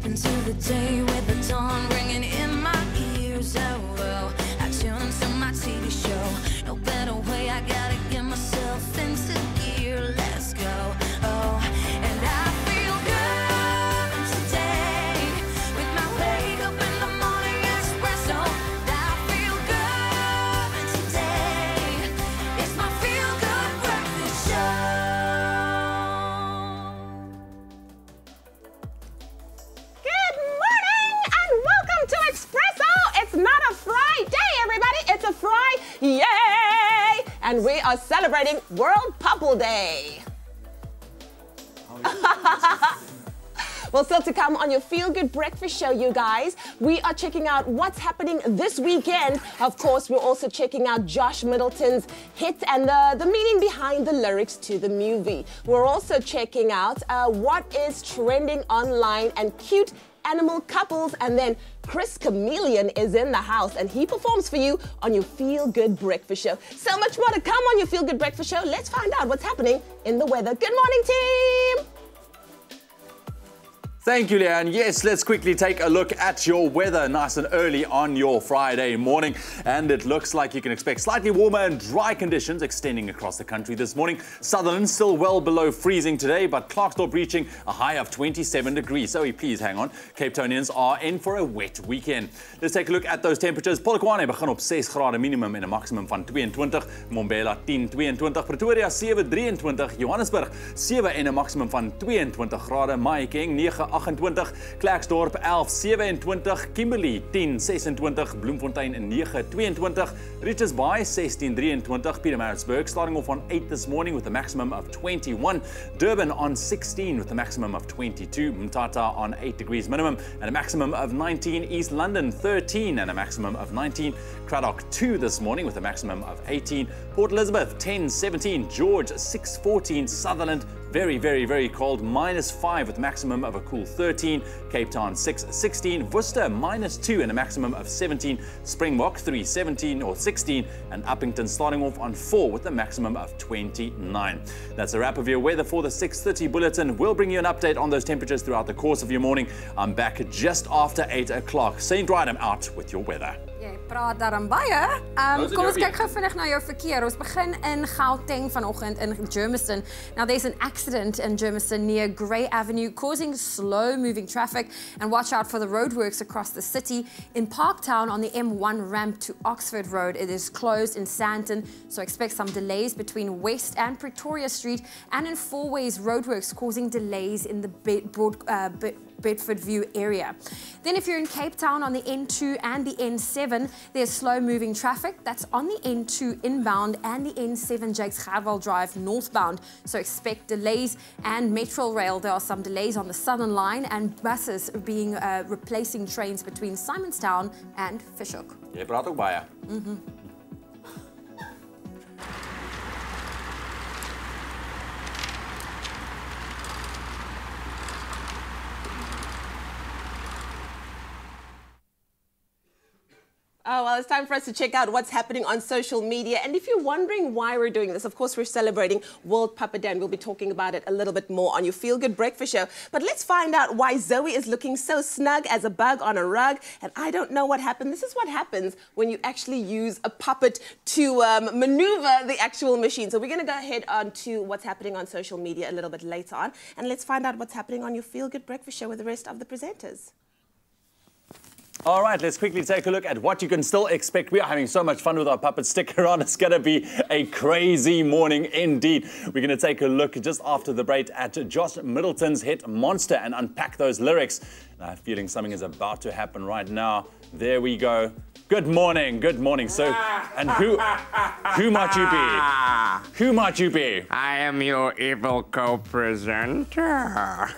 step into the day with the dawn ringing in my ears. Oh, well, I tune into my TV show. No better way, I gotta get myself into gear. Let's go. Oh, and I feel good today with my wake up in the morning espresso. I feel good today. It's my feel good breakfast show. Good morning and welcome to Expresso. It's not a Friday, everybody. It's a Friday. And we are celebrating World Puppetry Day. Well, still to come on your Feel Good Breakfast Show, you guys. We are checking out what's happening this weekend. Of course, we're also checking out Josh Middleton's hit and the meaning behind the lyrics to the movie. We're also checking out what is trending online and cute animal couples. And then Chris Chameleon is in the house and he performs for you on your Feel Good Breakfast Show. So much more to come on your Feel Good Breakfast Show. Let's find out what's happening in the weather. Good morning, team. Thank you, Leanne. Yes, let's quickly take a look at your weather nice and early on your Friday morning. And it looks like you can expect slightly warmer and dry conditions extending across the country this morning. Sutherland still well below freezing today, but Clarksdorp reaching a high of 27 degrees. So please hang on. Cape Townians are in for a wet weekend. Let's take a look at those temperatures. Polokwane begin op 6 grade minimum en 'n maximum van 22. Mbombela 10, 22. Pretoria 7, 23. Johannesburg 7 en 'n maximum van 22 grade. Mahikeng 9, 28, Klerksdorp 11, 27, Kimberley 10, 26, Bloemfontein 9, 22, Richards Bay 16, 23, Pietermaritzburg starting off on 8 this morning with a maximum of 21, Durban on 16 with a maximum of 22, Mthatha on 8 degrees minimum and a maximum of 19, East London 13 and a maximum of 19, Cradock 2 this morning with a maximum of 18, Port Elizabeth 10, 17, George 6, 14, Sutherland very, very, very cold, -5 with a maximum of a cool 13. Cape Town 6, 16. Worcester -2 and a maximum of 17. Springbok 3, 17 or 16. And Uppington starting off on 4 with a maximum of 29. That's a wrap of your weather for the 6:30 bulletin. We'll bring you an update on those temperatures throughout the course of your morning. I'm back just after 8 o'clock. St. Rydam out with your weather. Jy praat daarom baie. Kom ons kyk gou vinnig na jou verkeer. Ons begin in Gauteng vanoggend in Germiston. Now there's an accident in Germiston near Grey Avenue causing slow-moving traffic, and watch out for the roadworks across the city. In Parktown on the M1 ramp to Oxford Road, it is closed in Sandton, so expect some delays between West and Pretoria Street, and in Fourways roadworks causing delays in the Bedford View area. Then if you're in Cape Town on the N2 and the N7, there's slow-moving traffic. That's on the N2 inbound and the N7 Jakes Gerwel Drive northbound. So expect delays, and Metro Rail, there are some delays on the Southern Line and buses being replacing trains between Simonstown and Franschhoek. Jy praat ook baie. Oh, well, it's time for us to check out what's happening on social media. And if you're wondering why we're doing this, of course, we're celebrating World Puppet Day, and we'll be talking about it a little bit more on your Feel Good Breakfast Show. But let's find out why Zoe is looking so snug as a bug on a rug. And I don't know what happened. This is what happens when you actually use a puppet to maneuver the actual machine. So we're going to go ahead on to what's happening on social media a little bit later on. And let's find out what's happening on your Feel Good Breakfast Show with the rest of the presenters. All right, let's quickly take a look at what you can still expect. We are having so much fun with our puppets. Stick around. It's going to be a crazy morning indeed. We're going to take a look just after the break at Josh Middleton's hit Monster and unpack those lyrics. And I have a feeling something is about to happen right now. There we go. Good morning. Good morning. So, and who might you be? Who might you be? I am your evil co-presenter.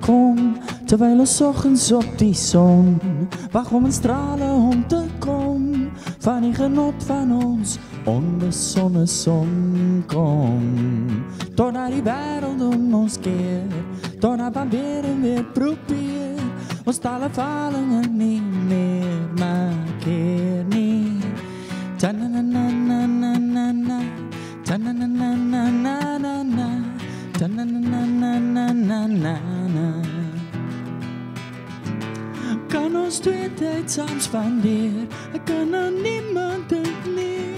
kom, terwijl ons ochtends op die zon wacht om een stralen om te kom, van die genot van ons onbezonnen zon kom. Tot naar die wereld om ons keer, tot naar van weer probeer, ons talen vallen niet meer, maar keer niet. Ta-na-na-na-na-na-na, ta-na-na-na-na-na-na, ta-na-na-na-na-na-na. Kan ons twee tijd samen spanderen, kan er niemand het meer.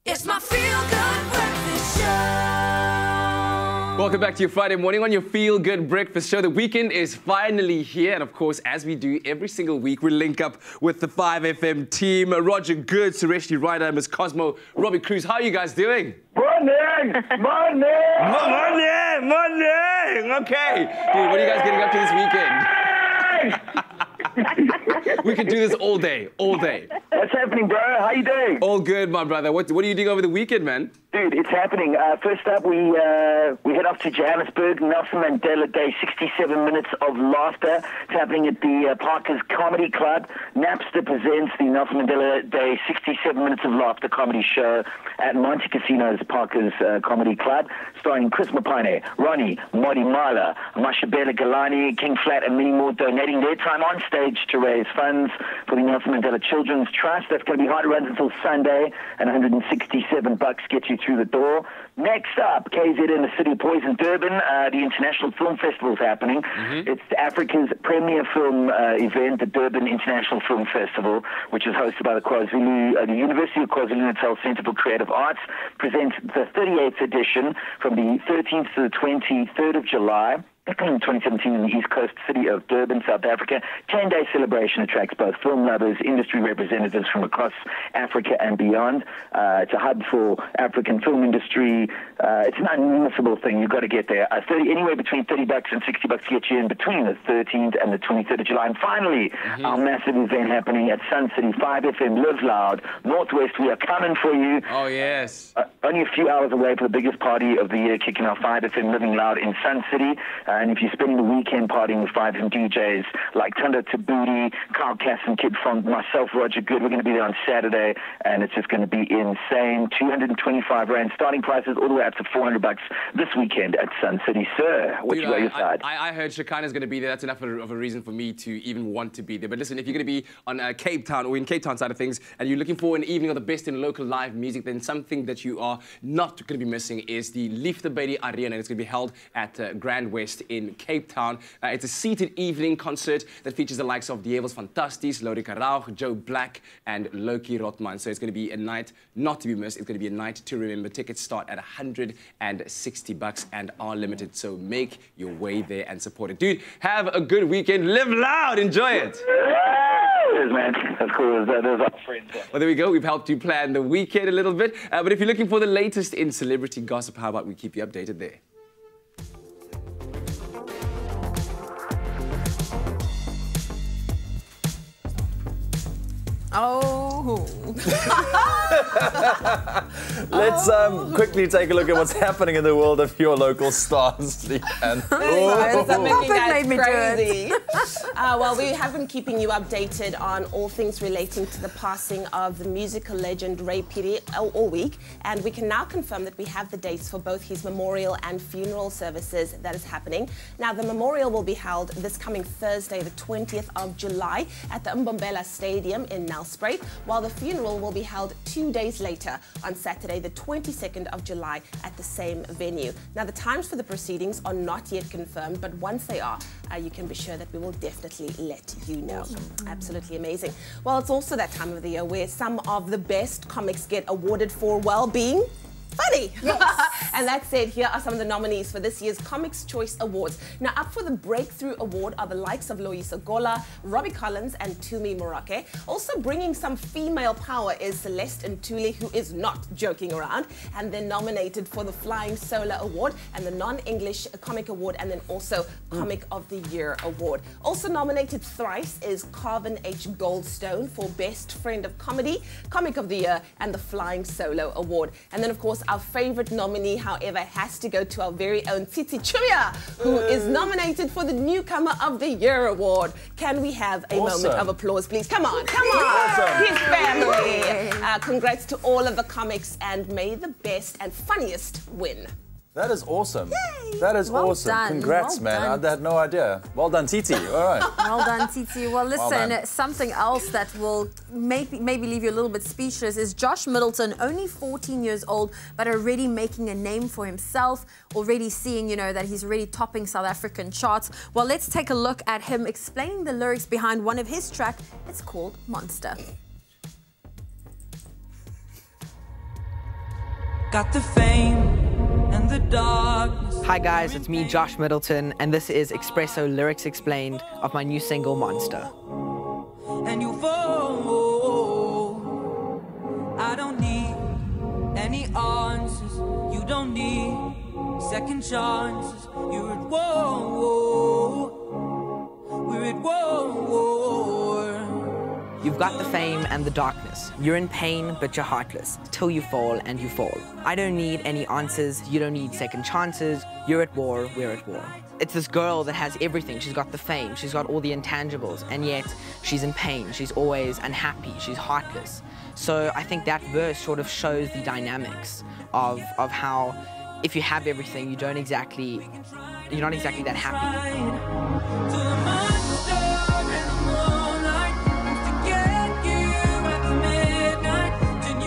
It's my feel-good breakfast show. Welcome back to your Friday morning on your Feel Good Breakfast Show. The weekend is finally here, and of course, as we do every single week, we link up with the 5FM team. Roger Good, Sureshni Ryder, Miss Cosmo, Robbie Cruz. How are you guys doing? Morning! Morning! Morning! Okay. Dude, what are you guys getting up to this weekend? We could do this all day, all day. What's happening, bro? How you doing? All good, my brother. What are you doing over the weekend, man? Dude, it's happening. First up, we head off to Johannesburg, Nelson Mandela Day, 67 minutes of laughter. It's happening at the Parker's Comedy Club. Napster presents the Nelson Mandela Day 67 Minutes of Laughter comedy show at Monte Casino's Parker's Comedy Club, starring Chris Mapane, Ronnie, Modi Mala, Mashabela Galani, King Flat, and many more, donating their time on stage to raise funds for the Nelson Mandela Children's Trust. That's going to be hard runs until Sunday, and $167 gets you through the door. Next up, KZN, the City of Poison, Durban. The International Film Festival is happening. It's Africa's premier film event, the Durban International Film Festival, which is hosted by the University of KwaZulu-Natal Centre for Creative Arts. Presents the 38th edition from the 13th to the 23rd of July. 2017 in the East Coast city of Durban, South Africa. 10-day celebration attracts both film lovers, industry representatives from across Africa and beyond. It's a hub for African film industry. It's an unmissable thing. You've got to get there. Anywhere between $30 and $60 to get you in between the 13th and the 23rd of July. And finally, our massive event happening at Sun City, 5FM Live Loud, Northwest. We are coming for you. Oh, yes. Only a few hours away for the biggest party of the year, kicking off 5FM Living Loud in Sun City. And if you're spending the weekend partying with 5FM DJs like Thunder Tabooty, Carl Cass and Kid Funk, myself, Roger Good, we're going to be there on Saturday, and it's just going to be insane. 225 Rand starting prices all the way up to $400 this weekend at Sun City. Sir, what you got your side? I heard Shekinah's going to be there. That's enough of a reason for me to even want to be there. But listen, if you're going to be on Cape Town or in Cape Town side of things, and you're looking for an evening of the best in local live music, then something that you are not going to be missing is the LeftBacks Arena, and it's going to be held at Grand West in Cape Town. It's a seated evening concert that features the likes of Dievels Fantasties, Lorika Rauch, Joe Black, and Loki Rotman. So it's going to be a night not to be missed. It's going to be a night to remember. Tickets start at $160 and are limited. So make your way there and support it. Dude, have a good weekend. Live loud. Enjoy it. Yes, man. That's cool. Those are friends. Well, there we go. We've helped you plan the weekend a little bit. But if you're looking for the latest in celebrity gossip, how about we keep you updated there? Oh. Let's quickly take a look at what's happening in the world of your local stars. And crazy. Well, we have been keeping you updated on all things relating to the passing of the musical legend Ray Phiri all week, and we can now confirm that we have the dates for both his memorial and funeral services that is happening. Now, the memorial will be held this coming Thursday, the 20th of July, at the Mbombela Stadium in Nelspruit, while the funeral will be held 2 days later on Saturday, the 22nd of July, at the same venue. Now, the times for the proceedings are not yet confirmed, but once they are, you can be sure that we will definitely let you know. Absolutely amazing. Well, it's also that time of the year where some of the best comics get awarded for well-being. Funny. Yes. And that said, here are some of the nominees for this year's Comics Choice Awards. Now, up for the Breakthrough Award are the likes of Loisa Gola, Robbie Collins, and Tumi Morake. Also bringing some female power is Celeste Ntuli, who is not joking around, and then nominated for the Flying Solar Award and the Non-English Comic Award, and then also Comic of the Year Award. Also nominated thrice is Carvin H. Goldstone for Best Friend of Comedy, Comic of the Year, and the Flying Solo Award. And then, of course, our favorite nominee, however, has to go to our very own Titi Chuya, who is nominated for the Newcomer of the Year award. Can we have a moment of applause, please? Come on, come on. Awesome. His family. Congrats to all of the comics, and may the best and funniest win. That is awesome. Yay. That is Well awesome. done. Congrats, Well man. done. I had no idea. Well done, Titi. All right. Well done, Titi. Well, listen, done. something else that will maybe leave you a little bit speechless is Josh Middleton, only 14 years old, but already making a name for himself, already seeing, you know, that he's already topping South African charts. Well, let's take a look at him explaining the lyrics behind one of his tracks. It's called Monster. Got the fame and the darkness. Hi guys, it's me, Josh Middleton, and this is Expresso Lyrics Explained of my new single, Monster. And you fall. I don't need any answers. You don't need second chances. You're at war. We're at war. You've got the fame and the darkness. You're in pain, but you're heartless, till you fall and you fall. I don't need any answers, you don't need second chances. You're at war, we're at war. It's this girl that has everything. She's got the fame, she's got all the intangibles, and yet she's in pain. She's always unhappy, she's heartless. So I think that verse sort of shows the dynamics of how if you have everything, you're not exactly that happy.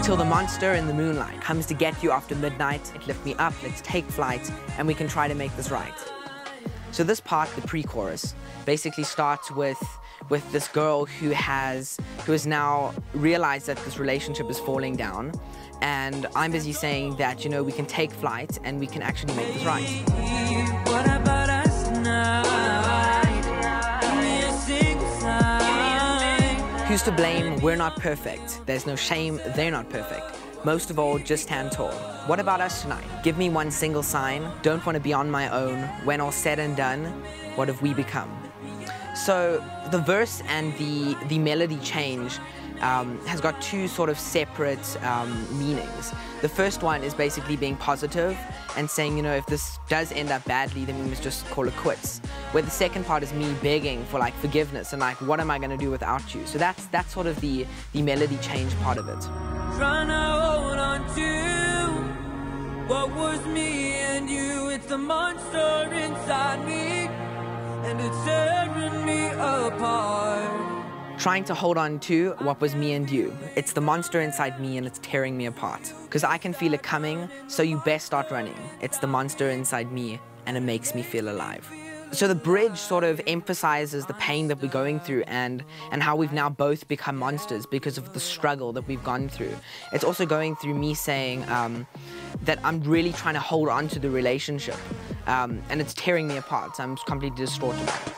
Till the monster in the moonlight comes to get you after midnight. It lift me up, let's take flight, and we can try to make this right. So this part, the pre-chorus, basically starts with this girl who has now realized that this relationship is falling down, and I'm busy saying that, you know, we can take flight and we can actually make this right. What about us now? Give me a single sign. Who's to blame? We're not perfect. There's no shame, they're not perfect. Most of all, just stand tall. What about us tonight? Give me one single sign. Don't want to be on my own. When all's said and done, what have we become? So the verse and the melody change has got two sort of separate meanings. The first one is basically being positive and saying, you know, if this does end up badly, then we must just call it quits. Where the second part is me begging for like forgiveness and like, what am I going to do without you? So that's sort of the melody change part of it. Trying to hold on to what was me and you. It's the monster inside me, and it's tearing me apart. Trying to hold on to what was me and you. It's the monster inside me and it's tearing me apart. Because I can feel it coming, so you best start running. It's the monster inside me and it makes me feel alive. So the bridge sort of emphasizes the pain that we're going through and how we've now both become monsters because of the struggle that we've gone through. It's also going through me saying that I'm really trying to hold on to the relationship and it's tearing me apart, so I'm completely distraught about it.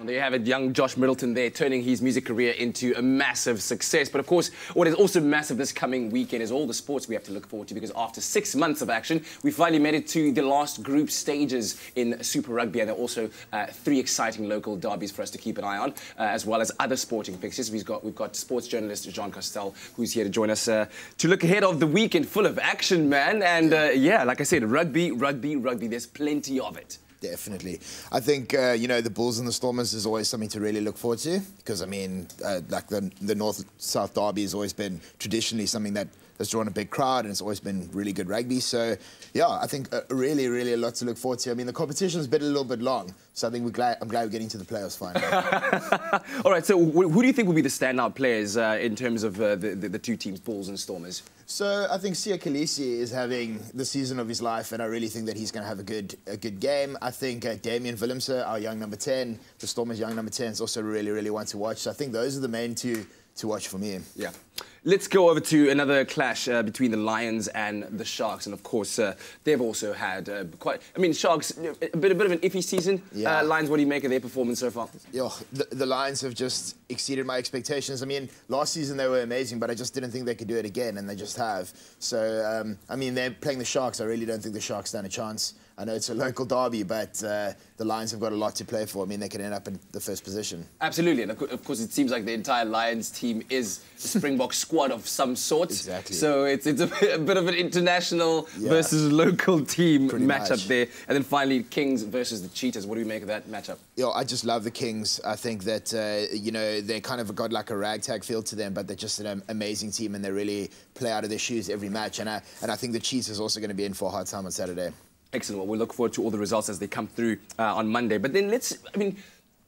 There you have it, young Josh Middleton there, turning his music career into a massive success. But of course, what is also massive this coming weekend is all the sports we have to look forward to, because after 6 months of action, we finally made it to the last group stages in Super Rugby, and there are also 3 exciting local derbies for us to keep an eye on, as well as other sporting fixtures. We've got sports journalist Juan Karstel, who's here to join us to look ahead of the weekend full of action, man. And yeah, like I said, rugby, there's plenty of it. Definitely. I think, you know, the Bulls and the Stormers is always something to really look forward to, because, I mean, like the North-South derby has always been traditionally something that has drawn a big crowd, and it's always been really good rugby. So, yeah, I think really a lot to look forward to. I mean, the competition's been a little bit long, so I think I'm glad we're getting to the playoffs finally. All right, so who do you think will be the standout players in terms of the two teams, Bulls and Stormers? So I think Siya Kolisi is having the season of his life, and I really think that he's going to have a good game. I think Damian Willemse, our young number 10, the Stormers' young number 10, is also really one to watch. So I think those are the main two to watch for me. Yeah. Let's go over to another clash between the Lions and the Sharks, and of course they've also had Sharks a bit of an iffy season. Yeah. Lions, what do you make of their performance so far? The Lions have just exceeded my expectations. I mean, last season they were amazing, but I just didn't think they could do it again, and they just have. So, I mean, they're playing the Sharks. I really don't think the Sharks stand a chance. I know it's a local derby, but the Lions have got a lot to play for. I mean, they could end up in the first position. Absolutely, and of course it seems like the entire Lions team is a Springbok squad of some sort. Exactly. So it's a bit of an international versus local team matchup there. And then finally, Kings versus the Cheetahs. What do we make of that matchup? I just love the Kings. I think that, they kind of got like a ragtag feel to them, but they're just an amazing team, and they really play out of their shoes every match. And I think the Cheetahs is also going to be in for a hard time on Saturday. Excellent. Well, we look forward to all the results as they come through on Monday. But then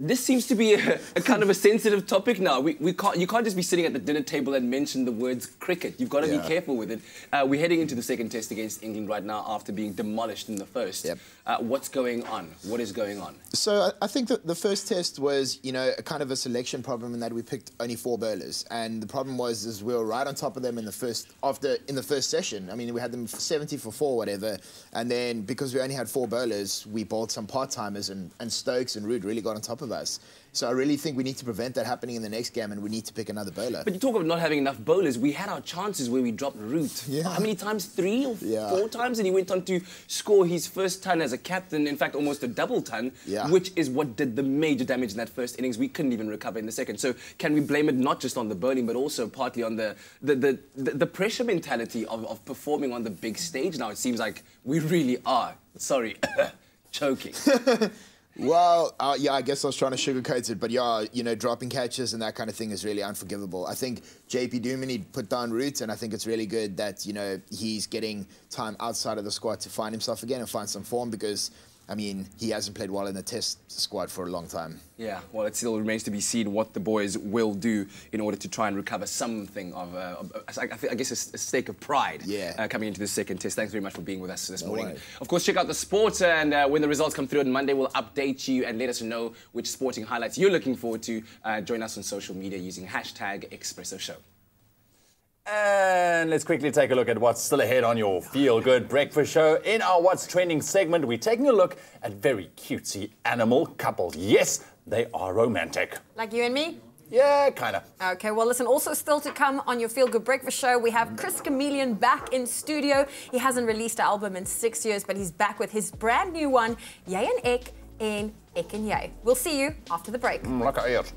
this seems to be a kind of a sensitive topic now. You can't just be sitting at the dinner table and mention the words cricket. You've got to be careful with it. We're heading into the second test against England right now after being demolished in the first. Yep. What's going on? What is going on? So I think that the first test was, a kind of a selection problem in that we picked only 4 bowlers, and the problem was we were right on top of them in the first session. I mean, we had them 70 for 4, whatever, and then because we only had 4 bowlers, we bowled some part-timers, and Stokes and Root really got on top of us. So I really think we need to prevent that happening in the next game, and we need to pick another bowler. But you talk about not having enough bowlers. We had our chances where we dropped Root. Yeah. How many times? 3 or 4 times? And he went on to score his first ton as a captain, in fact, almost a double ton, which is what did the major damage in that first innings. We couldn't even recover in the second. So can we blame it not just on the bowling, but also partly on the pressure mentality of performing on the big stage now? It seems like we really are, choking. Well, I guess I was trying to sugarcoat it, but dropping catches and that kind of thing is really unforgivable. I think JP Duminy put down Root, and I think it's really good that, he's getting time outside of the squad to find himself again and find some form, because, I mean, he hasn't played well in the test squad for a long time. Yeah, well, it still remains to be seen what the boys will do in order to try and recover something of, I guess, a stake of pride coming into the second test. Thanks very much for being with us this morning. Of course, check out the sports, and when the results come through on Monday, we'll update you and let us know which sporting highlights you're looking forward to. Join us on social media using #Expresso Show. And let's quickly take a look at what's still ahead on your feel-good breakfast show. In our What's Trending segment, we're taking a look at very cutesy animal couples. Yes, they are romantic. Like you and me? Yeah, kind of. Okay, well, listen, also still to come on your Feel Good Breakfast show, we have Chris Chameleon back in studio. He hasn't released an album in 6 years, but he's back with his brand new one, Jy en Ek en Ek en Jy. We'll see you after the break. Lekker eet.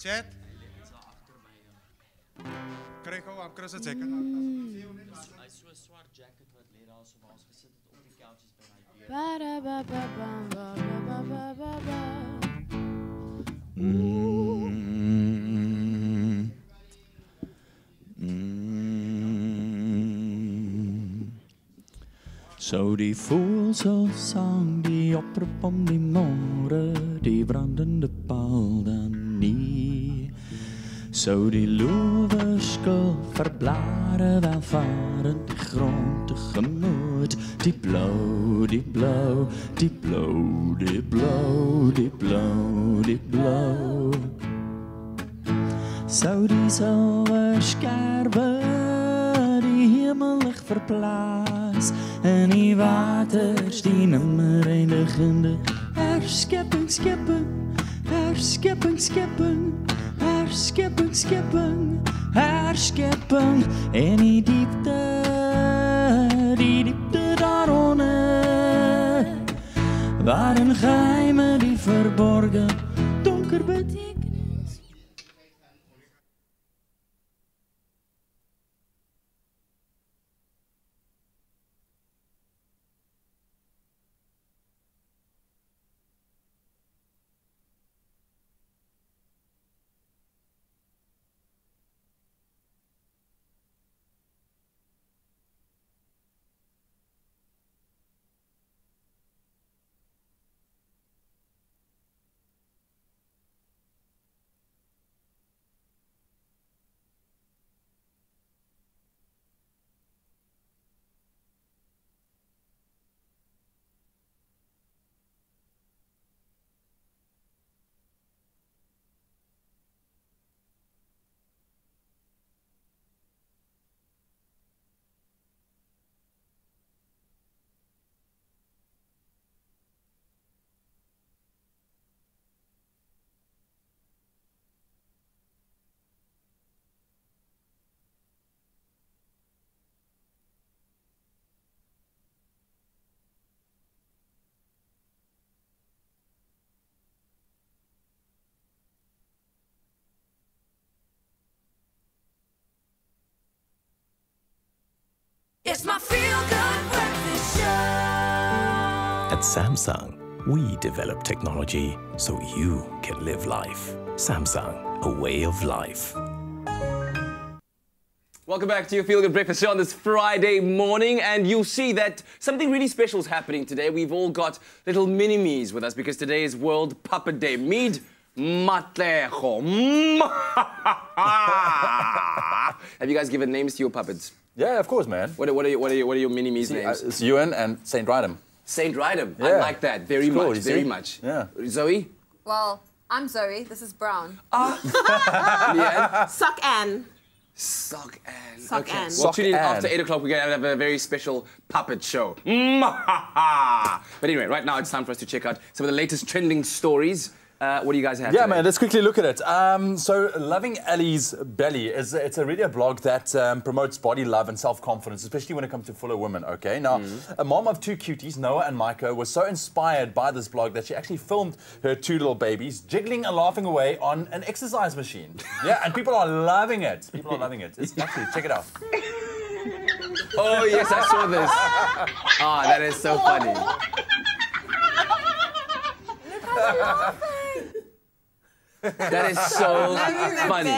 Chat. Kry gou aan Chris se jacket. Hy so 'n swart jacket wat lê daar so maar ons gesit het op die couches by my deur. Ba ba ba ba ba ba ba ba ba. Zo die voelselsang, die oproep om die môre, die brandende paal dan nie. Zo die loewerskil verblare welvarend die grond tegemoet, die blauw, die blauw, die blauw, die blauw, die blauw, die blauw. Zo die silverskerwe die hemellig verplaas en die waters die nimmer eindigende herskepping, skepping, herskepping, skepping, herskepping, skepping, herskepping en die diepte daaronder waarin geheime die verborgen donker betekent. At Samsung, we develop technology so you can live life. Samsung, a way of life. Welcome back to your Feel Good Breakfast Show on this Friday morning, and you'll see that something really special is happening today. We've all got little mini-me's with us because today is World Puppet Day. Mead Matlejo. Have you guys given names to your puppets? Yeah, of course, man. What are your mini-me's names? It's Ewan and Saint Rydam. Saint Rydam. Yeah. I like that very It's cool, much. you Very see? much. Yeah. Zoe? Well, I'm Zoe. This is Brown. Leanne? Suck Ann. Sock Ann. Sock Okay. Ann. Well, Sock tune in Ann. after 8 o'clock. We're going to have a very special puppet show. But anyway, right now it's time for us to check out some of the latest trending stories. What do you guys have? Yeah, today? man, let's quickly look at it. So, Loving Ellie's Belly it's really a blog that promotes body love and self-confidence, especially when it comes to fuller women, okay? Now, a mom of two cuties, Noah and Micah, was so inspired by this blog that she actually filmed her two little babies jiggling and laughing away on an exercise machine. Yeah, and people are loving it. People are loving it. It's actually, check it out. Oh, yes, I saw this. Ah, that is so funny. That is so funny.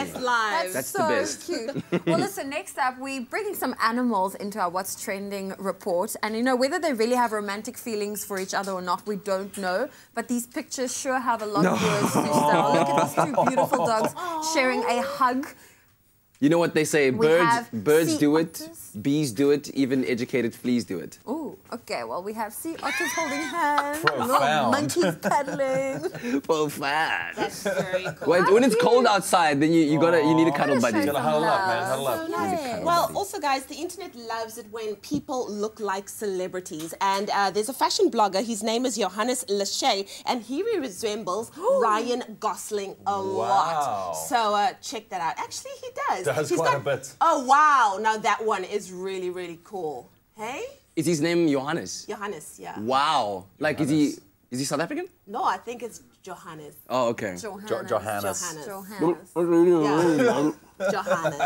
That's so the best. Cute. Well, listen, next up, we're bringing some animals into our What's Trending report. And, you know, whether they really have romantic feelings for each other or not, we don't know. But these pictures sure have a lot of words to tell. Look at these two beautiful dogs sharing a hug. You know what they say, We have birds sea do it, otters. bees do it, even educated fleas do it. Ooh, okay. Well, we have sea otters holding hands, Profound. little monkeys cuddling. Profound. That's very cool. When it's cold outside, then you need a cuddle buddy. show Gotta huddle up, man, huddle up. Nice. Well, also, guys, the internet loves it when people look like celebrities. And there's a fashion blogger. His name is Johannes Lachey, and he resembles Ryan Gosling a lot. So check that out. Actually, he does. Does quite a bit. Oh, wow. Now, that one is really, really cool. Hey? Is his name Johannes? Johannes, yeah. Wow. Like, is he South African? No, I think it's Johannes. Oh, okay. Johannes. Johannes. Yeah. Johannes.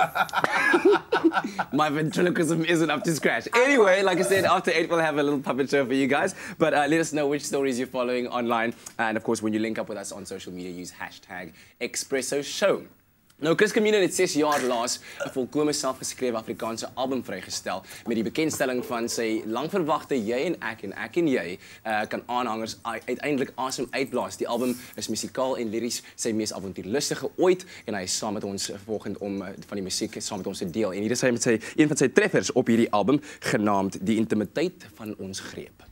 My ventriloquism isn't up to scratch. Anyway, like I said, after 8 we'll have a little puppet show for you guys. But let us know which stories you're following online. And of course, when you link up with us on social media, use #Expresso Show. Nou, Chris Chameleon het 6 jaar laas 'n volkome selfgeskrewe Afrikaanse album vrygestel met die bekendstelling van sy langverwagte Jy en Ek en Jy kan aanhangers uiteindelik asem uitblaas. Die album is musikaal en liries sy mees avontuurlustige ooit en hy is saam met ons vanoggend om van die musiek saam met ons te deel. En hier is hy met een van sy treffers op hierdie album genaamd Die Intimiteit van ons Greep.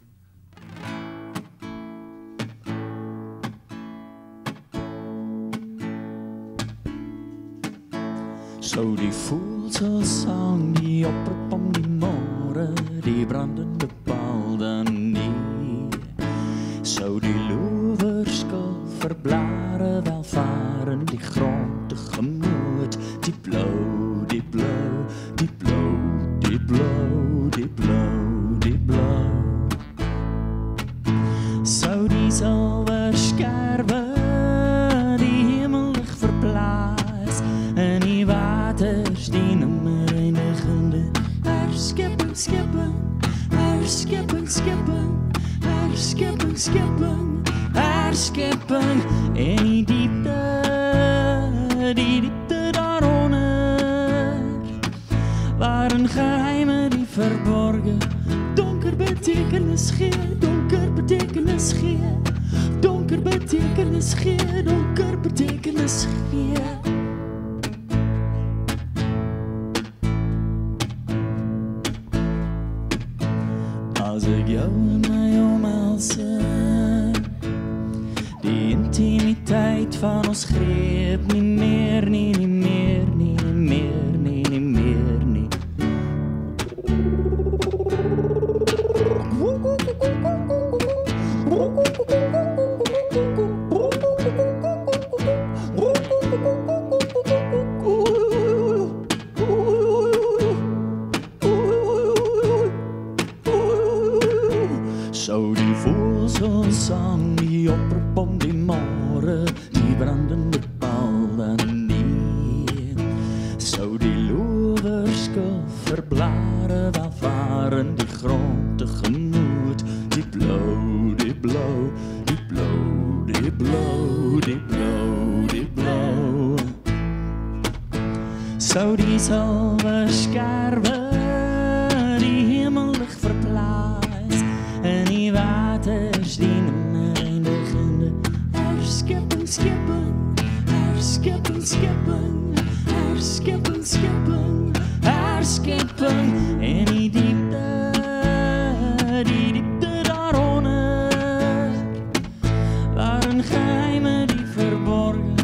Zo die voelselsang, die oproep om die môre, die brandende paal dan nie. Zo die loeverskil verblare welvaren, die grond tegemoet, die blauw, die blauw, die blauw, die blauw, die blauw, die blauw. Zo die zilverskerwe, die hemelig verplaas, en die waters die nimmer eindigende herskipping, skipping, herskipping, skipping, herskipping, skipping, herskipping, en die diepte daaronder, waarin geheime die verborgen, donker betekenis gee, donker betekenis gee, donker betekenis gee, donker betekenis gee. Als ik jou in mij omhelste, die intimiteit van ons greep, niet meer, niet meer, niet meer, niet meer, niet. Zo die voelselsang, die oproep om die môre, die brandende paal dan nie. Zo die loeverskil verblare welvaren, die grond tegemoet, die blauw, blauw, die blauw, die blauw. Zou die zilverskerwe die hemellicht verplaatst en die waters die nimmer eindigende herskippen, skippen, herskippen, skippen, herskippen, skippen, herskippen en die diepte daaronder waren geheimen die verborgen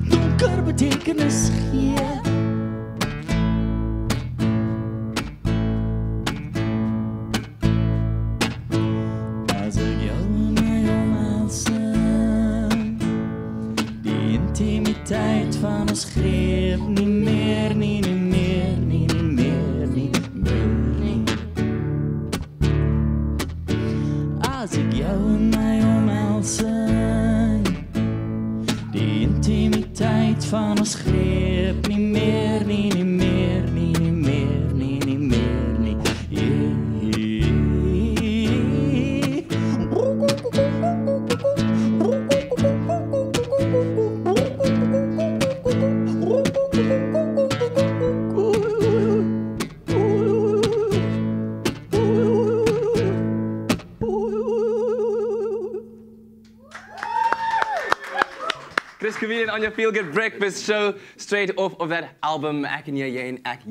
donker betekenis gee. Als ik jou in mij omhelste, die intimiteit van ons greep niet meer, niet meer, niet meer, niet meer. Als ik jou in mij omhelste, die intimiteit van ons greep niet meer, niet meer, niet meer, niet meer, niet. Chris Chameleon on your Feel Good Breakfast Show, straight off of that album, Ek en Jy, Ek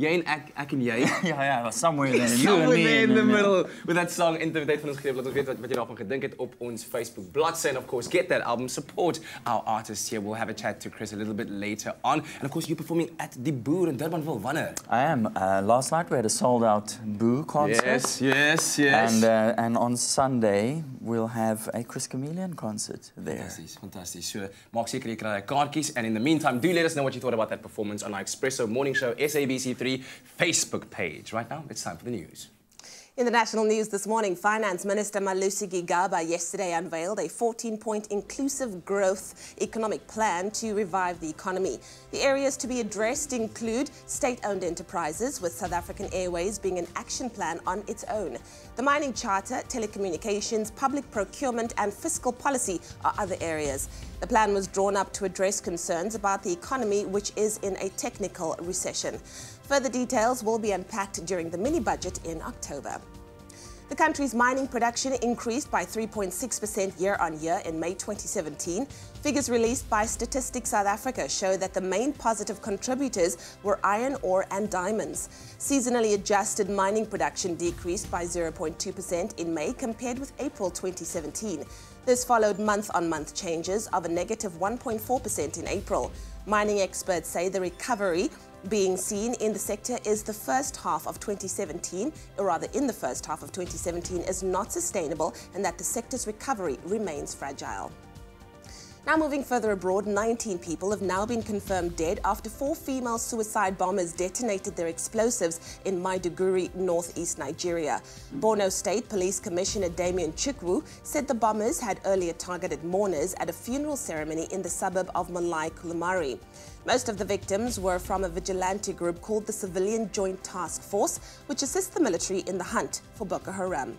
en Jy. Ja, somewhere there. Somewhere there in the middle with that song, Intimiteit van ons greep. Laat ons weet wat jy daarvan gedink het op ons Facebook bladsy. And of course, get that album, support our artists here. We'll have a chat to Chris a little bit later on. And of course, you're performing at Die Boer in Durbanville. Wanneer? I am. Last night we had a sold-out Boo concert. Yes. And on Sunday we'll have a Chris Chameleon concert there. Fantasties. So, maak seker jy kry kaartjies. And in the meantime, do let us know what you thought about that performance on our Expresso Morning Show SABC3 Facebook page. Right now, it's time for the news. In the national news this morning, Finance Minister Malusi Gigaba yesterday unveiled a 14-point inclusive growth economic plan to revive the economy. The areas to be addressed include state-owned enterprises, with South African Airways being an action plan on its own. The mining charter, telecommunications, public procurement and fiscal policy are other areas. The plan was drawn up to address concerns about the economy, which is in a technical recession. Further details will be unpacked during the mini-budget in October. The country's mining production increased by 3.6% year-on-year in May 2017. Figures released by Statistics South Africa show that the main positive contributors were iron ore and diamonds. Seasonally adjusted mining production decreased by 0.2% in May compared with April 2017. This followed month-on-month changes of a negative 1.4% in April. Mining experts say the recovery being seen in the sector is the first half of 2017, or rather in the first half of 2017, is not sustainable and that the sector's recovery remains fragile. Now moving further abroad, 19 people have now been confirmed dead after 4 female suicide bombers detonated their explosives in Maiduguri, northeast Nigeria. Borno State Police Commissioner Damian Chukwu said the bombers had earlier targeted mourners at a funeral ceremony in the suburb of Malai Kulumari. Most of the victims were from a vigilante group called the Civilian Joint Task Force, which assists the military in the hunt for Boko Haram.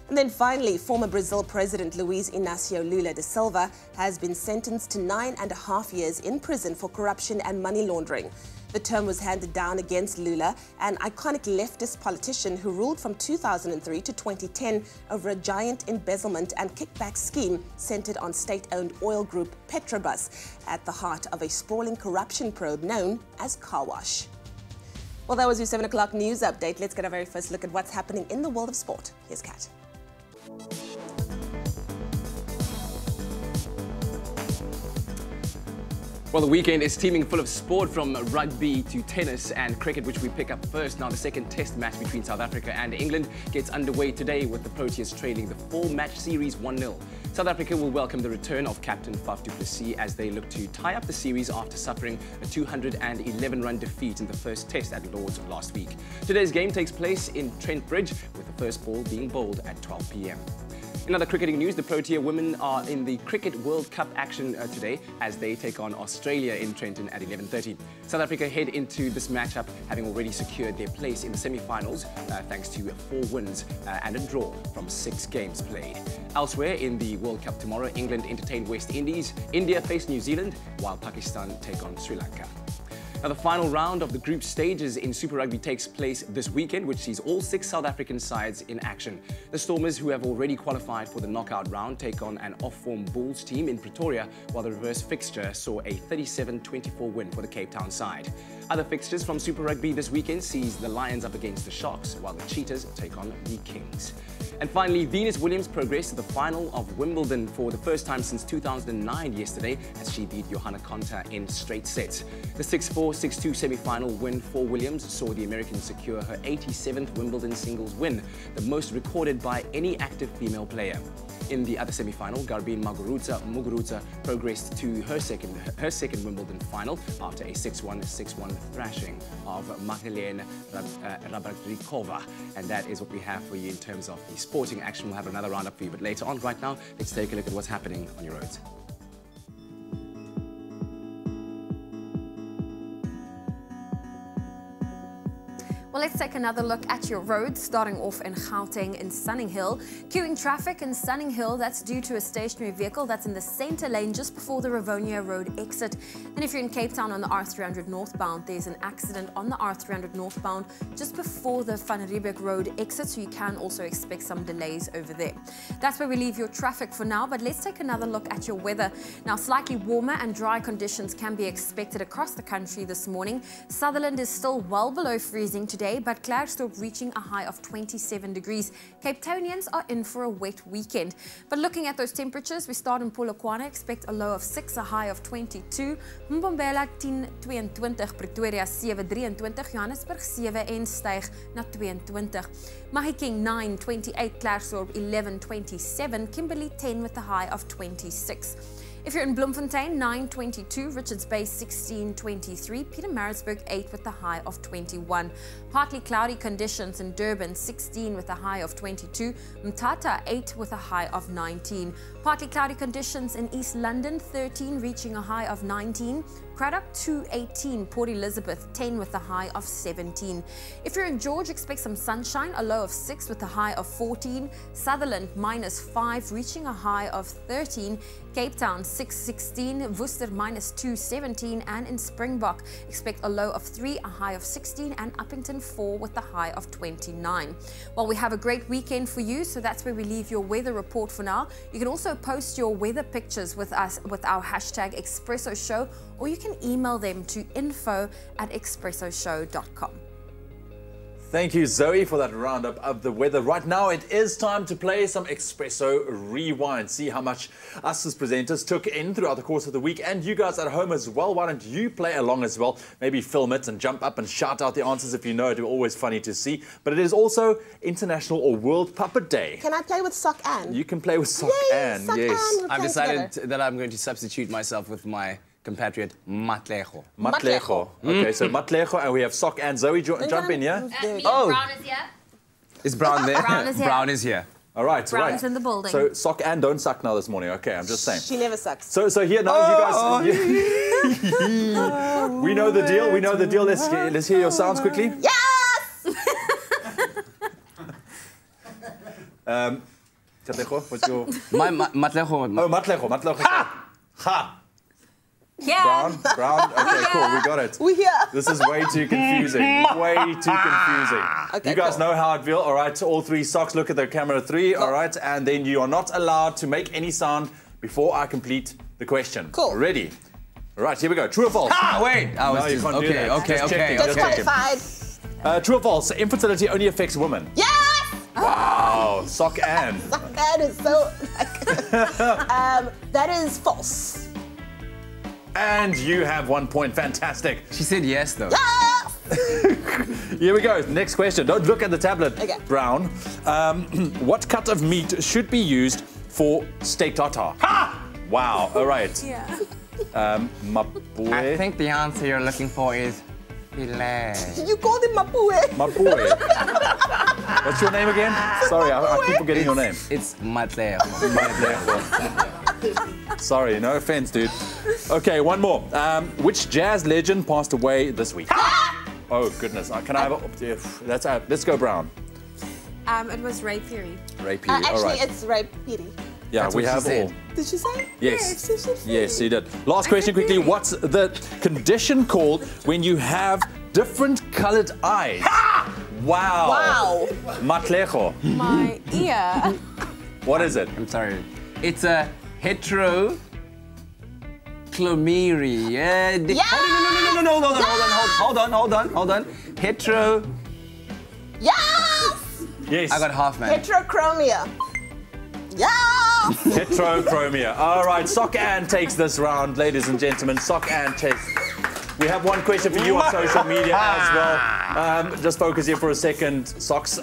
And then finally, former Brazil President Luiz Inácio Lula da Silva has been sentenced to 9.5 years in prison for corruption and money laundering. The term was handed down against Lula, an iconic leftist politician who ruled from 2003 to 2010 over a giant embezzlement and kickback scheme centered on state-owned oil group Petrobras, at the heart of a sprawling corruption probe known as Car Wash. Well, that was your 7 o'clock news update. Let's get our very first look at what's happening in the world of sport. Here's Kat. Well, the weekend is teeming full of sport, from rugby to tennis and cricket, which we pick up first. Now, the second test match between South Africa and England gets underway today, with the Proteas trailing the 4-match series 1-0. South Africa will welcome the return of captain Faf du Plessis as they look to tie up the series after suffering a 211-run defeat in the first test at Lord's last week. Today's game takes place in Trent Bridge, with the first ball being bowled at 12 p.m. In other cricketing news, the Protea women are in the Cricket World Cup action today as they take on Australia in Trenton at 11:30. South Africa head into this matchup having already secured their place in the semi-finals thanks to 4 wins and a draw from 6 games played. Elsewhere in the World Cup tomorrow, England entertain West Indies, India face New Zealand, while Pakistan take on Sri Lanka. Now, the final round of the group stages in Super Rugby takes place this weekend, which sees all 6 South African sides in action. The Stormers, who have already qualified for the knockout round, take on an off-form Bulls team in Pretoria, while the reverse fixture saw a 37-24 win for the Cape Town side. Other fixtures from Super Rugby this weekend sees the Lions up against the Sharks, while the Cheetahs take on the Kings. And finally, Venus Williams progressed to the final of Wimbledon for the first time since 2009 yesterday, as she beat Johanna Konta in straight sets. The 6-4, 6-2 semi-final win for Williams saw the American secure her 87th Wimbledon singles win, the most recorded by any active female player. In the other semi-final, Garbine Muguruza progressed to her second Wimbledon final after a 6-1, 6-1 thrashing of Magdalena Rabarikova. And that is what we have for you in terms of the sporting action. We'll have another roundup for you, but later on. Right now, let's take a look at what's happening on your roads. Well, let's take another look at your roads, starting off in Gauteng in Sunninghill. Queuing traffic in Sunninghill, that's due to a stationary vehicle that's in the centre lane just before the Rivonia Road exit. And if you're in Cape Town on the R300 northbound, there's an accident on the R300 northbound just before the Van Riebeek Road exit, so you can also expect some delays over there. That's where we leave your traffic for now, but let's take another look at your weather. Now, slightly warmer and dry conditions can be expected across the country this morning. Sutherland is still well below freezing today, but Klerksdorp reaching a high of 27 degrees. Cape Townians are in for a wet weekend. But looking at those temperatures, we start in Polokwane, expect a low of 6, a high of 22. Mbombela 10-22, Pretoria 7-23, Johannesburg 7 en styg na 22. Mahikeng 9-28, Klerksdorp 11-27, Kimberley 10 with a high of 26. If you're in Bloemfontein, 9-22, Richards Bay 16-23, Pietermaritzburg 8 with a high of 21. Partly cloudy conditions in Durban, 16 with a high of 22, Mthatha 8 with a high of 19. Partly cloudy conditions in East London, 13 reaching a high of 19. Craddock 2-18, Port Elizabeth 10 with a high of 17. If you're in George, expect some sunshine, a low of 6 with a high of 14. Sutherland -5, reaching a high of 13. Cape Town 6-16, Worcester -2, 17, and in Springbok expect a low of 3, a high of 16, and Uppington 4 with a high of 29. Well, we have a great weekend for you, so that's where we leave your weather report for now. You can also post your weather pictures with us with our hashtag Expresso Show, or you can email them to info@expressoshow.com. Thank you, Zoe, for that roundup of the weather. Right now, it is time to play some Expresso Rewind. See how much us as presenters took in throughout the course of the week. And you guys at home as well. Why don't you play along as well? Maybe film it and jump up and shout out the answers if you know it. It's always funny to see. But it is also International or World Puppet Day. Can I play with Sock Ann? You can play with Sock Ann, Sock yes. Ann, I've decided that I'm going to substitute myself with my compatriot Matlejo. Matlejo. Okay, so Matlejo, and we have Sock and Zoe. Jump in, yeah? Oh, Brown is here. Is Brown there? Brown is here. Brown is here. All right, Brown right. is in the building. So Sock and don't suck now this morning. Okay, I'm just saying. She never sucks. So here now, you guys. We know the deal. We know the deal. Let's hear your sounds quickly. Yes! Matlejo, what's your? Matlejo. Oh, Matlejo. Matlejo. Ha! Yeah. Brown. Okay, cool. We got it. We're here. This is way too confusing. Way too confusing. Okay, you guys cool. know how I feel. All right, all 3 socks. Look at the camera 3. All right, and then you are not allowed to make any sound before I complete the question. Cool. Ready? All right, here we go. True or false? Ah, wait. No, you can't do that. Okay. Just checking, just checking. Disqualified. True or false? Infertility only affects women. Yes! Wow, Sock Ann. Sock Ann is so... that is false. And you have 1 point. Fantastic. She said yes, though. Yes! Here we go. Next question. Don't look at the tablet, Okay. Brown. What cut of meat should be used for steak tartare? Ha! Wow. All right. Yeah. My boy. I think the answer you're looking for is Filet. You called him Mapue. Mapue. What's your name again? Sorry, I keep forgetting your name. It's Matlejo. Sorry, no offense, dude. Okay, one more. Which jazz legend passed away this week? Oh, goodness. Can I have a... Let's go Brown. It was Ray Perry. Ray Perry, Actually, all right. it's Ray Perry. Yeah, That's we what have she all. said. Did she say? Yes. Yes, he did. Last question quickly. What's the condition called when you have different colored eyes? Wow. Wow. Matlejo. My ear. What is it? I'm sorry. It's a heteroclomere. Yeah. Hold on. Hetero. Yes. Yes. I got half, man. Heterochromia. Yeah. Heterochromia. All right, Sock Ann takes this round, ladies and gentlemen. Sock Ann takes. We have one question for you on social media as well. Just focus here for a second, Socks.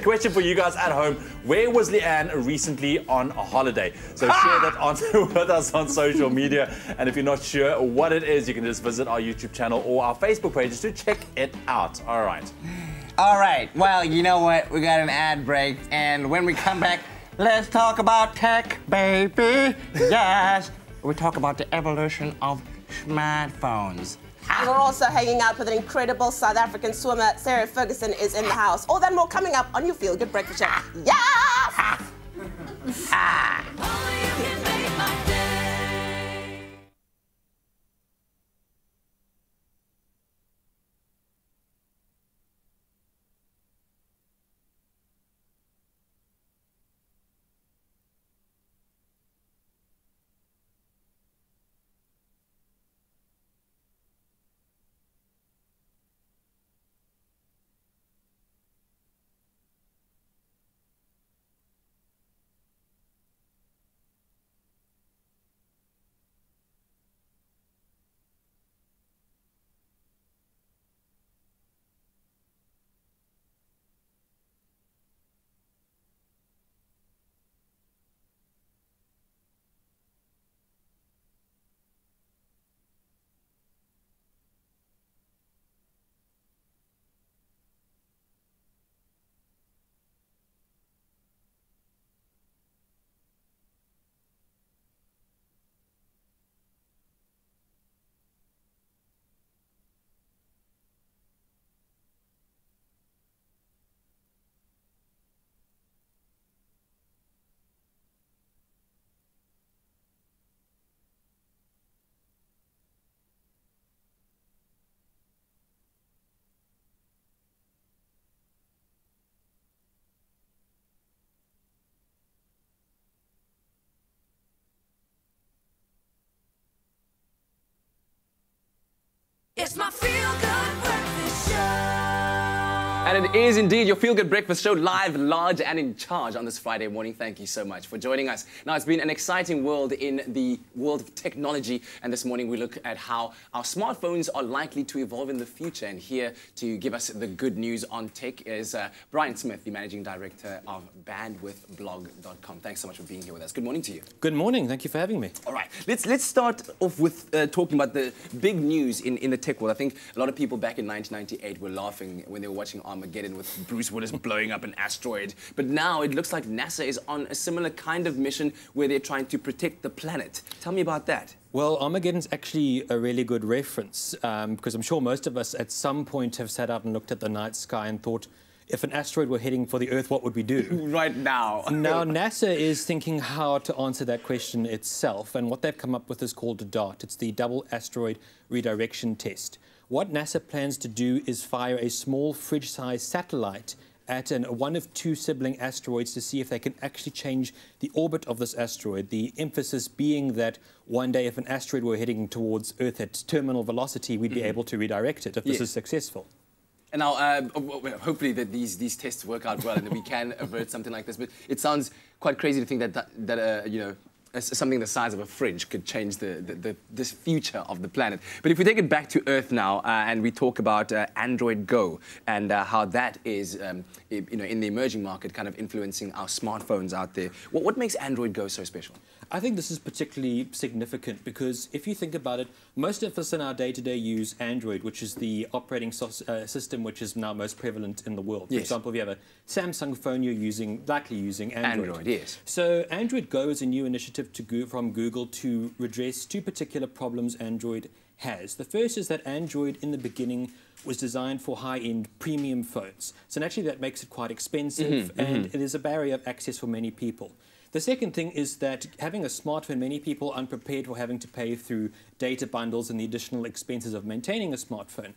Question for you guys at home. Where was Leanne recently on a holiday? So share that answer with us on social media. And if you're not sure what it is, you can just visit our YouTube channel or our Facebook pages to check it out. All right. All right. Well, you know what? We got an ad break, and when we come back, let's talk about tech, baby. Yes. We talk about the evolution of smartphones. We're also hanging out with an incredible South African swimmer. Sarah Ferguson is in the house. All that and more coming up on your Feel Good Breakfast Show. Yes! It's my Feel Good Breakfast Show. And it is indeed your Feel Good Breakfast Show, live, large, and in charge on this Friday morning. Thank you so much for joining us. Now, it's been an exciting world in the world of technology, and this morning we look at how our smartphones are likely to evolve in the future. And here to give us the good news on tech is Bryan Smith, the Managing Director of bandwidthblog.com. Thanks so much for being here with us. Good morning to you. Good morning. Thank you for having me. All right, let's start off with talking about the big news in the tech world. I think a lot of people back in 1998 were laughing when they were watching Armageddon with Bruce Willis blowing up an asteroid. But now it looks like NASA is on a similar kind of mission where they're trying to protect the planet. Tell me about that. Well, Armageddon's actually a really good reference because I'm sure most of us at some point have sat out and looked at the night sky and thought, if an asteroid were heading for the Earth, what would we do? Right now. Now, NASA is thinking how to answer that question itself, and what they've come up with is called DART. It's the Double Asteroid Redirection Test. What NASA plans to do is fire a small fridge-sized satellite at one of two sibling asteroids to see if they can actually change the orbit of this asteroid. The emphasis being that one day if an asteroid were heading towards Earth at terminal velocity, we'd be able to redirect it if this is successful. And now, hopefully that these tests work out well and that we can avert something like this. But it sounds quite crazy to think that you know, something the size of a fridge could change this future of the planet. But if we take it back to Earth now and we talk about Android Go and how that is, you know, in the emerging market, kind of influencing our smartphones out there. What makes Android Go so special? I think this is particularly significant because if you think about it, most of us in our day-to-day use Android, which is the operating system which is now most prevalent in the world. For example, if you have a Samsung phone, you're likely using Android. Yes. So Android Go is a new initiative from Google to redress two particular problems Android has. The first is that Android in the beginning was designed for high-end premium phones. So naturally that makes it quite expensive and it is a barrier of access for many people. The second thing is that having a smartphone, many people are unprepared for having to pay through data bundles and the additional expenses of maintaining a smartphone.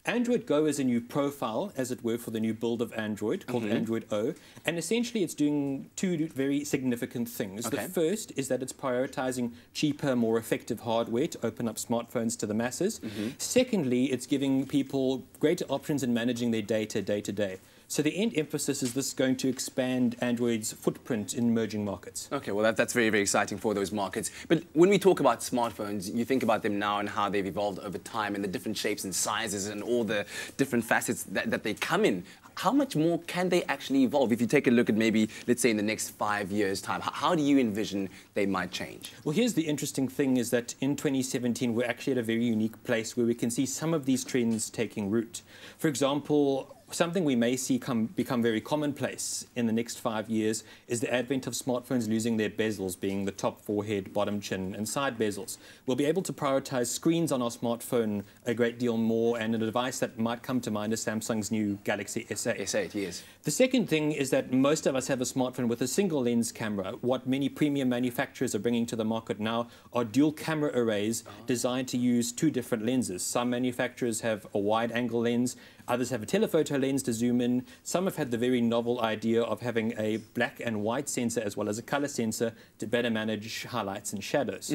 Android Go is a new profile, as it were, for the new build of Android, called Android O, and essentially it's doing two very significant things. The first is that it's prioritizing cheaper, more effective hardware to open up smartphones to the masses. Secondly, it's giving people greater options in managing their data day to day. So the end emphasis is this going to expand Android's footprint in emerging markets. Okay, well, that's very, very exciting for those markets. But when we talk about smartphones, you think about them now and how they've evolved over time and the different shapes and sizes and all the different facets that they come in. How much more can they actually evolve? If you take a look at maybe, let's say, in the next 5 years' time, how do you envision they might change? Well, here's the interesting thing is that in 2017, we're actually at a very unique place where we can see some of these trends taking root. For example, something we may see become very commonplace in the next 5 years is the advent of smartphones losing their bezels, being the top forehead, bottom chin, and side bezels. We'll be able to prioritize screens on our smartphone a great deal more, and a device that might come to mind is Samsung's new Galaxy S8. S8, yes. The second thing is that most of us have a smartphone with a single lens camera. What many premium manufacturers are bringing to the market now are dual camera arrays designed to use two different lenses. Some manufacturers have a wide angle lens, others have a telephoto lens to zoom in. Some have had the very novel idea of having a black and white sensor as well as a color sensor to better manage highlights and shadows.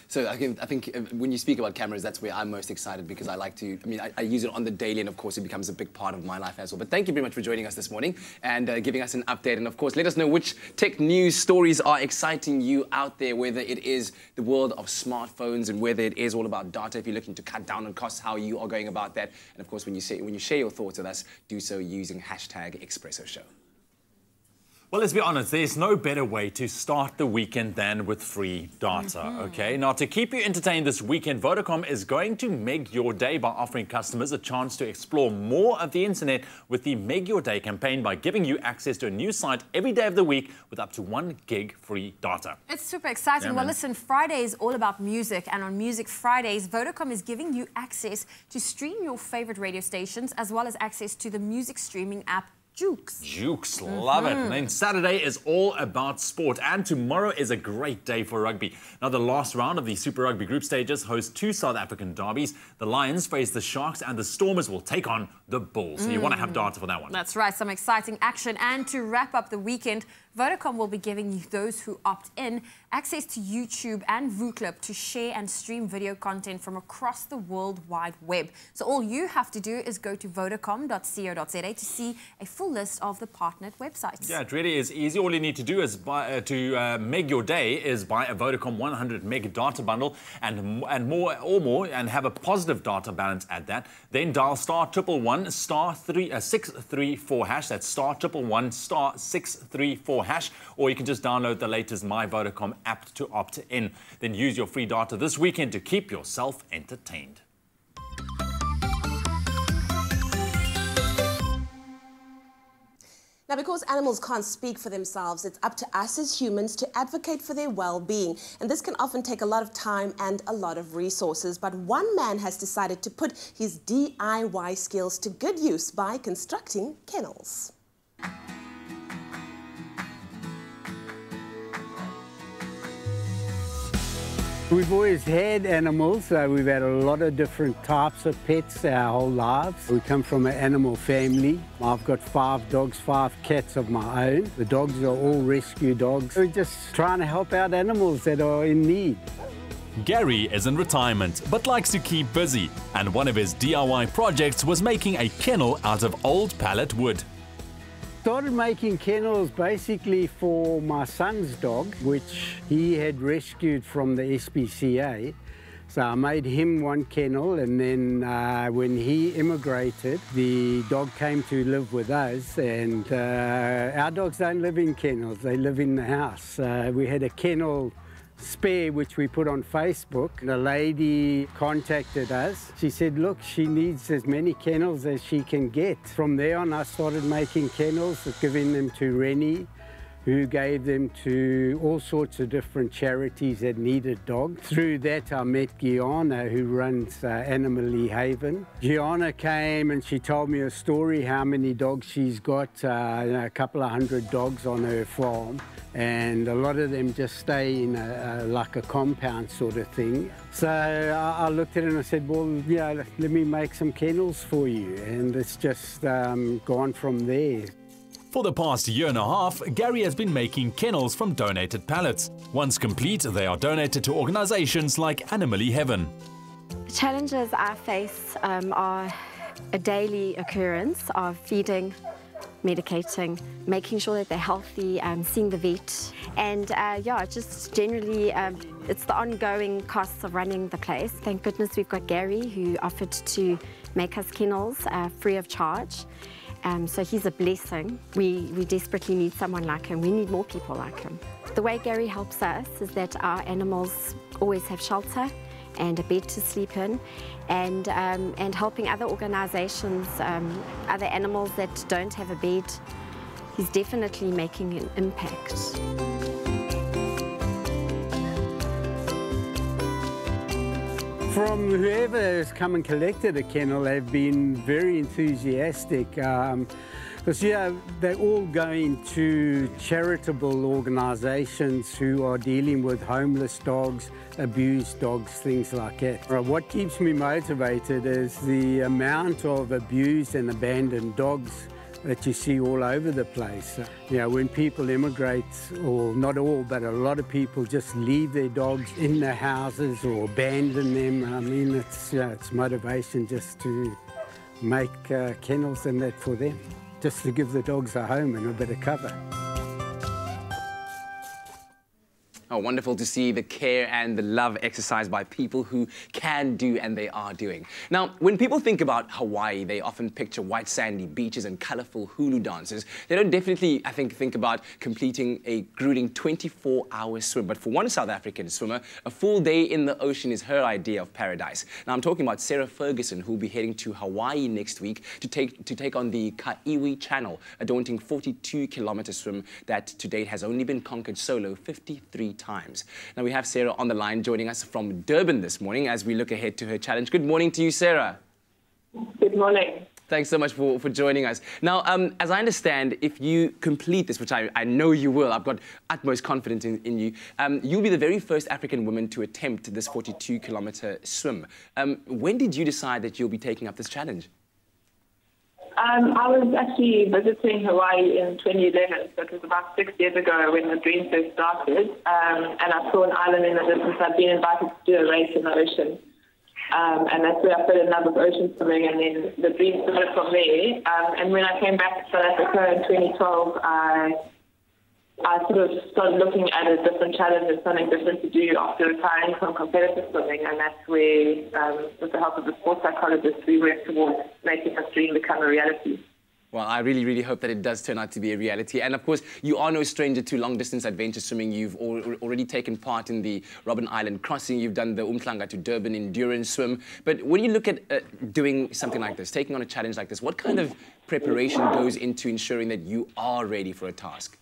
So I think when you speak about cameras, that's where I'm most excited because I like to, I use it on the daily and of course it becomes a big part of my life as well. But thank you very much for joining us this morning and giving us an update. And of course, let us know which tech news stories are exciting you out there, whether it is the world of smartphones and whether it is all about data, if you're looking to cut down on costs, how you are going about that. And of course, when you share your thoughts with us, do so using #Expresso Show. Well, let's be honest, there's no better way to start the weekend than with free data, okay? Now, to keep you entertained this weekend, Vodacom is going to make your day by offering customers a chance to explore more of the internet with the Make Your Day campaign by giving you access to a new site every day of the week with up to 1 gig free data. It's super exciting. Well, listen, Friday is all about music, and on Music Fridays, Vodacom is giving you access to stream your favorite radio stations as well as access to the music streaming app Jukes. Love it. And then Saturday is all about sport, and tomorrow is a great day for rugby. Now, the last round of the Super Rugby group stages hosts two South African derbies. The Lions face the Sharks and the Stormers will take on the Bulls. So you want to have data for that one. That's right, some exciting action. And to wrap up the weekend, Vodacom will be giving you those who opt in access to YouTube and VooClip to share and stream video content from across the World Wide Web. So all you have to do is go to vodacom.co.za to see a full list of the partnered websites. Yeah, it really is easy. All you need to do is make your day is buy a Vodacom 100 meg data bundle and more and have a positive data balance at that. Then dial *111 *634 hash. That's *111 *634 hash, or you can just download the latest My Vodacom app to opt in. Then use your free data this weekend to keep yourself entertained. Now, because animals can't speak for themselves, it's up to us as humans to advocate for their well-being. And this can often take a lot of time and a lot of resources. But one man has decided to put his DIY skills to good use by constructing kennels. We've always had animals. We've had a lot of different types of pets our whole lives. We come from an animal family. I've got 5 dogs, 5 cats of my own. The dogs are all rescue dogs. We're just trying to help out animals that are in need. Gary is in retirement but likes to keep busy, and one of his DIY projects was making a kennel out of old pallet wood. Started making kennels basically for my son's dog, which he had rescued from the SPCA. So I made him one kennel, and then when he immigrated, the dog came to live with us, and our dogs don't live in kennels, they live in the house. We had a kennel spare, which we put on Facebook. The lady contacted us. She said, look, she needs as many kennels as she can get. From there on, I started making kennels, giving them to Rennie, who gave them to all sorts of different charities that needed dogs. Through that, I met Gianna, who runs Animally Haven. Gianna came and she told me a story, how many dogs she's got, a couple of 100 dogs on her farm. And a lot of them just stay in like a compound sort of thing. So I looked at it and I said, well, yeah, let me make some kennels for you. And it's just gone from there. For the past year and a half, Gary has been making kennels from donated pallets. Once complete, they are donated to organizations like Animally Heaven. The challenges I face are a daily occurrence of feeding, medicating, making sure that they're healthy, seeing the vet, and yeah, just generally it's the ongoing costs of running the place. Thank goodness we've got Gary, who offered to make us kennels free of charge. So he's a blessing. We desperately need someone like him. We need more people like him. The way Gary helps us is that our animals always have shelter and a bed to sleep in, and helping other organisations, other animals that don't have a bed. He's definitely making an impact. From whoever has come and collected a kennel, they've been very enthusiastic. Because, yeah, they're all going to charitable organisations who are dealing with homeless dogs, abused dogs, things like that. What keeps me motivated is the amount of abused and abandoned dogs that you see all over the place. You know, when people immigrate, or not all, but a lot of people just leave their dogs in their houses or abandon them. I mean, it's motivation just to make kennels and that for them, just to give the dogs a home and a bit of cover. Oh, wonderful to see the care and the love exercised by people who can do and they are doing. Now, when people think about Hawaii, they often picture white sandy beaches and colourful hulu dances. They don't definitely, I think about completing a grueling 24-hour swim. But for one South African swimmer, a full day in the ocean is her idea of paradise. Now, I'm talking about Sarah Ferguson, who will be heading to Hawaii next week to take on the Kaiwi Channel, a daunting 42-kilometre swim that to date has only been conquered solo 53 times. Now we have Sarah on the line joining us from Durban this morning as we look ahead to her challenge. Good morning to you, Sarah. Good morning. Thanks so much for joining us. Now, as I understand, if you complete this, which I know you will, I've got utmost confidence in you, you'll be the very first African woman to attempt this 42-kilometre swim. When did you decide that you'll be taking up this challenge? I was actually visiting Hawaii in 2011, so it was about 6 years ago when the dream first started, and I saw an island in the distance. I'd been invited to do a race in the ocean, and that's where I fell in love with ocean swimming, and then the dream started from there. And when I came back to South Africa in 2012, I sort of started looking at a different challenge and something different to do after retiring from competitive swimming, and that's where, with the help of the sports psychologist, we worked towards making this dream become a reality. Well, I really, really hope that it does turn out to be a reality. And of course, you are no stranger to long-distance adventure swimming. You've already taken part in the Robben Island crossing. You've done the Umhlanga to Durban endurance swim. But when you look at doing something like this, taking on a challenge like this, what kind of preparation goes into ensuring that you are ready for a task?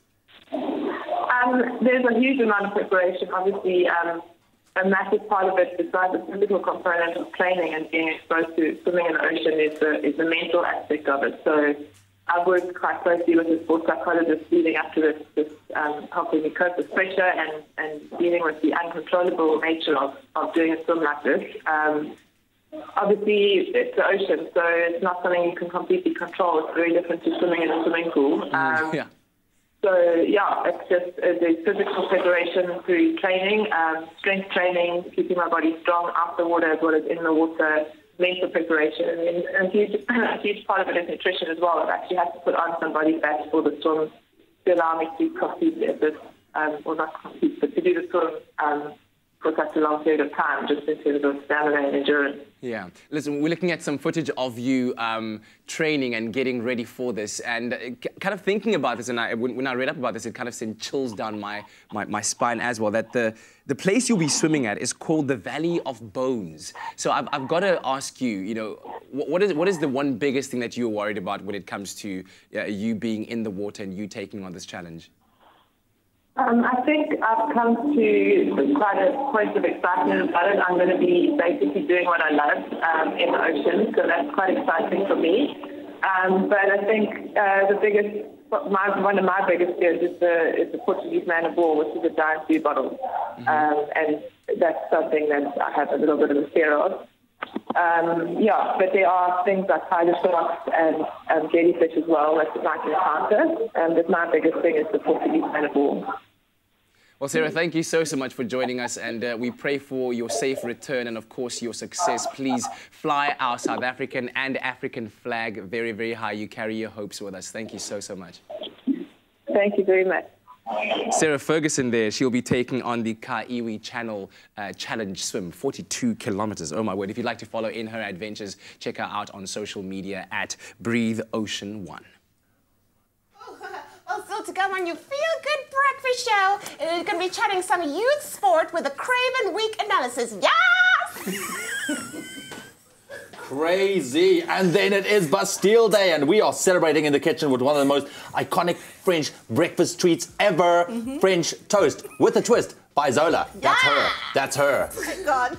There's a huge amount of preparation. Obviously, a massive part of it, besides the physical component of training and being exposed to swimming in the ocean, is the mental aspect of it. So I've worked quite closely with the sports psychologist leading up to this helping me cope with pressure and dealing with the uncontrollable nature of doing a swim like this. Obviously, it's the ocean, so it's not something you can completely control. It's very different to swimming in a swimming pool. Yeah. So, yeah, it's just there's physical preparation through training, strength training, keeping my body strong out the water as well as in the water, mental preparation, and a huge part of it is nutrition as well. I've actually had to put on some body fat for the swim to allow me to complete this, or not complete, but to do the swim for such a long period of time, just in terms of stamina and endurance. Yeah. Listen, we're looking at some footage of you training and getting ready for this, and kind of thinking about this, and when I read up about this, it kind of sent chills down my spine as well, that the place you'll be swimming at is called the Valley of Bones. So I've got to ask you, you know, what is the one biggest thing that you're worried about when it comes to you being in the water and you taking on this challenge? I think I've come to quite a point of excitement about it. I'm going to be basically doing what I love in the ocean, so that's quite exciting for me. But I think one of my biggest fears is the Portuguese man of war, which is a giant blue bottle. And that's something that I have a little bit of a fear of. Yeah, but there are things like tiger sharks and jellyfish as well that you might encounter. But my biggest thing is the Portuguese man of war. Well, Sarah, thank you so much for joining us, and we pray for your safe return and, of course, your success. Please fly our South African and African flag very, very high. You carry your hopes with us. Thank you so much. Thank you very much. Sarah Ferguson there, she'll be taking on the Kaiwi Channel Challenge Swim, 42 kilometers. Oh, my word. If you'd like to follow in her adventures, check her out on social media at Breathe Ocean 1. Well, still to come on your Feel Good Breakfast Show. We're going to be chatting some youth sport with a Craven Week analysis. Yes! Crazy. And then it is Bastille Day, and we are celebrating in the kitchen with one of the most iconic French breakfast treats ever. French toast with a twist by Zola. That's her. That's her. God.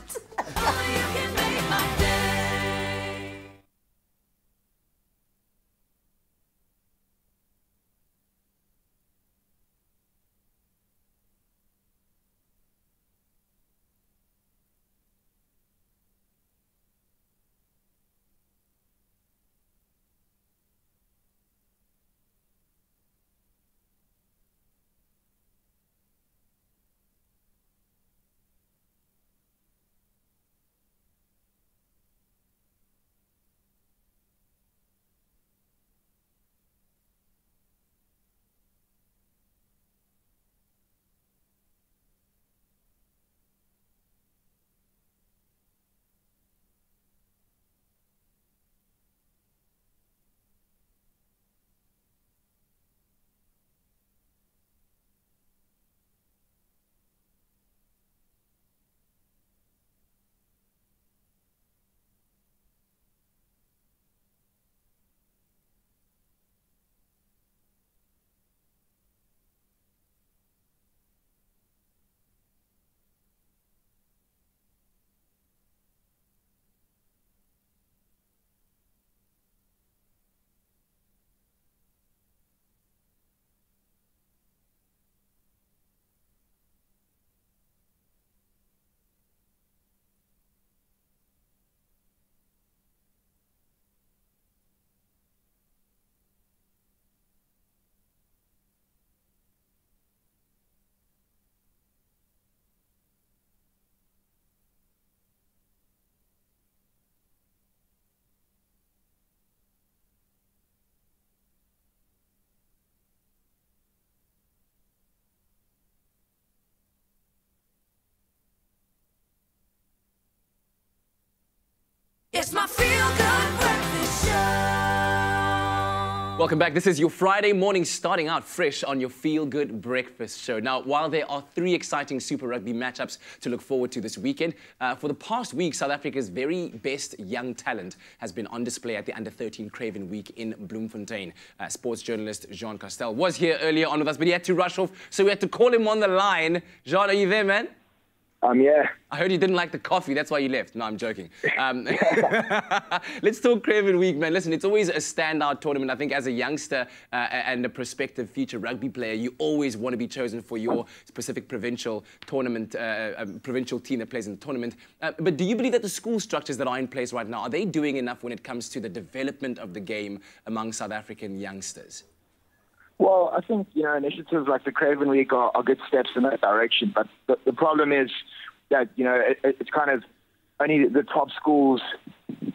It's my Feel Good Breakfast Show. Welcome back. This is your Friday morning starting out fresh on your Feel Good Breakfast Show. Now, while there are 3 exciting Super Rugby matchups to look forward to this weekend, for the past week, South Africa's very best young talent has been on display at the Under-13 Craven Week in Bloemfontein. Sports journalist Juan Karstel was here earlier on with us, but he had to rush off, so we had to call him on the line. Juan, are you there, man? Yeah. I heard you didn't like the coffee, that's why you left. No, I'm joking. Let's talk Craven Week, man. Listen, it's always a standout tournament. I think as a youngster and a prospective future rugby player, you always want to be chosen for your specific provincial tournament, provincial team that plays in the tournament. But do you believe that the school structures that are in place right now, are they doing enough when it comes to the development of the game among South African youngsters? Well, I think, initiatives like the Craven Week are good steps in that direction. But the problem is that, it's kind of only the top schools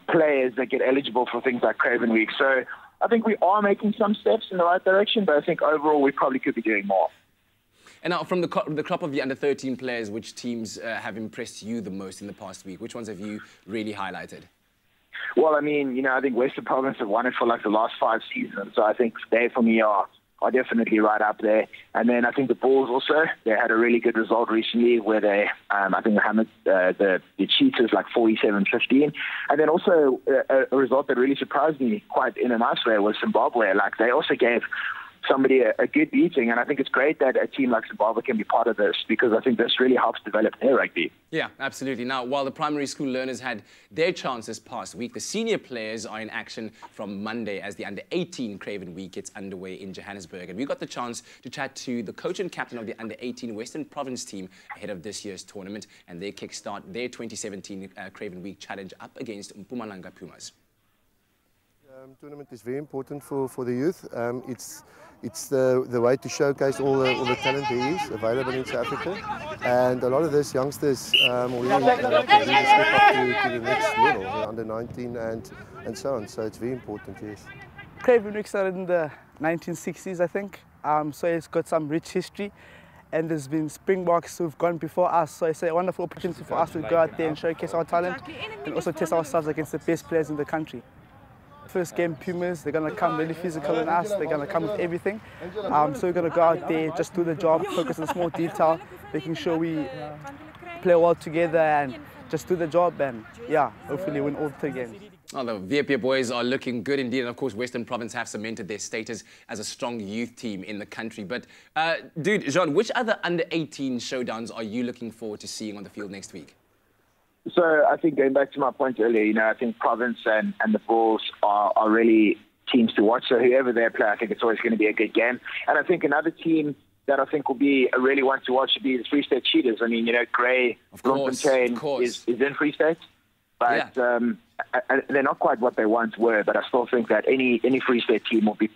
players that get eligible for things like Craven Week. So I think we are making some steps in the right direction, but I think overall we probably could be doing more. And now, from the crop of the under-13 players, which teams have impressed you the most in the past week? Which ones have you really highlighted? Well, I mean, I think Western Province have won it for like the last 5 seasons, so I think they, for me, are definitely right up there. And then I think the Bulls also, they had a really good result recently where they, I think, hammered the Cheetahs like 47-15. And then also a result that really surprised me quite in a nice way was Zimbabwe. Like, they also gave somebody a good beating, and I think it's great that a team like Zimbabwe can be part of this, because I think this really helps develop their rugby. Yeah, absolutely. Now, while the primary school learners had their chance this past week, the senior players are in action from Monday as the under-18 Craven Week gets underway in Johannesburg. And we got the chance to chat to the coach and captain of the under-18 Western Province team ahead of this year's tournament, and they kickstart their 2017 Craven Week challenge up against Mpumalanga Pumas. Tournament is very important for the youth. It's the way to showcase all the talent there is available in South Africa, and a lot of these youngsters really step up to the next level, under 19 and so on. So it's very important, yes. Craven Week started in the 1960s, I think. So it's got some rich history, and there's been Springboks who've gone before us. So it's a wonderful opportunity for us to go out there and showcase our talent, and also test ourselves against the best players in the country. First game, Pumas, they're going to come really physical in us, they're going to come with everything. So we're going to go out there, just do the job, focus on small detail, making sure we play well together and just do the job, and yeah, hopefully win all 3 games. Oh, the VP boys are looking good indeed, and of course Western Province have cemented their status as a strong youth team in the country. But dude, Jean, which other under-18 showdowns are you looking forward to seeing on the field next week? So I think, going back to my point earlier, I think Province and the Bulls are really teams to watch. So whoever they play, I think it's always going to be a good game. And I think another team that I think will be a really one to watch would be the Free State Cheetahs. I mean, Grey, Bloemfontein is in Free State, but they're not quite what they once were. But I still think that any Free State team will be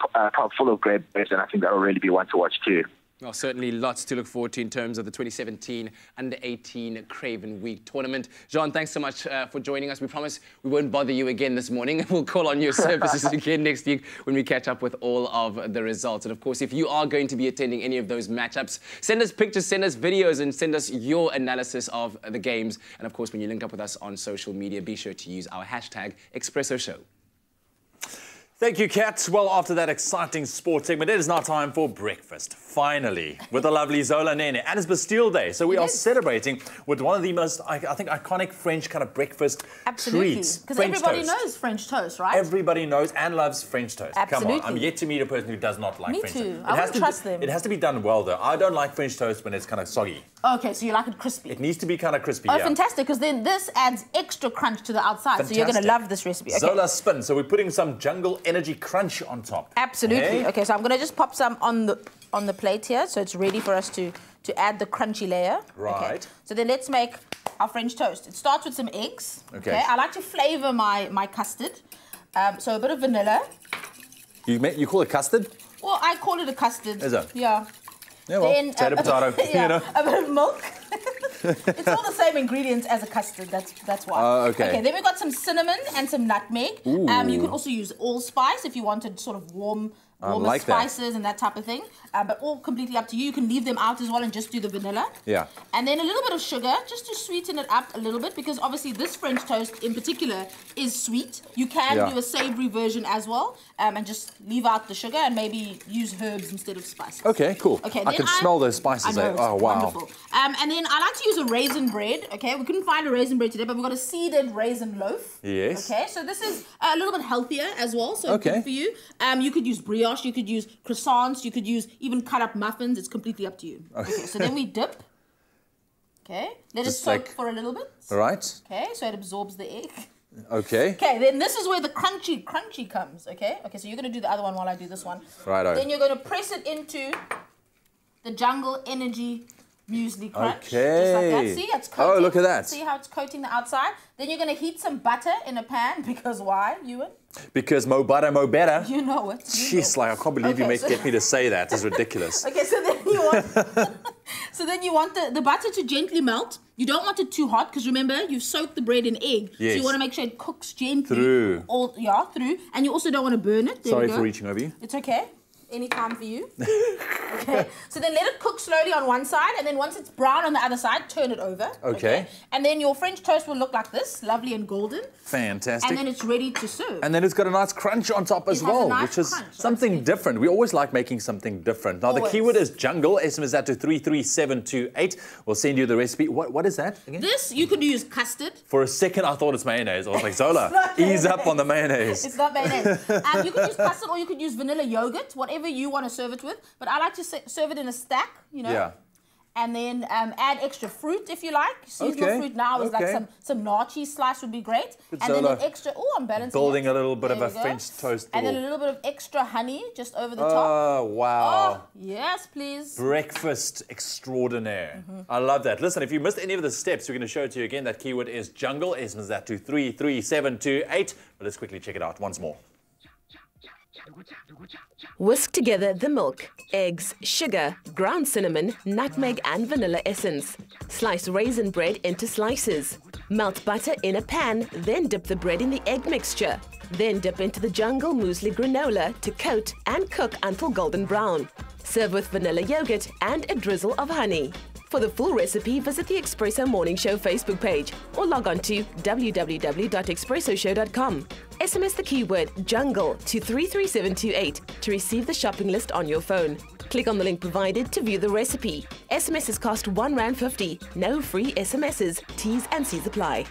full of great players, and I think that will really be one to watch too. Well, certainly lots to look forward to in terms of the 2017 Under-18 Craven Week tournament. Jean, thanks so much for joining us. We promise we won't bother you again this morning. We'll call on your services again next week when we catch up with all of the results. And of course, if you are going to be attending any of those matchups, send us pictures, send us videos, and send us your analysis of the games. And of course, when you link up with us on social media, be sure to use our hashtag Expresso Show. Thank you, Kat. Well, after that exciting sports segment, it is now time for breakfast, finally, with the lovely Zola Nene. And it's Bastille Day, so we are celebrating with one of the most, I think, iconic French kind of breakfast treats. Because everybody knows French toast, right? Everybody knows and loves French toast. Absolutely. Come on, I'm yet to meet a person who does not like French toast. Me too. I wouldn't trust them. It has to be done well, though. I don't like French toast when it's kind of soggy. Okay, so you like it crispy. It needs to be kind of crispy, Oh, fantastic, because then this adds extra crunch to the outside. Fantastic. So you're going to love this recipe. Okay. Zola spin. So we're putting some jungle energy crunch on top. Absolutely. Hey? Okay, so I'm going to just pop some on the plate here, so it's ready for us to add the crunchy layer. Right. Okay. So then let's make our French toast. It starts with some eggs. Okay. I like to flavour my custard. So a bit of vanilla. You call it custard? Well, I call it a custard. Is it? Yeah. Yeah, well, then, potato, yeah, a bit of milk. It's all the same ingredients as a custard, that's why. Okay. Okay, then we've got some cinnamon and some nutmeg. Ooh. You can also use allspice if you wanted sort of warmer like spices and that type of thing. But all completely up to you. You can leave them out as well and just do the vanilla. Yeah. And then a little bit of sugar, just to sweeten it up a little bit, because obviously this French toast in particular is sweet. You can do a savoury version as well, and just leave out the sugar and maybe use herbs instead of spices. Okay, cool. Okay, I can smell those spices. I know, Oh, wow. Wonderful. And then I like to use a raisin bread. Okay, we couldn't find a raisin bread today, but we've got a seeded raisin loaf. Yes. Okay, so this is a little bit healthier as well, so good for you. You could use brioche, you could use croissants, you could use even cut up muffins. It's completely up to you. Okay, so then we dip. Okay, let it soak for a little bit. All right. Okay, so it absorbs the egg. Okay. Okay, then this is where the crunchy comes, okay? Okay, so you're going to do the other one while I do this one. Righto. Then you're going to press it into the Jungle Energy Muesli Crunch. Okay. Just like that. See, it's coating. Oh, look at that. See how it's coating the outside? Then you're going to heat some butter in a pan, because why, Ewan? Because mo butter, mo better. You know it. Jeez, like, I can't believe you get me to say that. It's ridiculous. Okay, so then you want... So then you want the butter to gently melt. You don't want it too hot, because remember, you've soaked the bread in egg. Yes. So you want to make sure it cooks gently. Through. Through. And you also don't want to burn it. There Sorry we go. for reaching over you. It's okay. Any time for you. Okay. So then let it cook slowly on one side, and then once it's brown on the other side, turn it over. Okay. And then your French toast will look like this, lovely and golden. Fantastic. And then it's ready to serve. And then it's got a nice crunch on top as well, which is something different. We always like making something different. Now, the keyword is jungle. SMS that to 33728. We'll send you the recipe. What is that again? This, you could use custard. For a second, I thought it's mayonnaise. I was like, Zola, ease up on the mayonnaise. It's not mayonnaise. You could use custard or you could use vanilla yogurt, whatever you want to serve it with. But I like to serve it in a stack, you know. Yeah. And then add extra fruit if you like. Seasonal fruit now is like some naartjie slice would be great. Good, and Zola. then an extra, I'm balancing Building it. a little bit There of a we go. French toast. And then a little bit of extra honey just over the top. Oh, wow. Oh, yes, please. Breakfast extraordinaire. I love that. Listen, if you missed any of the steps, we're going to show it to you again. That keyword is jungle. SMS that to 33728. But let's quickly check it out once more. Whisk together the milk, eggs, sugar, ground cinnamon, nutmeg and vanilla essence. Slice raisin bread into slices. Melt butter in a pan, then dip the bread in the egg mixture. Then dip into the jungle muesli granola to coat and cook until golden brown. Serve with vanilla yogurt and a drizzle of honey. For the full recipe, visit the Expresso Morning Show Facebook page or log on to www.expressoshow.com. SMS the keyword jungle to 33728 to receive the shopping list on your phone. Click on the link provided to view the recipe. SMSs cost R1.50. No free SMSs. T's and C's apply.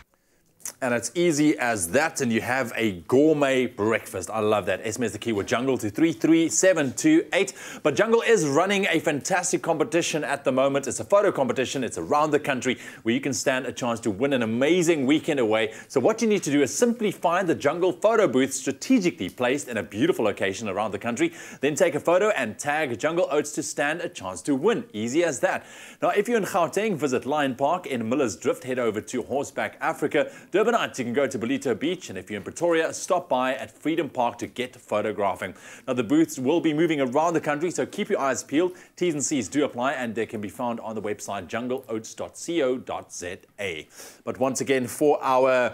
And it's easy as that, and you have a gourmet breakfast. I love that. SMS the keyword jungle to 33728. But Jungle is running a fantastic competition at the moment. It's a photo competition. It's around the country where you can stand a chance to win an amazing weekend away. So what you need to do is simply find the Jungle photo booth strategically placed in a beautiful location around the country. Then take a photo and tag Jungle Oats to stand a chance to win. Easy as that. Now, if you're in Gauteng, visit Lion Park. In Miller's Drift, head over to Horseback Africa. Durbanite, you can go to Bolito Beach, and if you're in Pretoria, stop by at Freedom Park to get photographing. Now, the booths will be moving around the country, so keep your eyes peeled. T's and C's do apply, and they can be found on the website jungleoats.co.za. But once again, for our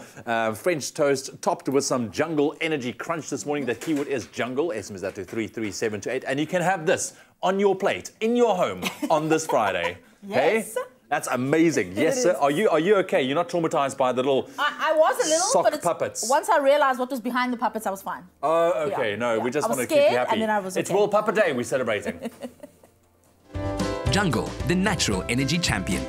French toast, topped with some Jungle Energy Crunch this morning, the keyword is jungle. SMS that to 33728, and you can have this on your plate, in your home, on this Friday. Yes. Hey? That's amazing. Yes, sir. Are you okay? You're not traumatized by the little I was a little, sock but puppets? Once I realized what was behind the puppets, I was fine. Oh, okay. Yeah, No, we just I was want to keep you scared, happy. and then I was It's okay. World Puppet Day. We're celebrating. Jungle, the natural energy champion.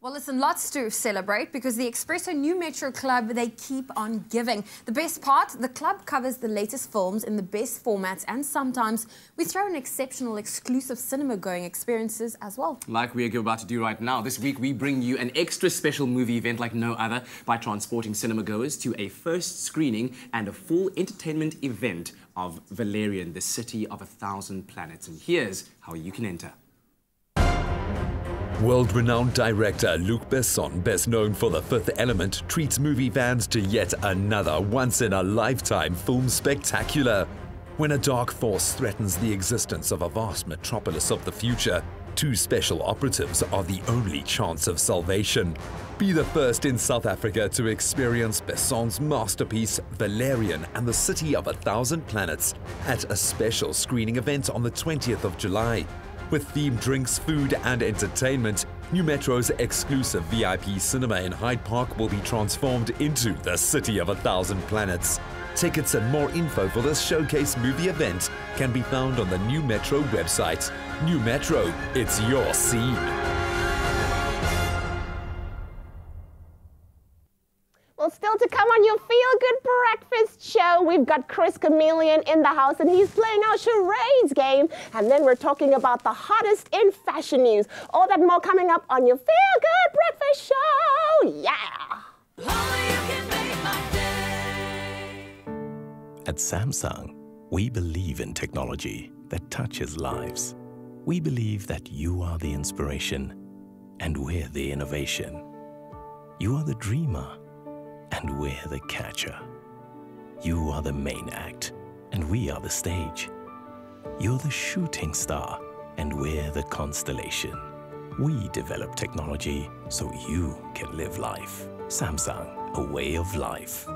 Well, listen, lots to celebrate because the Expresso New Metro Club, they keep on giving. The best part, the club covers the latest films in the best formats, and sometimes we throw in exceptional exclusive cinema-going experiences as well. Like we're about to do right now. This week we bring you an extra special movie event like no other by transporting cinema goers to a first screening and a full entertainment event of Valerian, the city of 1,000 planets. And here's how you can enter. World-renowned director Luc Besson, best known for The Fifth Element, treats movie fans to yet another once-in-a-lifetime film spectacular. When a dark force threatens the existence of a vast metropolis of the future, two special operatives are the only chance of salvation. Be the first in South Africa to experience Besson's masterpiece, Valerian and the City of 1,000 Planets, at a special screening event on the 20th of July. With themed drinks, food and entertainment, New Metro's exclusive VIP cinema in Hyde Park will be transformed into the City of 1,000 Planets. Tickets and more info for this showcase movie event can be found on the New Metro website. New Metro, it's your scene. Well, still to come on your Feel Good Breakfast show, we've got Chris Chameleon in the house, and he's playing our charades game. And then we're talking about the hottest in fashion news. All that and more coming up on your Feel Good Breakfast show. Yeah! At Samsung, we believe in technology that touches lives. We believe that you are the inspiration and we're the innovation. You are the dreamer and we're the catcher. You are the main act and we are the stage. You're the shooting star and we're the constellation. We develop technology so you can live life. Samsung, a way of life.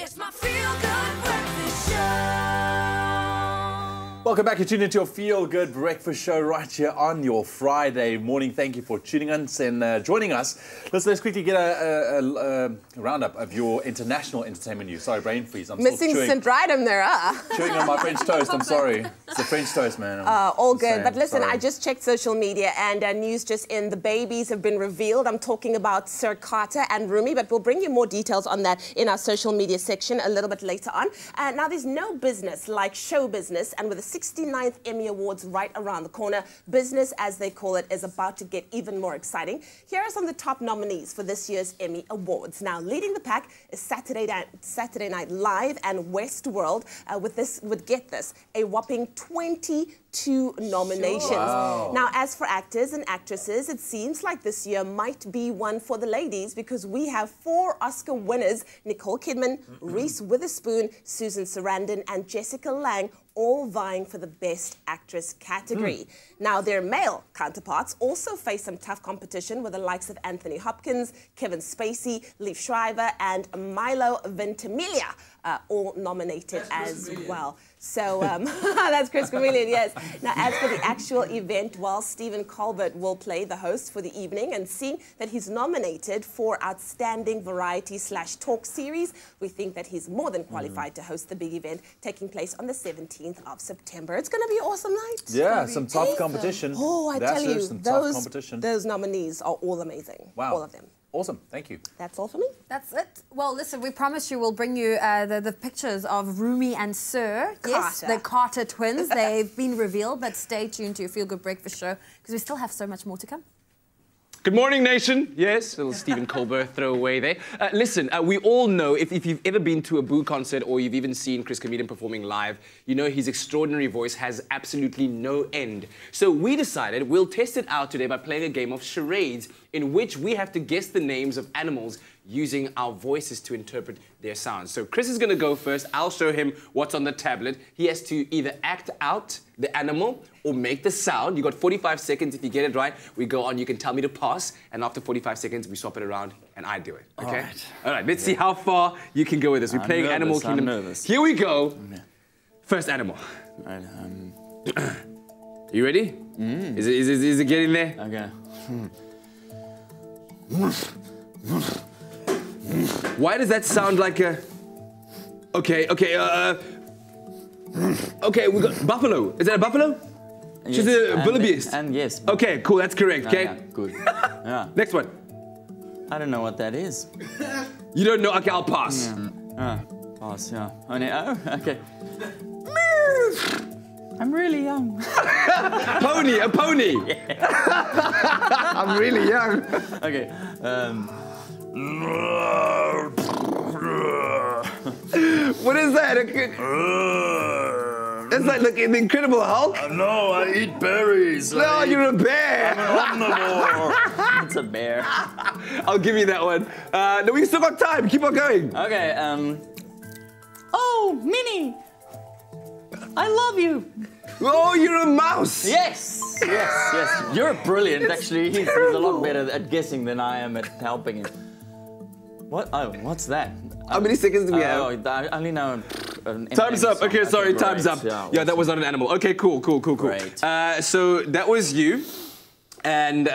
It's my feel-good breakfast show. Welcome back. You're tuned into your Feel Good Breakfast Show right here on your Friday morning. Thank you for tuning in and joining us. Let's quickly get a roundup of your international entertainment news. Sorry, brain freeze. I'm Missing still St. Rydam there, chewing on my French toast. I'm sorry. It's the French toast, man. All good. But listen, Sorry. I just checked social media and news just in. The babies have been revealed. I'm talking about Sir Carter and Rumi, but we'll bring you more details on that in our social media section a little bit later on. Now, there's no business like show business, and with the 69th Emmy Awards right around the corner, business, as they call it, is about to get even more exciting. Here are some of the top nominees for this year's Emmy Awards. Now, leading the pack is Saturday Night Live and Westworld, with get this, a whopping 22 nominations. Wow. Now, as for actors and actresses, it seems like this year might be one for the ladies because we have 4 Oscar winners: Nicole Kidman, Reese Witherspoon, Susan Sarandon, and Jessica Lange, all vying for the Best Actress category. Now, their male counterparts also face some tough competition with the likes of Anthony Hopkins, Kevin Spacey, Liev Schreiber, and Milo Ventimiglia, all nominated as well. So that's Chris Chameleon, yes. Now, as for the actual event, well, Stephen Colbert will play the host for the evening, and seeing that he's nominated for Outstanding Variety/Talk Series, we think that he's more than qualified to host the big event taking place on the 17th of September. It's going to be an awesome night. Yeah, some tough competition. Oh, I tell you, some tough competition. those nominees are all amazing. Wow. All of them. Awesome. Thank you. That's all for me. That's it. Well, listen, we promise you we'll bring you the pictures of Rumi and Sir. Yes, Carter. the Carter twins. They've been revealed, but stay tuned to your Feel Good Breakfast Show because we still have so much more to come. Good morning, nation. Yes, little Stephen Colbert throwaway there. Listen, we all know, if you've ever been to a Boo concert or you've even seen Chris Chameleon performing live, you know his extraordinary voice has absolutely no end. So we decided we'll test it out today by playing a game of charades in which we have to guess the names of animals using our voices to interpret their sounds. So Chris is going to go first. I'll show him what's on the tablet. He has to either act out the animal or make the sound. You got 45 seconds. If you get it right, we go on. You can tell me to pass, and after 45 seconds, we swap it around, and I do it. Okay? All right. Let's see how far you can go with this. We're playing Animal Kingdom. I'm nervous. Here we go. First animal. Right, You ready? Is it getting there? Okay. Why does that sound like a... Okay, we got buffalo. Is that a buffalo? Yes, She's a wildebeest. And yes. Okay, cool, that's correct, okay? Yeah, good. Yeah. Next one. I don't know what that is. You don't know? Okay, I'll pass. Pass, yeah. Okay. I'm really young. Pony, a pony. I'm really young. Okay. What is that? It's like the Incredible Hulk? No, I eat berries. No, you're a bear. I'm an omnivore. It's a bear. I'll give you that one. No, we still got time. Keep on going. Okay, Oh, Minnie. I love you. Oh, you're a mouse. Yes. You're brilliant, actually. He's a lot better at guessing than I am at helping him. What? Oh, what's that? How many seconds do we have? Oh, I only know. Time's up. Okay, sorry, time's up. Yeah, that was not an animal. Okay, cool. Great. So that was you. And,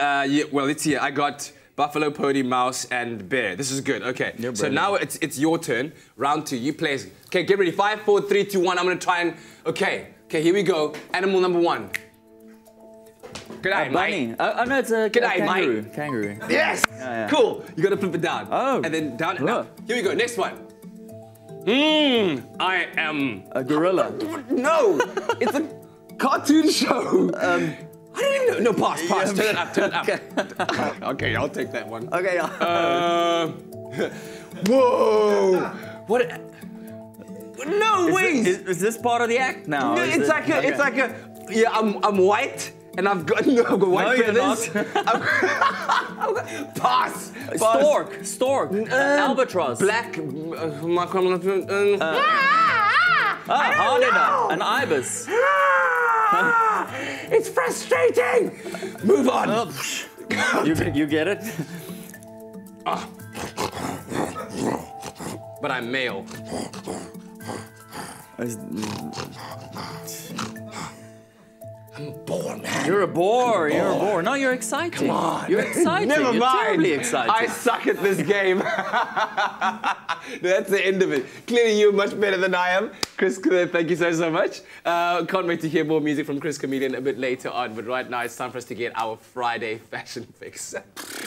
well, let's see. I got buffalo, pony, mouse, and bear. This is good. Okay. So now it's your turn. Round 2. You play. Okay, get ready. 5, 4, 3, 2, 1. I'm going to try and... Okay, here we go. Animal number 1. G'day, mate. Oh, no, it's a kangaroo. Mate. Kangaroo. Yes! Yeah. Cool. You got to flip it down. Oh. And then down and up. Here we go. Next one. I am... A gorilla. No! It's a cartoon show. I don't even know. No, pass. Turn it up. Okay, I'll take that one. Okay. Whoa! What? No, wait! Is this part of the act now? No, it's like a... Yeah, I'm white. And I've got white feathers. Pass. Stork. Albatross. Black. Harlina. An ibis. It's frustrating. Move on. You get it? but I'm male. I'm a boar, man. You're a boar. You're a boar. No, you're excited. Come on. You're excited. Never You're mind. terribly excited. I suck at this game. That's the end of it. Clearly, you're much better than I am. Chris, thank you so much. Can't wait to hear more music from Chris Chameleon a bit later on. But right now, it's time for us to get our Friday fashion fix.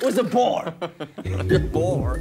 What's a boar? You're a boar.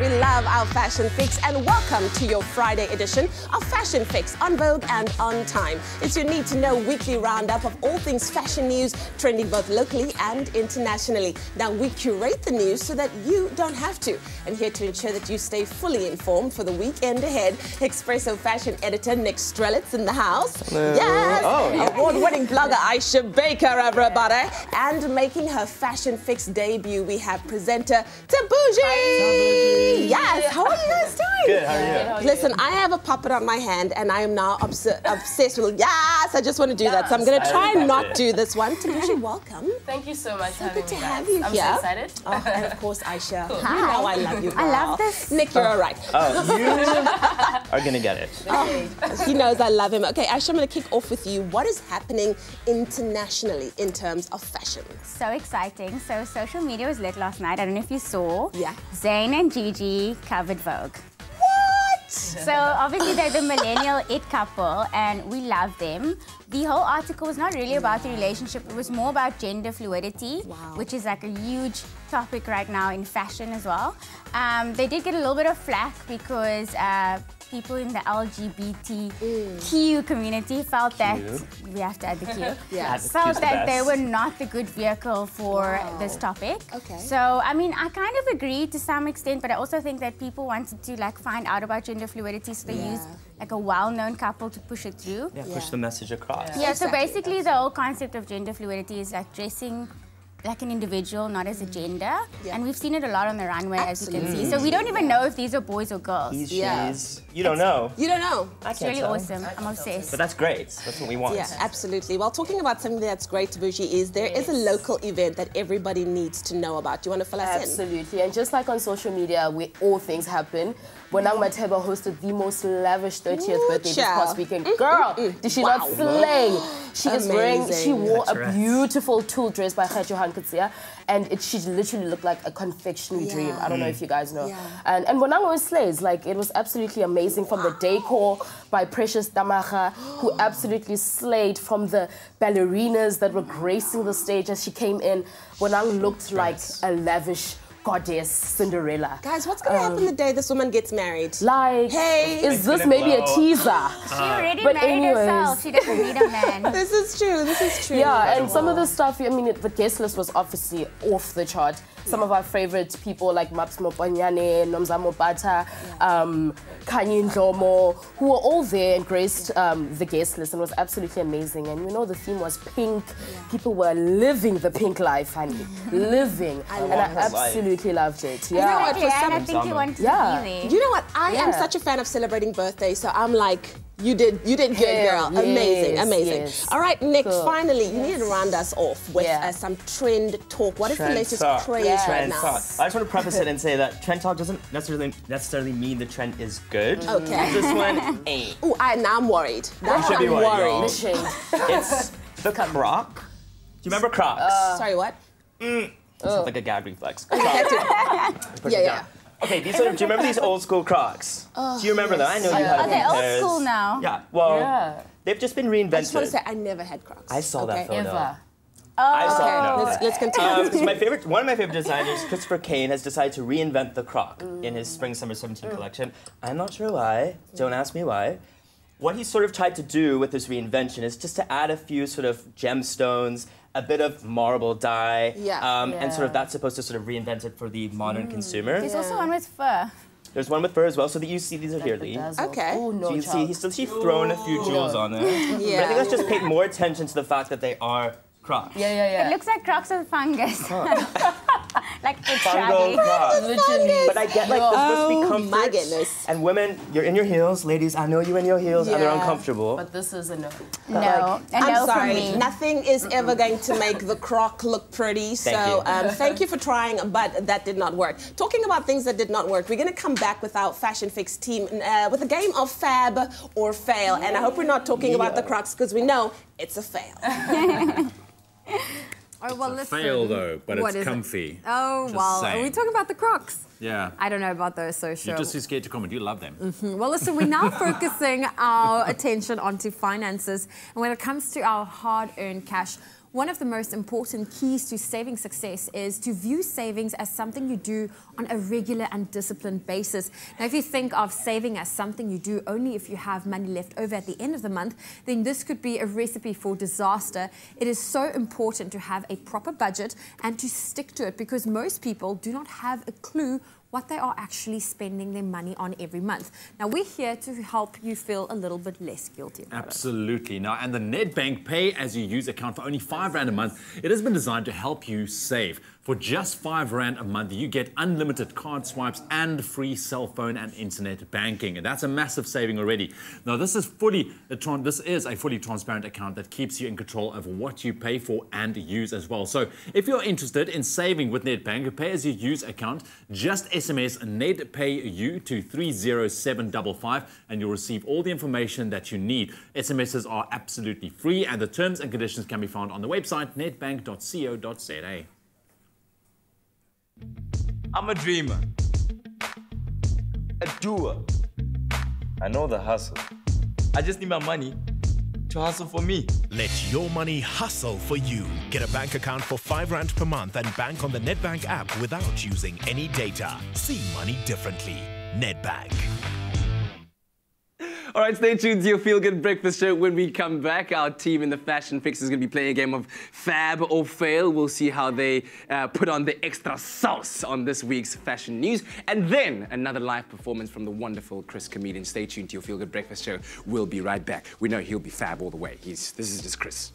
We love our Fashion Fix and welcome to your Friday edition of Fashion Fix on Vogue and on time. It's your need to know weekly roundup of all things fashion news trending both locally and internationally. Now we curate the news so that you don't have to. And here to ensure that you stay fully informed for the weekend ahead, Expresso fashion editor Nick Strelitz in the house. Hello. Yes, Oh. award-winning blogger Aisha Baker, everybody. And making her Fashion Fix debut, we have presenter Tabuji. Yes, how are you guys doing? Good, how are you? Listen, I have a puppet on my hand and I am now obsessed with, yes, I just want to do that. So I'm going to try and not do this one. Tabuji, welcome. Thank you so much. So good to have you I'm here. so excited. Oh, and of course, Aisha. Cool. You know I love you, girl. I love this. Nick, you're all right. Oh, you are going to get it. Oh, he knows I love him. Okay, Aisha, I'm going to kick off with you. What is happening internationally in terms of fashion? So exciting. So social media was lit last night. I don't know if you saw. Yeah. Zayn and Gigi covered Vogue. What? So obviously they're the millennial it couple and we love them. The whole article was not really about the relationship. It was more about gender fluidity, which is like a huge topic right now in fashion as well. They did get a little bit of flack because people in the LGBTQ community felt that, we have to add the Q, felt that they were not the good vehicle for this topic. Okay. So, I mean, I kind of agree to some extent, but I also think that people wanted to like find out about gender fluidity, so they used like a well-known couple to push it through. Yeah, push the message across. Yeah, so basically the whole concept of gender fluidity is like dressing like an individual, not as a gender. And we've seen it a lot on the runway, as you can see. So we don't even know if these are boys or girls. He's, she's, you don't know. You don't know. I It's can't really tell. awesome. I'm obsessed. But that's great. That's what we want. Yeah, absolutely. Well, talking about something that's great, Tabuji, is there is a local event that everybody needs to know about. Do you want to fill us in? Absolutely. And just like on social media, where all things happen, Bonang Mateba hosted the most lavish 30th birthday this past weekend. Girl, did she not slay? She is wearing, she wore a beautiful tulle dress by Juan Karstel, and she literally looked like a confectionery dream. I don't know if you guys know. And Bonang always slays. Like, it was absolutely amazing from the decor by Precious Damacha, who absolutely slayed, from the ballerinas that were gracing the stage as she came in. Bonang looked like a lavish goddess Cinderella. Guys, what's going to happen the day this woman gets married? Like, hey, is this maybe a teaser? She already married herself. She doesn't need a man. This is true. This is true. Yeah, and some of the stuff, I mean, the guest list was obviously off the chart. Some of our favorite people like Maps Mopanyane, Nomzamo Bata, Kanye Ndlomo, who were all there and graced the guest list, and was absolutely amazing. And you know, the theme was pink. People were living the pink life, honey. Living. And I absolutely loved it. You know what? For some, I think you wanted to be there. You know what? I am such a fan of celebrating birthdays, so I'm like, you did good, girl. Amazing, amazing. Yes. All right, Nick, Cool. finally, you need to round us off with some trend talk. What is the latest craze right now? I just want to preface it and say that trend talk doesn't necessarily mean the trend is good. Okay. This one ain't. Oh, now I'm worried. Now You should be I'm worried. worried. It's the croc. Do you remember Crocs? Sorry, what? Sounds like a gag reflex. Yeah. Okay, do you remember these old school Crocs? Do you remember them? I know you had Are they old pairs. school now? Yeah, well, they've just been reinvented. I just want to say I never had Crocs. I saw that photo. I saw Okay, let's continue. So one of my favorite designers, Christopher Kane, has decided to reinvent the Croc in his Spring/Summer 17 collection. I'm not sure why. Don't ask me why. What he sort of tried to do with this reinvention is just to add a few sort of gemstones, a bit of marble dye, and sort of that's supposed to sort of reinvent it for the modern consumer. There's also one with fur. There's one with fur as well, so that you see these are here, Lee. Okay. So you see, he's thrown a few jewels on there. But I think let's just pay more attention to the fact that they are Crocs. It looks like Crocs with fungus. Like it's Fungal card. Literally. But I get like it's supposed to be comfort. My goodness. And women, you're in your heels, ladies. I know you're in your heels and they're uncomfortable. But this is a no. No, I'm sorry. Nothing is ever going to make the croc look pretty. So thank you for trying, but that did not work. Talking about things that did not work, we're going to come back with our Fashion Fix team with a game of fab or fail. And I hope we're not talking about the crocs because we know it's a fail. Oh, well, it's a fail though, but it's comfy. Oh, Just well, saying. are we talking about the Crocs? Yeah. I don't know about those, so sure. You're just too scared to comment. You love them. Well, listen, we're now focusing our attention onto finances. And when it comes to our hard-earned cash, one of the most important keys to saving success is to view savings as something you do on a regular and disciplined basis. Now, if you think of saving as something you do only if you have money left over at the end of the month, then this could be a recipe for disaster. It is so important to have a proper budget and to stick to it because most people do not have a clue what they are actually spending their money on every month. Now, we're here to help you feel a little bit less guilty about Absolutely. Now, and the Netbank Pay As You Use account for only R5 a month, it has been designed to help you save. For just R5 a month, you get unlimited card swipes and free cell phone and internet banking. And that's a massive saving already. Now, this is a fully transparent account that keeps you in control of what you pay for and use as well. So if you're interested in saving with Netbank, a Pay As You Use account, just SMS NetPayU to 30755 and you'll receive all the information that you need. SMSs are absolutely free and the terms and conditions can be found on the website netbank.co.za. I'm a dreamer, a doer. I know the hustle. I just need my money to hustle for me. Let your money hustle for you. Get a bank account for R5 per month and bank on the Netbank app without using any data. See money differently. Netbank. All right, stay tuned to your Feel Good Breakfast Show. When we come back, our team in the Fashion Fix is going to be playing a game of Fab or Fail. We'll see how they put on the extra sauce on this week's fashion news. And then another live performance from the wonderful Chris Chameleon. Stay tuned to your Feel Good Breakfast Show. We'll be right back. We know he'll be fab all the way. This is just Chris.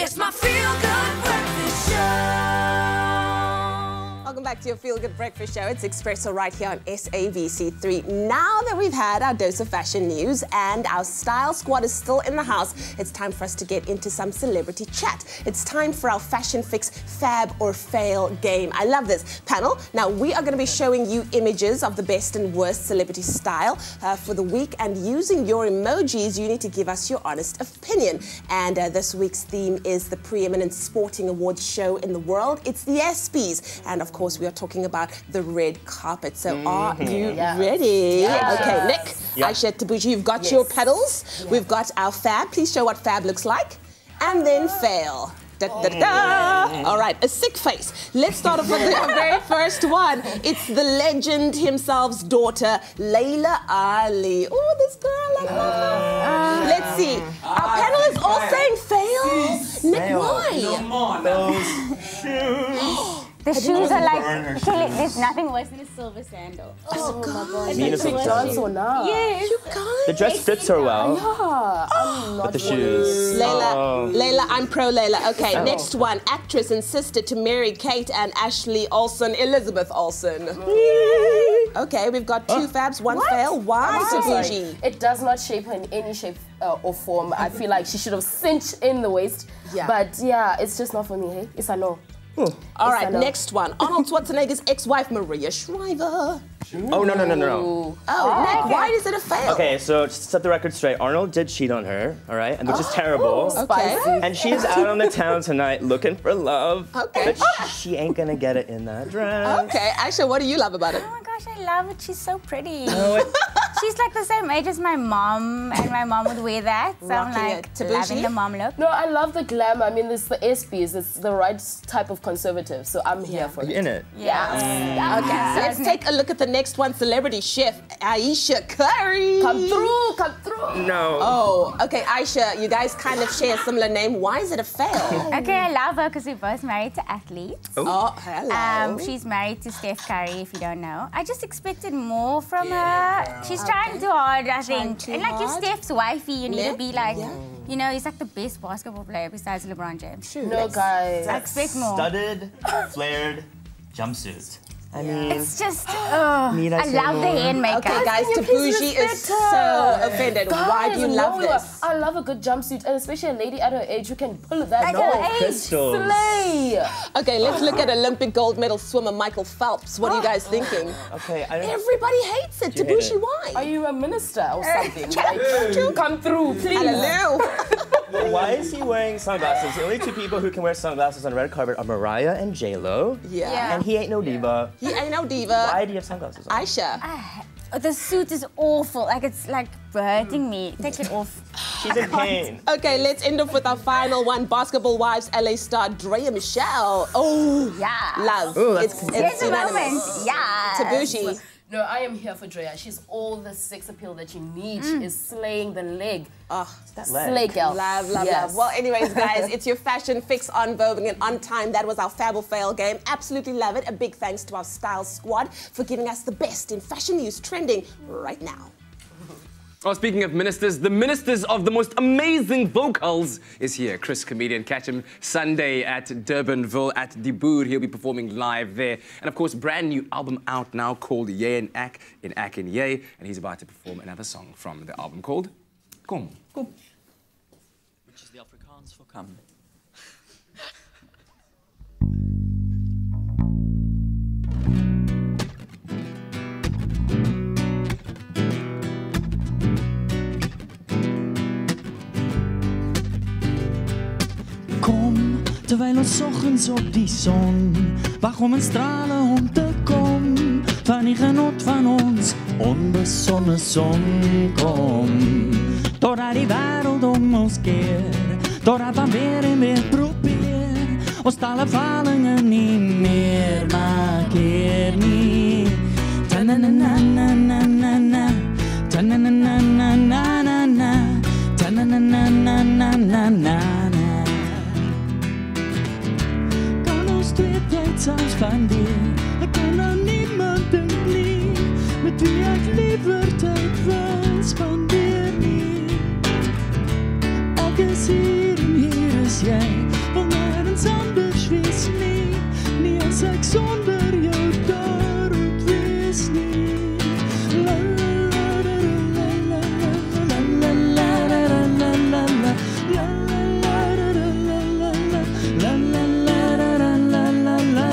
It's my Feel Good Breakfast Show. Welcome back to your Feel Good Breakfast Show. It's Expresso right here on SABC3. Now that we've had our dose of fashion news and our style squad is still in the house, it's time for us to get into some celebrity chat. It's time for our Fashion Fix Fab or Fail game. I love this panel. Now, we are going to be showing you images of the best and worst celebrity style for the week, and using your emojis, you need to give us your honest opinion. And this week's theme is the preeminent sporting awards show in the world. It's the ESPYs. And of course, we are talking about the red carpet. So are you ready? Yes. Okay, Nick, Aisha Tabuji, you've got your pedals. We've got our fab. Please show what fab looks like. And then fail. Da, da, da. All right, a sick face. Let's start off with the very first one. It's the legend himself's daughter, Layla Ali. Oh, this girl, I love her. Let's see. Our panel is all saying fail. Nick, why? Come on, those shoes. The shoes are like, there's nothing worse than a silver sandal. Oh my God. Mean as a dance or not? Yes. You guys. The dress fits her well. Yeah, I'm not But the shoes. Layla, I'm pro Layla. Okay, next one. Actress and sister to Mary Kate and Ashley Olsen, Elizabeth Olsen. Okay, we've got two fabs, one fail. Why, Tabuji? It does not shape her in any shape or form. I feel like she should have cinched in the waist. Yeah. But yeah, it's just not for me, hey? It's a no. All right, next one. Arnold Schwarzenegger's ex-wife, Maria Shriver. Oh, no. Oh, Nick, why is it a fail? Okay, so just to set the record straight, Arnold did cheat on her, all right, and which is terrible. Okay. And she's out on the town tonight looking for love. Okay. But she ain't gonna get it in that dress. Okay, Aisha, what do you love about it? Oh my gosh, I love it. She's so pretty. No, She's like the same age as my mom, and my mom would wear that. So I'm Rocking like it. loving the mom look. No, I love the glamour. I mean, it's the SPs. It's the right type of conservative. So I'm here for it. in it. Yeah. Okay, let's take a look at the next one. Celebrity chef Aisha Curry. Come through. No. Oh, okay, Aisha, you guys kind of share a similar name. Why is it a fail? Okay, I love her because we're both married to athletes. Oh, hello. She's married to Steph Curry, if you don't know. I just expected more from her. She's trying too hard, I think. And like, you're Steph's wifey, you need to be like, you know, he's like the best basketball player besides LeBron James. No, guys. I expect more. Studded, flared jumpsuit. I mean, It's just, I Need I say love the more? hand makeup. Okay, guys, Tabuji is so offended. Why do you love this? I love a good jumpsuit, and especially a lady at her age who can pull that At off. her age. Crystals. Slay! Okay, let's look at Olympic gold medal swimmer Michael Phelps. What are you guys thinking? Okay, I don't... Everybody hates it. You hate Tabuji, it. why? Are you a minister or something? Come through, please. Hello. Why is he wearing sunglasses? The only two people who can wear sunglasses on a red carpet are Mariah and J-Lo. Yeah. And he ain't no diva. He ain't no diva. Why do you have sunglasses on? Aisha. The suit is awful. Like, it's like hurting me. Take it off. She's in pain. Okay, let's end off with our final one. Basketball Wives LA star Drea Michelle. Oh, Yeah. love. Ooh, that's There's a unanimous. moment. Yeah. Tabuji. No, I am here for Drea. She's all the sex appeal that you need. She is slaying the leg. Oh, That Slay leg. girl. love. Yes. Well, anyways, guys, it's your fashion fix on Vogue and on time. That was our Fab or Fail game. Absolutely love it. A big thanks to our style squad for giving us the best in fashion news trending right now. Oh, speaking of ministers, the ministers of the most amazing vocals is here. Chris Chameleon. Catch him Sunday at Durbanville at Die Boer. He'll be performing live there. And of course, brand new album out now called Yay and Ak in Ak and Yay. And he's about to perform another song from the album called Kom. Which is the Afrikaans for come. Kom, terwijl ons ochtends op die zon wag om in stralen om te komen van die genot van ons onbezonnen zon. Kom, doordat die wereld om ons keer, doordat we weer en weer probeer, ons tale valingen niet meer, maar keer niet. Ta-na-na-na-na-na-na, ta-na-na-na-na-na-na, ta-na-na-na-na-na-na. Tijd samen spenderen, ik kan aan niemand denken, met wie ik liever tijd wil spenderen. Ik is hier en hier is jij, wil nergens anders wees niet als ik zonder jou daar ook wees niet. La la la la la la la la la la la la.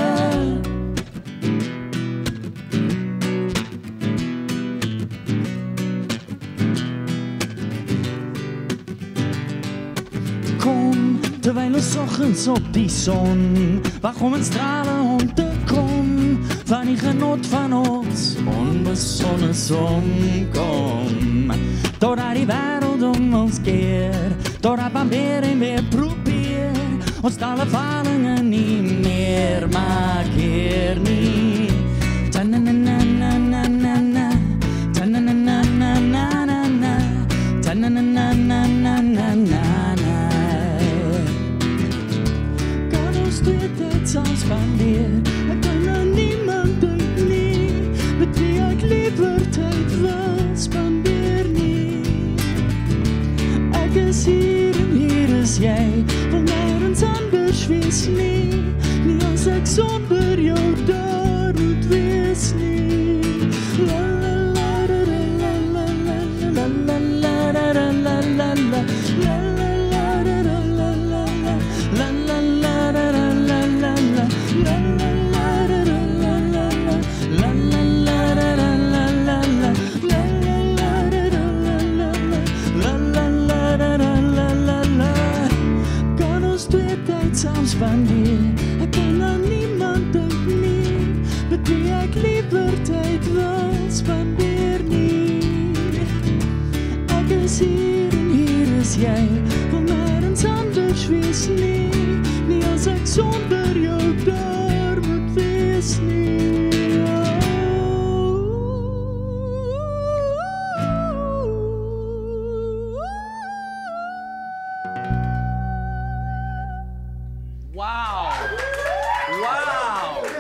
Terwijl we 's ochtends op die zon wag om in stralen om te komen van die genot van ons onbezonnen zon. Kom, doordat die wereld om ons keer, doordat we weer en weer probeer, ons tale valingen niet meer, maar keer niet. Ta-na-na-na-na-na-na, ta-na-na-na-na-na-na, ta-na-na-na-na-na-na. Tijd samen spenderen, ik kan aan niemand denken, met wie ik liever tijd wil spenderen. Ik is hier en hier is jij, wil nergens anders wees niet als ik zonder jou daar moet wees niet. La la la la la la la la la la la la la la. La la la la la la la la la la la la. is hier en hier is jy. Wil nergens anders wees nie. Nie as ek sonder jou daar moet wees nie.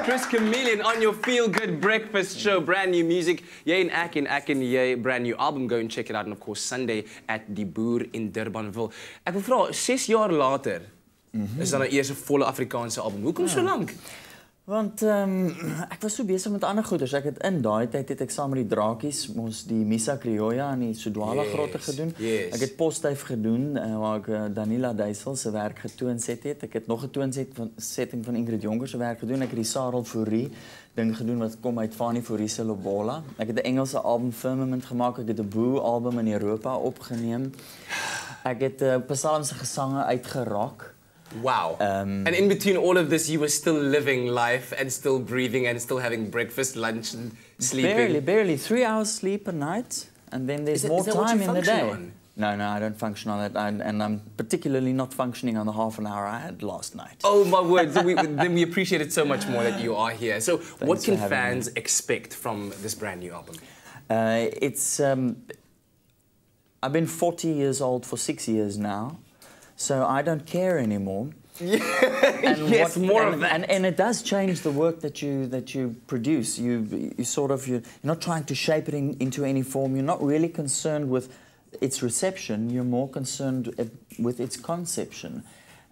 Chris Chameleon on your Feel Good Breakfast Show. Brand new music. Jy en ek en jy, brand new album. Go and check it out. And of course, Sunday at Die Boer in Durbanville. Ek wil vra, 6 jaar later is dan 'n eerste volle Afrikaanse album. Hoekom so lank? Want ek was so besig met ander goeders. Ek het in daai tyd het ek saam met die drakies ons die Misa Criolla in die Sodwala grotte gedoen. Ek het Postduif gedoen waar ek Danila Duisel se werk getoonset het. Ek het nog 'n toonsetting van Ingrid Jonker se werk gedoen. Ek het die Sarel Fourie ding gedoen wat kom uit Fanie Fourie se Lobola. Ek het 'n Engelse album Firmament gemaak. Ek het 'n Boo album in Europa opgeneem. Ek het psalms se gesange uitgerak. Wow. And in between all of this, you were still living life and still breathing and still having breakfast, lunch and sleeping. Barely. 3 hours sleep a night. And then there's more time in the day. No, I don't function on that. And I'm particularly not functioning on the half an hour I had last night. Oh, my word. Then we appreciate it so much more that you are here. So what can fans expect from this brand new album? I've been 40 years old for 6 years now. So I don't care anymore. Yes, more of that. And it does change the work that you produce. You're not trying to shape it into any form. You're not really concerned with its reception. You're more concerned with its conception.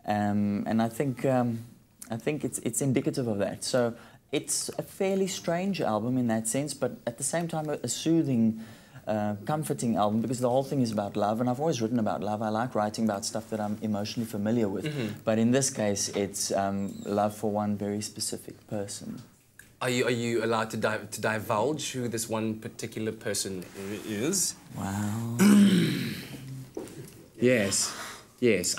And I think it's indicative of that. So it's a fairly strange album in that sense, but at the same time a soothing, comforting album, because the whole thing is about love, and I've always written about love. I like writing about stuff that I'm emotionally familiar with, but in this case it's love for one very specific person. Are you allowed to divulge who this one particular person is? Wow. Yes.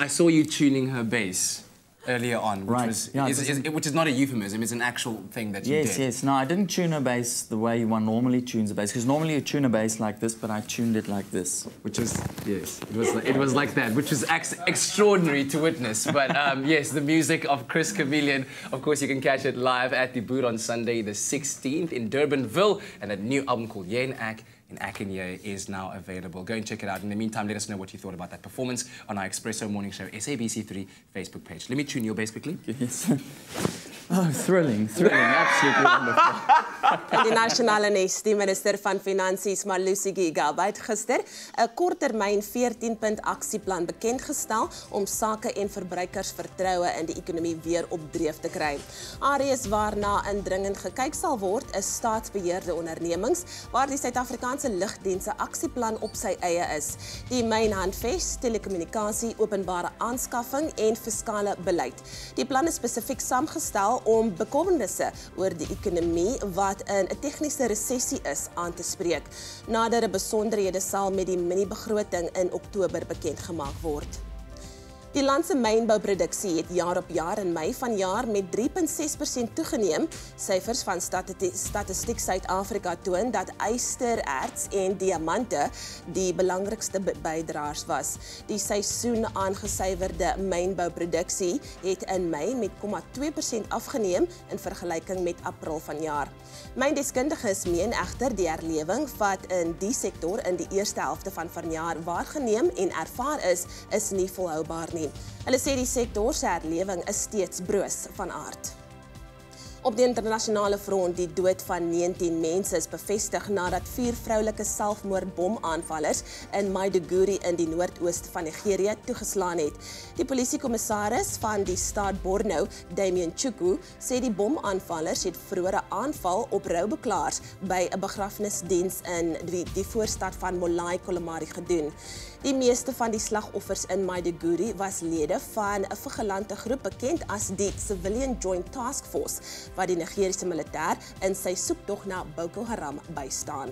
I saw you tuning her bass earlier on, which is not a euphemism, it's an actual thing that you did. Yes. No, I didn't tune a bass the way one normally tunes a bass, because normally you tune a bass like this, but I tuned it like this. Which is, yes, it was like that, which is extraordinary to witness. But yes, the music of Chris Chameleon, of course you can catch it live at the Boer on Sunday the 16th in Durbanville, and a new album called Jy en Ek in Ek en Jy is now available. Go and check it out. In the meantime, let us know what you thought about that performance on our Expresso Morning Show SABC3 Facebook page. Let me tune your bass quickly. Yes. Oh, thrilling, absolutely wonderful. In die nasionale nes, die minister van Finansies, Malusi Gigaba, het gister 'n korttermyn 14-punt aksieplan bekendgestel om sake en verbruikersvertroue in die ekonomie weer op dreef te kry. Areas waarna indringend gekyk sal word is staatsbeheerde ondernemings waar die Suid-Afrikaanse lugdienste aksieplan op sy eie is. Die myn handves, telekommunikasie, openbare aanskaffing en fiskale beleid. Die plan is spesifiek saamgestel om bekommernisse oor die ekonomie wat in 'n tegniese resessie is aan te spreek. Nadere besonderhede sal met die mini-begroting in Oktober bekend gemaak word. Die land se mynbouproduksie het jaar op jaar in Mei vanjaar met 3,6% toegeneem. Syfers van Statistiek Suid-Afrika toon dat ystererts en diamante die belangrikste bydraers was. Die seisoen aangesuiwerde mynbouproduksie het in Mei met 0,2% afgeneem in vergelyking met April vanjaar. Myndeskundiges meen egter die herlewing wat in die sektor in die eerste helfte van vanjaar waargeneem en ervaar is nie volhoubaar nie. Hulle sê die sektor se herlewing is steeds broos van aard. Op die internasionale front die dood van 19 mense is bevestig nadat 4 vroulike selfmoordbomaanvallers in Maiduguri in die noordooste van Nigerië toegeslaan het. Die polisiekommissaris van die staat Borno, Damian Chukwu, sê die bomaanvallers het vroegere aanval op roubeklaars by 'n begrafnisdiens in die voorstad van Molai Kolomari gedoen. Die meeste van die slagoffers in Maiduguri was lede van 'n vigilante groep bekend as die Civilian Joint Task Force, wat die Nigeriese militêr in sy soektog na Boko Haram bystaan.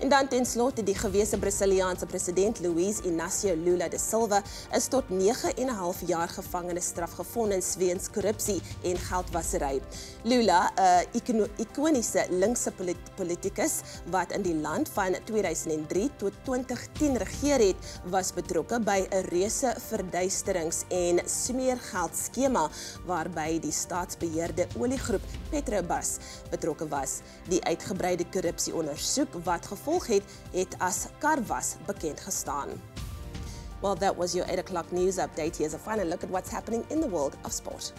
En dan tenslotte die gewese Braziliaanse president Luiz Inácio Lula da Silva is tot 9,5 jaar gevangenisstraf gevonnis weens korrupsie en geldwasery. Lula, 'n ikoniese linkse politicus wat in die land van 2003 tot 2010 regeer het, was betrokke by 'n reuse verduisterings- en smeergeldskema waarby die staatsbeheerde oliegroep Petrobras betrokke was. Die uitgebreide korrupsieondersoek wat gevolg het as karwas bekend gestaan. Well, that was your 8 o'clock news update. Here's a final look at what's happening in the world of sport.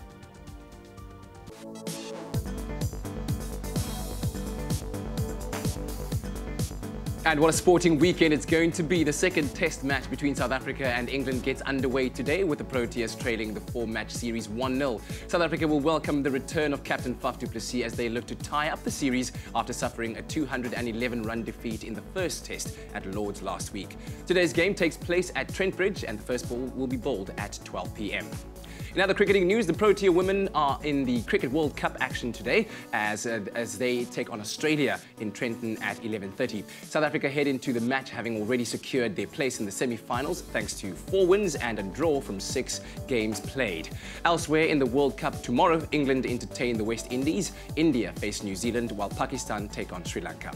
And what a sporting weekend it's going to be. The second test match between South Africa and England gets underway today with the Proteas trailing the 4-match series 1-0. South Africa will welcome the return of captain Faf du Plessis as they look to tie up the series after suffering a 211-run defeat in the first test at Lord's last week. Today's game takes place at Trent Bridge and the first ball will be bowled at 12 p.m. In other cricketing news, the Protea women are in the Cricket World Cup action today as they take on Australia in Trenton at 11:30. South Africa head into the match having already secured their place in the semi-finals thanks to 4 wins and a draw from 6 games played. Elsewhere in the World Cup tomorrow, England entertain the West Indies, India face New Zealand while Pakistan take on Sri Lanka.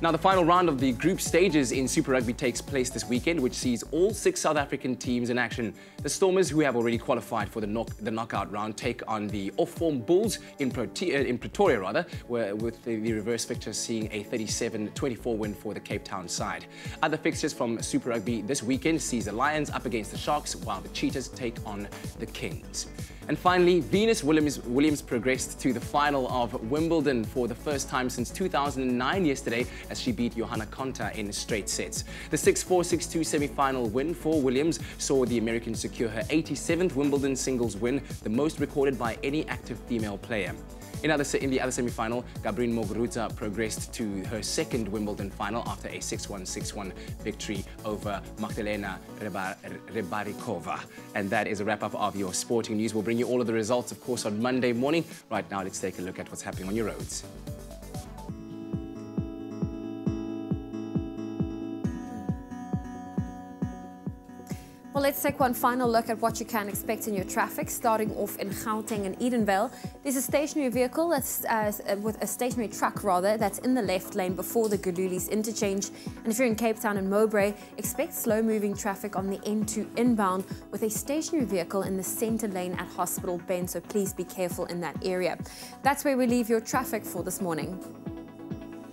Now, the final round of the group stages in Super Rugby takes place this weekend, which sees all 6 South African teams in action. The Stormers, who have already qualified for the knockout round, take on the off-form Bulls in Pretoria, with the reverse fixture seeing a 37-24 win for the Cape Town side. Other fixtures from Super Rugby this weekend sees the Lions up against the Sharks, while the Cheetahs take on the Kings. And finally, Venus Williams progressed to the final of Wimbledon for the first time since 2009 yesterday as she beat Johanna Konta in straight sets. The 6-4, 6-2 semi-final win for Williams saw the American secure her 87th Wimbledon singles win, the most recorded by any active female player. In the other semi-final, Gabriela Muguruza progressed to her second Wimbledon final after a 6-1, 6-1 victory over Magdalena Rybarikova. And that is a wrap-up of your sporting news. We'll bring you all of the results, of course, on Monday morning. Right now, let's take a look at what's happening on your roads. Well, let's take one final look at what you can expect in your traffic, starting off in Gauteng and Edenvale. There's a stationary vehicle that's with a stationary truck rather that's in the left lane before the Gululis interchange. And if you're in Cape Town and Mowbray, expect slow-moving traffic on the N2 inbound with a stationary vehicle in the center lane at Hospital Bend, so please be careful in that area. That's where we leave your traffic for this morning.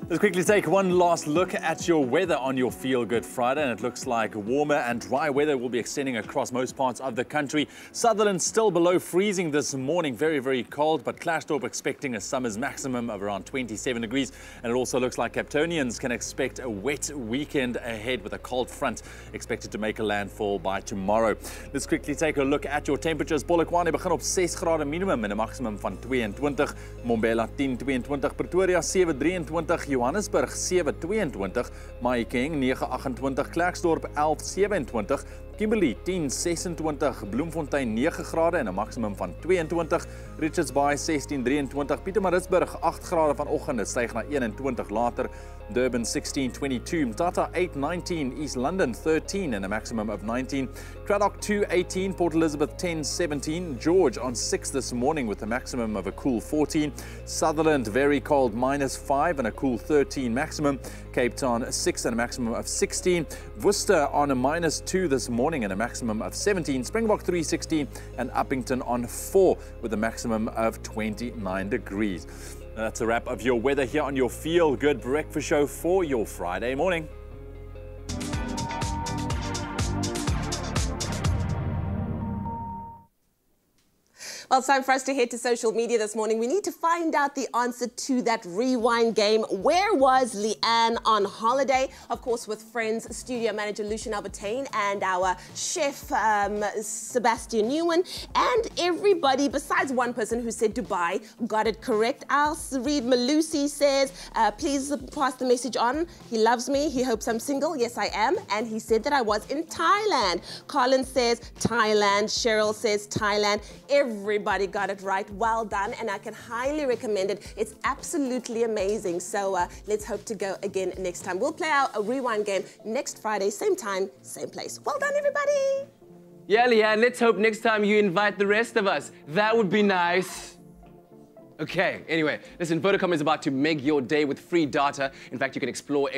Let's quickly take one last look at your weather on your Feel Good Friday, and it looks like warmer and dry weather will be extending across most parts of the country. Sutherland still below freezing this morning, very, very cold, but Clashdorp expecting a summer's maximum of around 27 degrees. And it also looks like Capetonians can expect a wet weekend ahead with a cold front expected to make a landfall by tomorrow. Let's quickly take a look at your temperatures. Polokwane begin op 6 grade minimum en 'n maximum van 22. Mbombela 10-22, Pretoria 7-23, Johannesburg 7-22, Mahikeng 9-28, Klerksdorp 11-27, Kimberley 10-26, Bloemfontein 9 grade en 'n maximum van 22, Richards Bay 16-23, Pietermaritzburg 8 grade vanoggend, dit styg na 21 later, Durban 16-22, Mthatha 8-19, East London 13 and a maximum of 19, Cradock 2-18, Port Elizabeth 10-17, George on 6 this morning with a maximum of a cool 14, Sutherland very cold -5 and a cool 13 maximum, Cape Town 6 and a maximum of 16, Worcester on a -2 this morning and a maximum of 17, Springbok 3-16 and Uppington on 4 with a maximum of 29 degrees. That's a wrap of your weather here on your Feel Good Breakfast Show for your Friday morning. Well, it's time for us to head to social media this morning. We need to find out the answer to that rewind game. Where was Leanne on holiday? Of course, with friends, studio manager Lucian Albertine and our chef Sebastian Newen, and everybody besides one person who said Dubai got it correct. I'll read Malusi says, please pass the message on. He loves me. He hopes I'm single. Yes, I am. And he said that I was in Thailand. Colin says Thailand. Cheryl says Thailand. Everybody everybody got it right. Well done, and I can highly recommend it. It's absolutely amazing. So let's hope to go again next time. We'll play our rewind game next Friday, same time, same place. Well done, everybody. Yeah, Leanne, let's hope next time you invite the rest of us. That would be nice. Okay, anyway, listen, Vodacom is about to make your day with free data. In fact, you can explore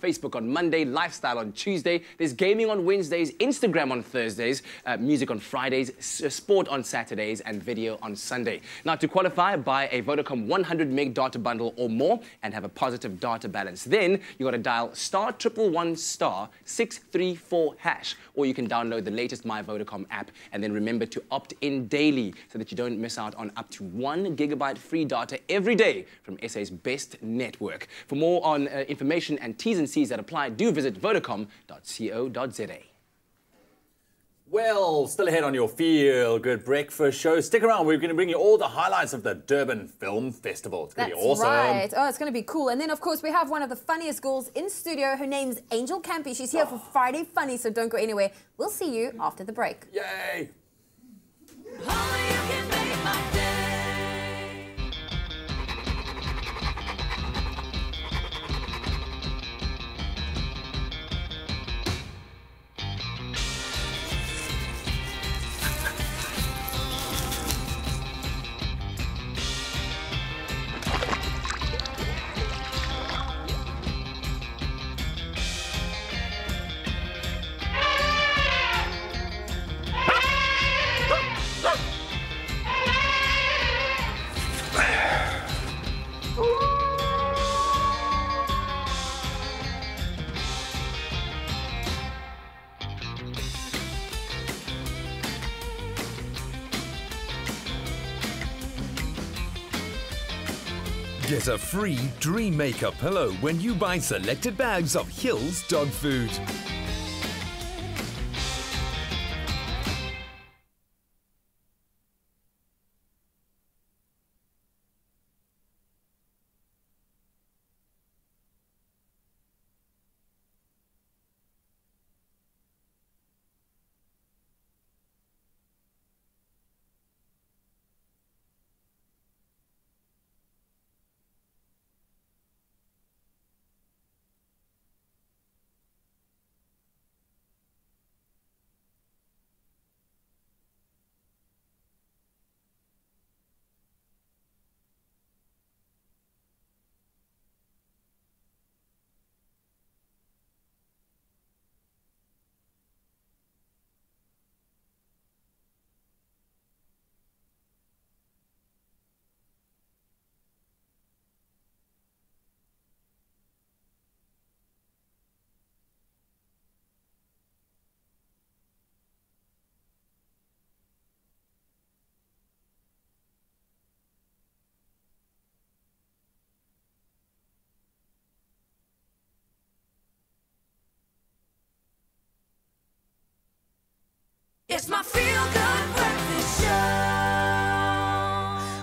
Facebook on Monday, lifestyle on Tuesday, there's gaming on Wednesdays, Instagram on Thursdays, music on Fridays, sport on Saturdays, and video on Sunday. Now, to qualify, buy a Vodacom 100 meg data bundle or more and have a positive data balance. Then, you got to dial *111*634#, or you can download the latest My Vodacom app, and then remember to opt in daily so that you don't miss out on up to 1 gigabyte free data every day from SA's best network. For more on information and T's and C's that apply, do visit vodacom.co.za. Well, still ahead on your Feel Good Breakfast show. Stick around. We're going to bring you all the highlights of the Durban Film Festival. It's going to be awesome. Right. Oh, it's going to be cool. And then, of course, we have one of the funniest girls in studio. Her name's Angel Campey. She's here for Friday Funny, so don't go anywhere. We'll see you after the break. Yay! Get a free Dream Maker pillow when you buy selected bags of Hill's dog food. It's my feel-good breakfast show.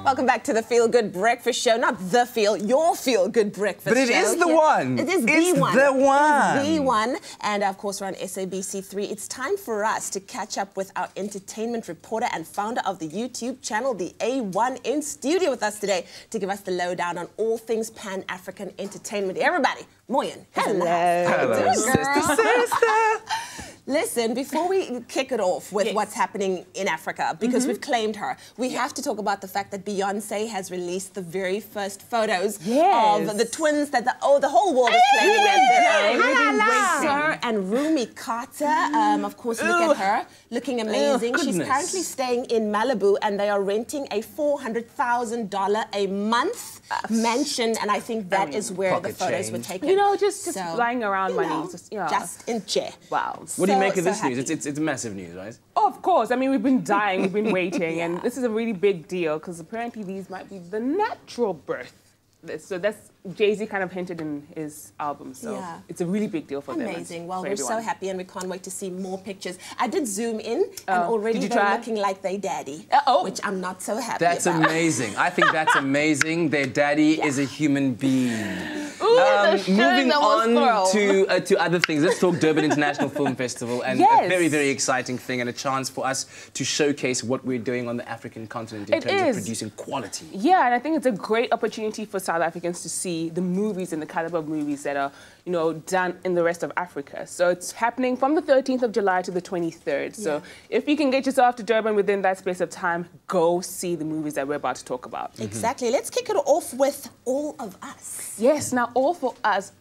Welcome back to the Feel Good Breakfast Show. Not the feel, your Feel Good Breakfast Show. But it is the one. It is it's the one. The one. It's the one. And of course, we're on SABC3. It's time for us to catch up with our entertainment reporter and founder of the YouTube channel, the A1, in studio with us today to give us the lowdown on all things Pan-African entertainment. Everybody, Moyin. Hello. Hello, sister. Listen, before we kick it off with what's happening in Africa, because we've claimed her, we have to talk about the fact that Beyonce has released the very first photos of the twins that the whole world is claiming as their own. Sir and Rumi Carter, of course, look at her, looking amazing. She's currently staying in Malibu, and they are renting a $400,000 a month mansion, and I think that is where the photos were taken. You know, just lying around money. Just in chair. Wow. What do you make of this news? It's massive news, right? Oh, of course. I mean, we've been dying, we've been waiting, and this is a really big deal because apparently these might be the natural birth. So that's Jay-Z kind of hinted in his album, so it's a really big deal for them. Amazing. Well, we're so happy and we can't wait to see more pictures. I did zoom in and already they're looking like their daddy, which I'm not so happy That's about. amazing. I think that's amazing. Their daddy is a human being. Ooh, Moving on to other things. Let's talk Durban International Film Festival, and a very, very exciting thing, and a chance for us to showcase what we're doing on the African continent in terms of producing quality. Yeah, and I think it's a great opportunity for South Africans to see the movies and the caliber of movies that are, you know, done in the rest of Africa. So it's happening from the 13th of July to the 23rd. So if you can get yourself to Durban within that space of time, go see the movies that we're about to talk about. Exactly. Let's kick it off with All of Us. Yes, now All for Us,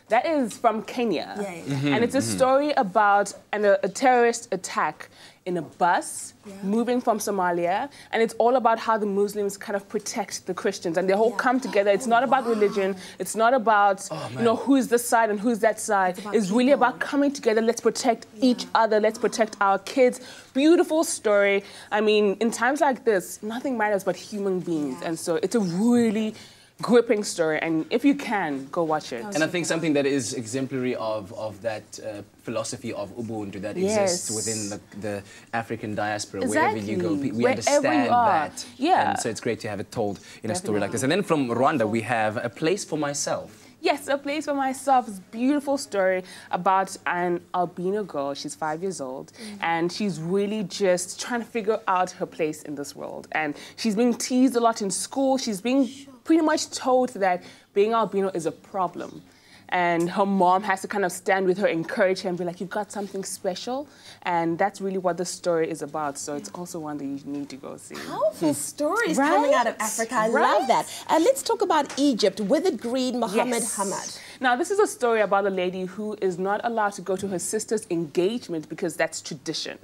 that is from Kenya. And it's a story about a terrorist attack in a bus moving from Somalia, and it's all about how the Muslims kind of protect the Christians, and they all come together. It's not about religion. It's not about you know, who's this side and who's that side. It's really about coming together. Let's protect each other. Let's protect our kids. Beautiful story. I mean, in times like this, nothing matters but human beings, and so it's a really gripping story, and if you can, go watch it. And I think something that is exemplary of that philosophy of Ubuntu that exists within the African diaspora, wherever you go, we understand that. And so it's great to have it told in a story like this. And then from Rwanda, we have A Place for Myself. Yes, A Place for Myself is a beautiful story about an albino girl. She's 5 years old, and she's really just trying to figure out her place in this world. And she's being teased a lot in school. She's being pretty much told that being albino is a problem. And her mom has to kind of stand with her, encourage her, and be like, you've got something special. And that's really what the story is about. So it's also one that you need to go see. Powerful stories coming out of Africa. I love that. And let's talk about Egypt. Withered Green, Mohammed Hamad. Now, this is a story about a lady who is not allowed to go to her sister's engagement because that's tradition.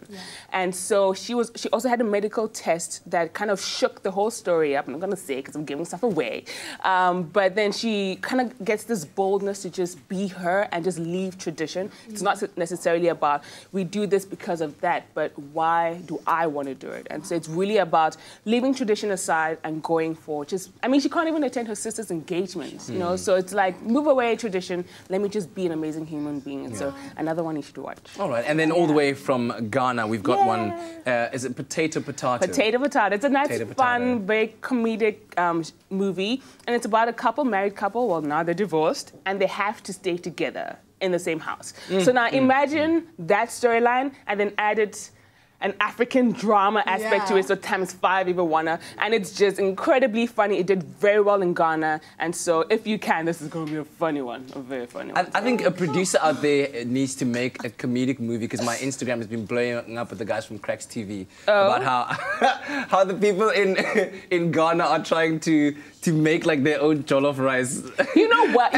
And so she also had a medical test that kind of shook the whole story up. I'm not going to say because I'm giving stuff away. But then she kind of gets this boldness to just be her and just leave tradition. It's not necessarily about, we do this because of that, but why do I want to do it? And so it's really about leaving tradition aside and going for just, I mean, she can't even attend her sister's engagement, you know? So it's like, move away tradition, let me just be an amazing human being. And so another one you should watch. All right, and then all the way from Ghana, we've got one, is it Potato Potato? Potato Potato. It's a nice, fun, very comedic movie, and it's about a couple, married couple, well, now they're divorced, and they have to stay together in the same house. So now imagine that storyline, and then add it an African drama aspect to it, so ×5 if you wanna, and it's just incredibly funny. It did very well in Ghana, and so if you can, this is going to be a funny one, a very funny one. I think a producer out there needs to make a comedic movie, because my Instagram has been blowing up with the guys from Cracks TV about how the people in Ghana are trying to make like their own jollof rice. You know what?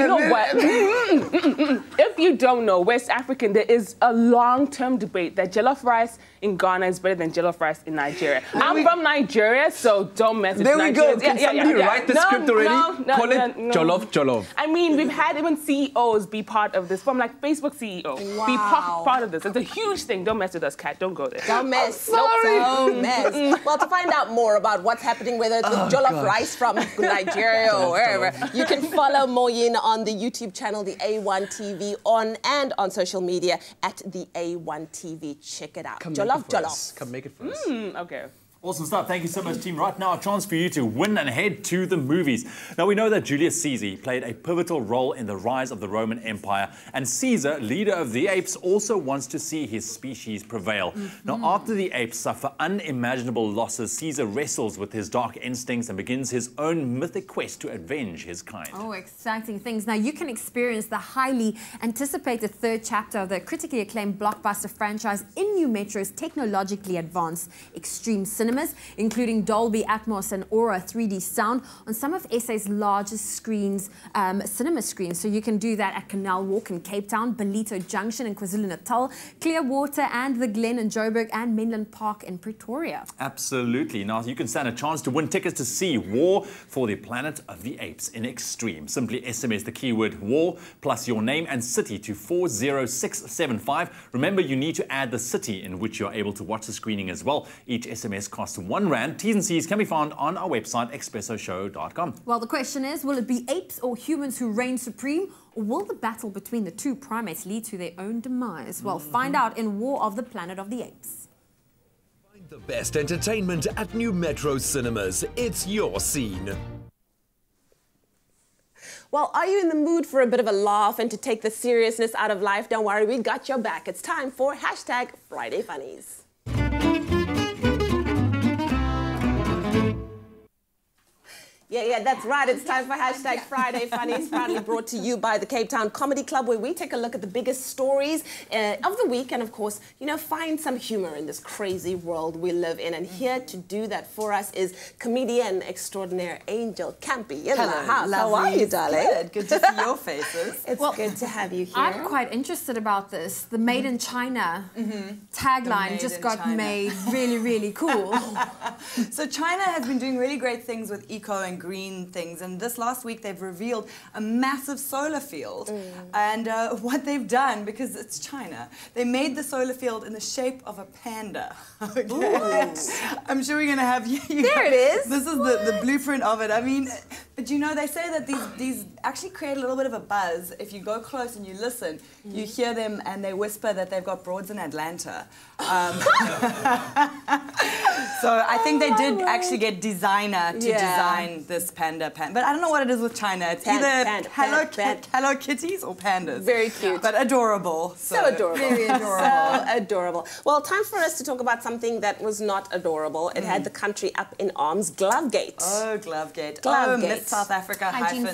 If you don't know, West African, there is a long-term debate that jollof rice in Ghana is better than jollof rice in Nigeria. I'm from Nigeria, so don't mess with Nigeria. There we go. Can somebody write the script already? Call it jollof. I mean, we've had even CEOs be part of this, from like Facebook CEO, be part of this. It's a huge thing. Don't mess with us, Kat. Don't go there. Don't mess. Sorry. Don't mess. Well, to find out more about what's happening, whether it's with jollof rice from Nigeria or wherever, you can follow Moyin on the YouTube channel, the A1 TV, on social media at the A1 TV. Check it out. Jollof. Come make it for us. Okay. Awesome stuff. Thank you so much, team. Right now, a chance for you to win and head to the movies. Now, we know that Julius Caesar played a pivotal role in the rise of the Roman Empire, and Caesar, leader of the apes, also wants to see his species prevail. Now, after the apes suffer unimaginable losses, Caesar wrestles with his dark instincts and begins his own mythic quest to avenge his kind. Oh, exciting things. Now, you can experience the highly anticipated third chapter of the critically acclaimed blockbuster franchise in new Metro's technologically advanced Extreme Cinemas, including Dolby Atmos and Aura 3D sound on some of SA's largest screens, cinema screens. So you can do that at Canal Walk in Cape Town, Ballito Junction in KwaZulu-Natal, Clearwater and the Glen in Joburg, and Menlyn Park in Pretoria. Absolutely. Now, you can stand a chance to win tickets to see War for the Planet of the Apes in Extreme. Simply SMS the keyword War plus your name and city to 40675. Remember, you need to add the city in which you're able to watch the screening as well. Each SMS costs R1. T's and C's can be found on our website, expressoshow.com. Well, the question is, will it be apes or humans who reign supreme? Or will the battle between the two primates lead to their own demise? Well, find out in War of the Planet of the Apes. Find the best entertainment at New Metro Cinemas. It's your scene. Well, are you in the mood for a bit of a laugh and to take the seriousness out of life? Don't worry, we got your back. It's time for #FridayFunnies. Yeah, that's right. It's time for #FridayFunnies, proudly brought to you by the Cape Town Comedy Club, where we take a look at the biggest stories of the week and, of course, you know, find some humor in this crazy world we live in. And here to do that for us is comedian extraordinaire Angel Campey in the house. How are you, darling? Good to see your faces. It's good to have you here. I'm quite interested about this. The Made in China tagline just got made really, really cool. So China has been doing really great things with eco and green things, and this last week they've revealed a massive solar field. And what they've done, because it's China, they made the solar field in the shape of a panda. Okay. I'm sure we're going to have you. There it is. This is the blueprint of it. I mean, but you know, they say that these actually create a little bit of a buzz. If you go close and you listen, you hear them and they whisper that they've got broads in Atlanta. So I think they did actually get designer to design this panda. But I don't know what it is with China. It's either Hello Kitties or pandas. Very cute. But adorable. So adorable. Very adorable. So adorable. Well, time for us to talk about something that was not adorable. It had the country up in arms. Glovegate. Oh, Glovegate. Glovegate. Miss South Africa Hygiene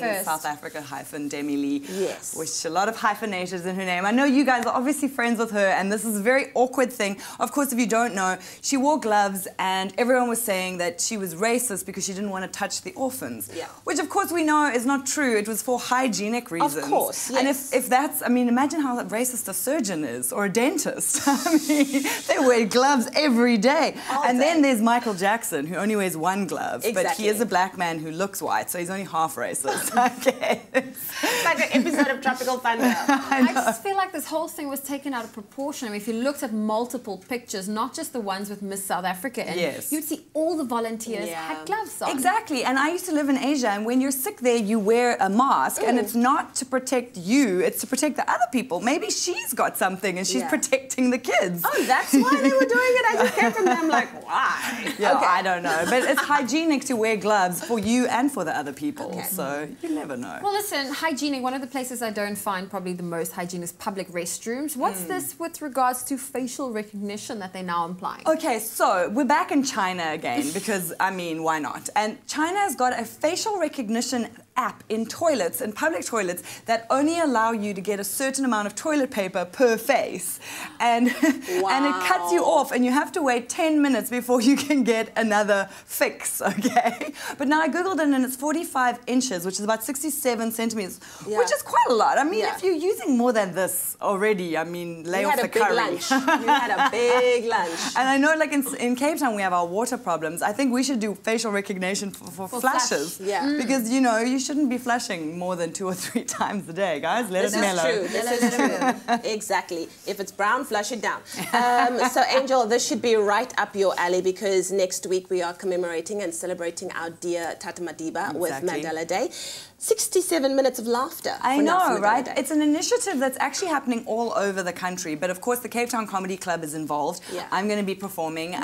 hyphen Demi Lee. Yes. Which a lot of hyphenations in her name. I know you guys are obviously friends with her, and this is a very awkward thing. Of course, if you don't know, she wore gloves, and everyone was saying that she was racist because she didn't want to touch the orphans. Yeah. Which, of course, we know is not true. It was for hygienic reasons. Of course, yes. And if that's, I mean, imagine how racist a surgeon is, or a dentist. I mean, they wear gloves every day. And then there's Michael Jackson, who only wears one glove. Exactly. But he is a black man who looks white, so he's only half racist. Okay. It's like an episode of Tropical Thunder. I just feel like this whole thing was taken out of proportion. I mean, if you looked at multiple pictures, not just the ones with Miss South Africa in, you'd see all the volunteers had gloves on. Exactly, and I used to live in Asia, and when you're sick there, you wear a mask, and it's not to protect you, it's to protect the other people. Maybe she's got something, and she's protecting the kids. Oh, that's why they were doing it? I just came from them like, why? Yeah, I don't know, but it's hygienic to wear gloves for you and for the other people, so you never know. Well, listen, hygienic, one of the places I don't find probably the most hygiene is public restrooms. What's this with regards to facial recognition that they're now implying? Okay, so we're back in China again because, I mean, why not? And China has got a facial recognition app in toilets, in public toilets, that only allow you to get a certain amount of toilet paper per face. And, and it cuts you off, and you have to wait 10 minutes before you can get another fix, okay? But now I Googled it, and it's 45 inches, which is about 67 centimeters, which is quite a lot. I mean, if you're using more than this already, I mean, lay off the curry. Lunch. You had a big lunch. And I know, like, in Cape Town, we have our water problems. I think we should do facial recognition for flushes. Because, you know, you shouldn't be flushing more than 2 or 3 times a day, guys. Let it mellow. This is true. Exactly. If it's brown, flush it down. So, Angel, this should be right up your alley because next week we are commemorating and celebrating our dear Tata Madiba with Mandela Day. 67 minutes of laughter. I know, right? It's an initiative that's actually happening all over the country, but of course the Cape Town Comedy Club is involved. I'm going to be performing.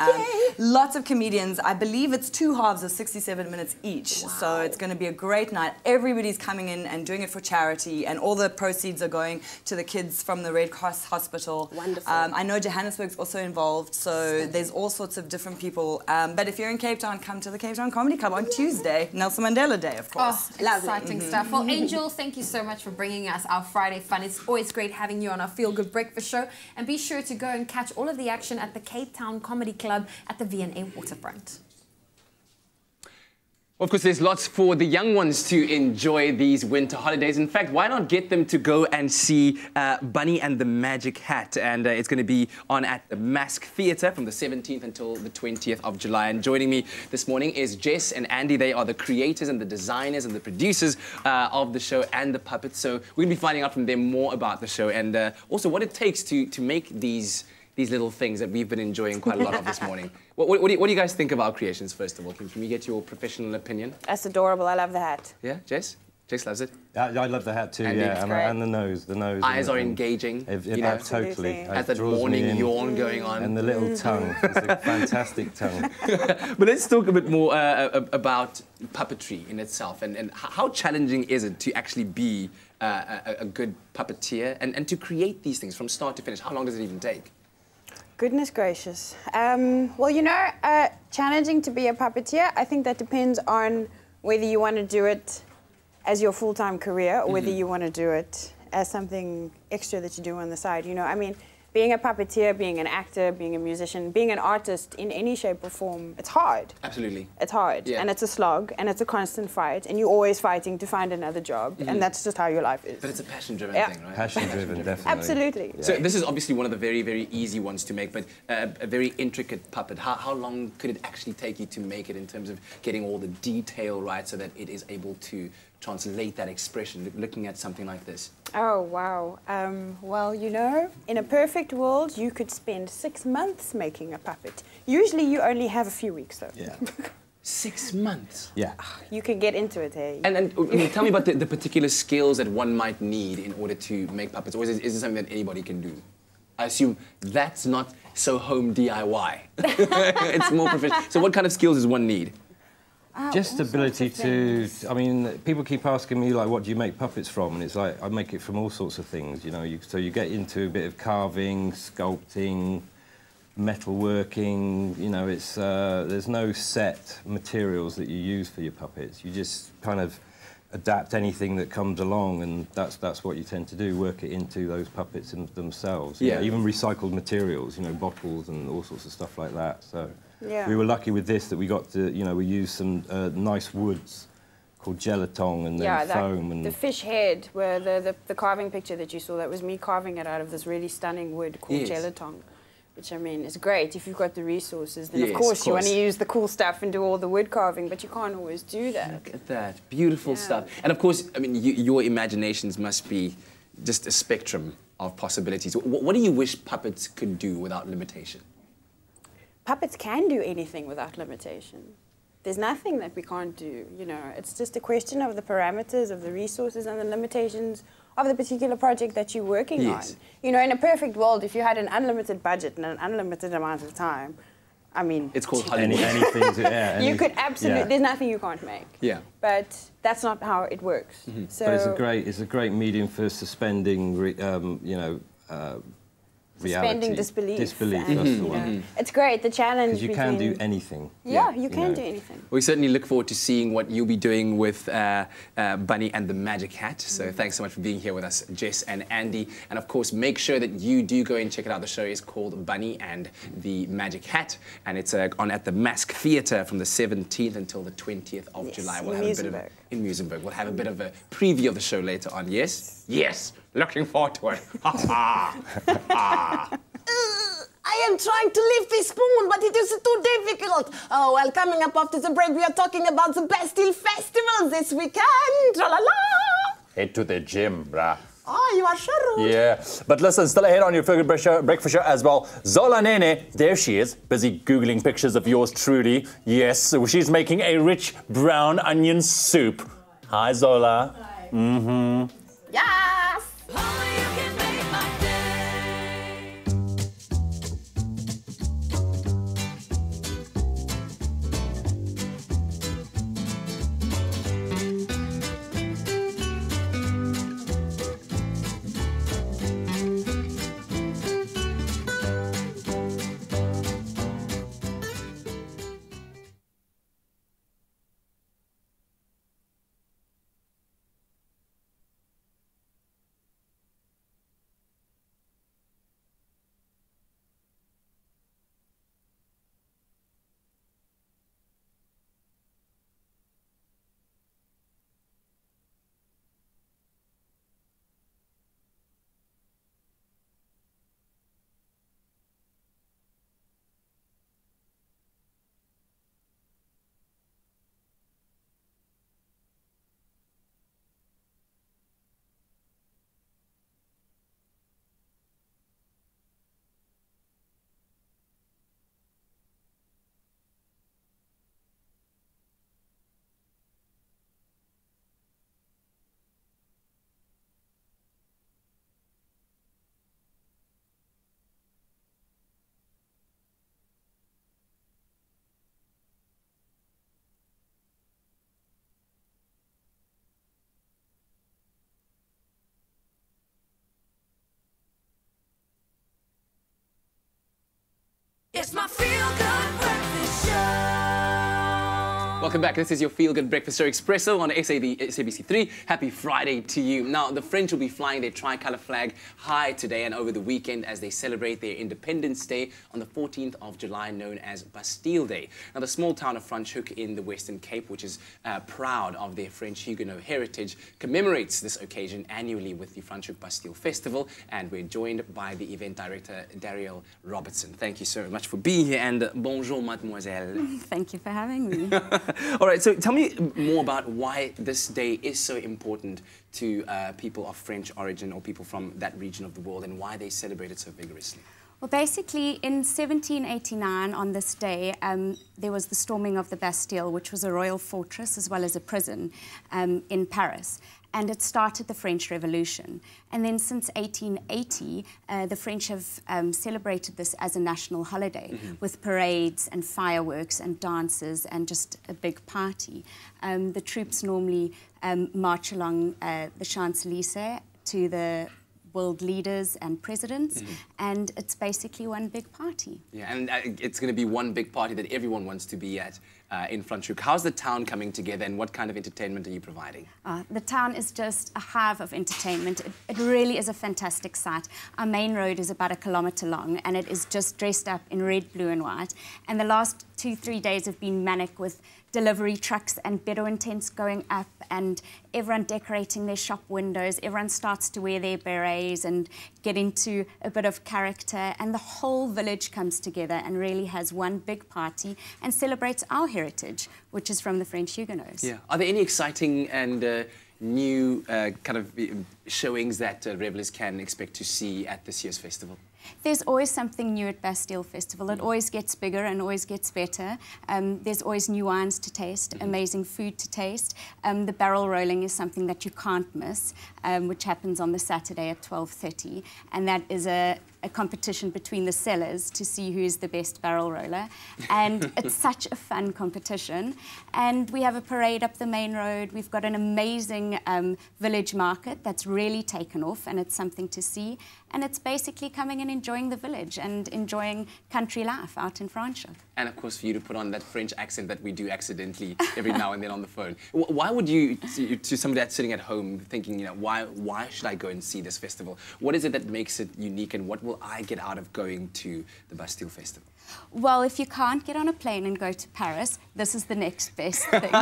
Lots of comedians. I believe it's 2 halves of 67 minutes each, so it's going to be a great night. Everybody's coming in and doing it for charity, and all the proceeds are going to the kids from the Red Cross Hospital. Wonderful. I know Johannesburg's also involved, so there's all sorts of different people. But if you're in Cape Town, come to the Cape Town Comedy Club on Tuesday, Nelson Mandela Day, of course. Oh, exciting stuff. Well, Angel, thank you so much for bringing us our Friday fun. It's always great having you on our Feel Good Breakfast show. And be sure to go and catch all of the action at the Cape Town Comedy Club at the V&A Waterfront. Of course, there's lots for the young ones to enjoy these winter holidays. In fact, why not get them to go and see Bunny and the Magic Hat? And it's going to be on at the Mask Theatre from the 17th until the 20th of July. And joining me this morning is Jess and Andy. They are the creators and the designers and the producers of the show and the puppets. So we're going to be finding out from them more about the show and also what it takes to make these little things that we've been enjoying quite a lot of this morning. What do you guys think of our creations, first of all? Can we get your professional opinion? That's adorable. I love the hat. Yeah, Jess? Jess loves it. I love the hat too, Andy? yeah, and the nose. The nose. Eyes are engaging. You know, totally. Has that morning yawn going on. And the little tongue. It's a fantastic tongue. But let's talk a bit more about puppetry in itself, and how challenging is it to actually be a good puppeteer and to create these things from start to finish? How long does it even take? Goodness gracious. Well, you know, challenging to be a puppeteer, I think that depends on whether you want to do it as your full-time career or whether you want to do it as something extra that you do on the side. You know, I mean, being a puppeteer, being an actor, being a musician, being an artist in any shape or form, it's hard. Absolutely. It's hard, and it's a slog, and it's a constant fight, and you're always fighting to find another job, and that's just how your life is. But it's a passion-driven thing, right? Passion-driven, definitely. Absolutely. So this is obviously one of the very, very easy ones to make, but a very intricate puppet. How long could it actually take you to make it in terms of getting all the detail right so that it is able to translate that expression, looking at something like this? Oh, wow. Well, you know, in a perfect world, you could spend 6 months making a puppet. Usually you only have a few weeks, though. Yeah. 6 months? Yeah. You can get into it, hey? And tell me about the particular skills that one might need in order to make puppets, or is it something that anybody can do? I assume that's not so home DIY. It's more professional. So what kind of skills does one need? Just ability to, I mean, people keep asking me, like, what do you make puppets from? And it's like, I make it from all sorts of things, you know. So you get into a bit of carving, sculpting, metalworking, you know, it's, there's no set materials that you use for your puppets. You just kind of adapt anything that comes along, and that's what you tend to do, work it into those puppets themselves. Yeah. You know, even recycled materials, you know, bottles and all sorts of stuff like that, so. Yeah. We were lucky with this that we got to, you know, we used some nice woods called gelatong and then foam. And the fish head, where the carving picture that you saw, that was me carving it out of this really stunning wood called gelatong, which, I mean, is great if you've got the resources. Then, of course, you want to use the cool stuff and do all the wood carving, but you can't always do that. Look at that. Beautiful stuff. And, of course, I mean, your imaginations must be just a spectrum of possibilities. What do you wish puppets could do without limitation? Puppets can do anything without limitation. There's nothing that we can't do, you know. It's just a question of the parameters, of the resources and the limitations of the particular project that you're working on. You know, in a perfect world, if you had an unlimited budget and an unlimited amount of time, I mean... It's called Hollywood. You could absolutely... There's nothing you can't make. Yeah. But that's not how it works. So, but it's a great medium for suspending, you know, reality. Disbelief. Disbelief, and, that's the one. It's great, the challenge. Because you can do anything. Yeah, you can do anything. We certainly look forward to seeing what you'll be doing with Bunny and the Magic Hat. So thanks so much for being here with us, Jess and Andy. And of course, make sure that you do go and check it out. The show is called Bunny and the Magic Hat, and it's on at the Mask Theatre from the 17th until the 20th of July. We'll have a bit of in Muizenberg. We'll have a bit of a preview of the show later on. Yes, yes. Looking forward to it. I am trying to lift this spoon, but it is too difficult. Oh, well, coming up after the break, we are talking about the Bastille Festival this weekend. Tra-la-la! Head to the gym, brah. Oh, you are sure. Yeah, but listen, still ahead on your breakfast show as well. Zola Nene, there she is, busy Googling pictures of yours truly. Yes, so she's making a rich brown onion soup. Hi, Zola. Hi. Mm-hmm. Yes! Welcome back. This is your Feel Good Breakfast Show Expresso on SABC3. Happy Friday to you. Now, the French will be flying their tricolour flag high today and over the weekend as they celebrate their Independence Day on the 14th of July, known as Bastille Day. Now, the small town of Franschhoek in the Western Cape, which is proud of their French Huguenot heritage, commemorates this occasion annually with the Franschhoek Bastille Festival, and we're joined by the event director, Darielle Robertson. Thank you so much for being here, and bonjour, mademoiselle. Thank you for having me. All right, so tell me more about why this day is so important to people of French origin or people from that region of the world, and why they celebrate it so vigorously. Well, basically, in 1789, on this day, there was the storming of the Bastille, which was a royal fortress as well as a prison in Paris. And it started the French Revolution. And then since 1880, the French have celebrated this as a national holiday with parades and fireworks and dances and just a big party. The troops normally march along the Champs-Élysées to the world leaders and presidents, and it's basically one big party. Yeah, and it's going to be one big party that everyone wants to be at in Franschhoek. How's the town coming together, and what kind of entertainment are you providing? The town is just a hive of entertainment. It really is a fantastic sight. Our main road is about 1 kilometre long, and it is just dressed up in red, blue and white. And the last 2-3 days have been manic with delivery trucks and Bedouin tents going up and everyone decorating their shop windows. Everyone starts to wear their berets and get into a bit of character, and the whole village comes together and really has one big party and celebrates our heritage, which is from the French Huguenots. Yeah. Are there any exciting and new kind of showings that revellers can expect to see at this year's festival? There's always something new at Bastille Festival. It always gets bigger and always gets better. There's always new wines to taste, amazing food to taste. The barrel rolling is something that you can't miss, which happens on the Saturday at 12:30. And that is a competition between the sellers to see who is the best barrel roller. And it's such a fun competition. And we have a parade up the main road. We've got an amazing village market that's really taken off, and it's something to see. And it's basically coming and enjoying the village and enjoying country life out in Franschhoek. And of course, for you to put on that French accent that we do accidentally every now and then on the phone. Why would you, to somebody that's sitting at home thinking, you know, why should I go and see this festival? What is it that makes it unique, and what will I get out of going to the Bastille Festival? Well, if you can't get on a plane and go to Paris, this is the next best thing.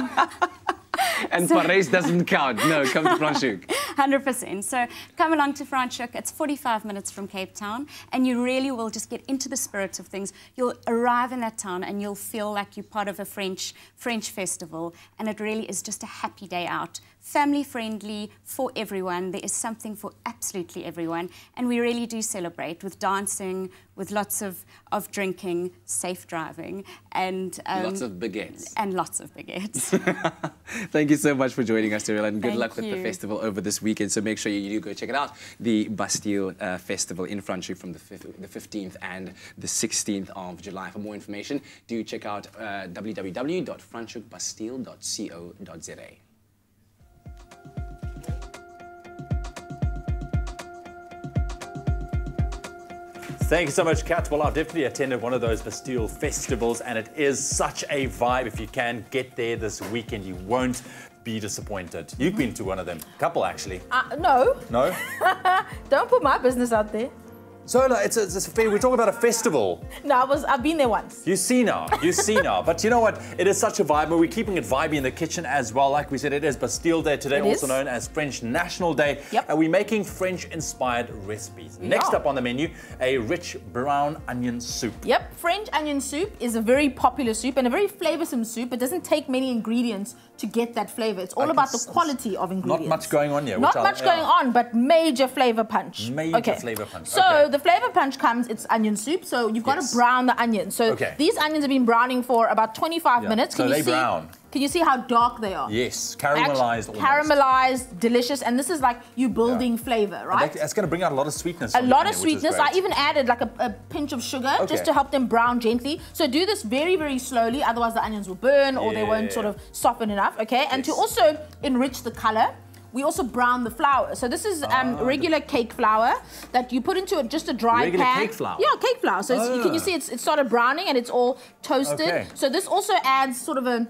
And Paris doesn't count. No, come to Franschhoek. 100%. So come along to Franschhoek. It's 45 minutes from Cape Town, and you really will just get into the spirit of things. You'll arrive in that town and you'll feel like you're part of a French festival, and it really is just a happy day out. Family friendly for everyone. There is something for absolutely everyone, and we really do celebrate with dancing, with lots of drinking, safe driving, and lots of baguettes. And lots of baguettes. Thank you so much for joining us, Darielle, and good Thank luck with the festival over this weekend. So make sure you do go check it out, the Bastille Festival in Franschhoek from the 15th and the 16th of July. For more information, do check out www.franschhoekbastille.co.za. Thank you so much, Kat. Well, I've definitely attended one of those Bastille festivals, and it is such a vibe. If you can get there this weekend, you won't be disappointed. You've been to one of them. A couple, actually. No. No? Don't put my business out there. Zola, it's a fair. We're talking about a festival. No, I've been there once. You see now. But you know what? It is such a vibe, and we're keeping it vibey in the kitchen as well. Like we said, it is Bastille Day today, also known as French National Day. Yep. And we're making French-inspired recipes. Next up on the menu, a rich brown onion soup. Yep, French onion soup is a very popular soup and a very flavoursome soup. It doesn't take many ingredients to get that flavour. It's all about the quality of ingredients. Not much going on here. Not much going on, but major flavour punch. Major flavour punch. So the flavour punch comes, it's onion soup. So you've got to brown the onions. So these onions have been browning for about 25 minutes. So they brown. Can you see how dark they are? Yes, caramelized. Caramelized, delicious, and this is like you building flavor, right? It's going to bring out a lot of sweetness. A lot of sweetness. I even added like a pinch of sugar just to help them brown gently. So do this very, very slowly, otherwise the onions will burn or they won't sort of soften enough, okay? And to also enrich the color, we also brown the flour. So this is regular cake flour that you put into just a dry regular pan. Cake flour? Yeah, cake flour. So can you see it started browning and it's all toasted. So this also adds sort of a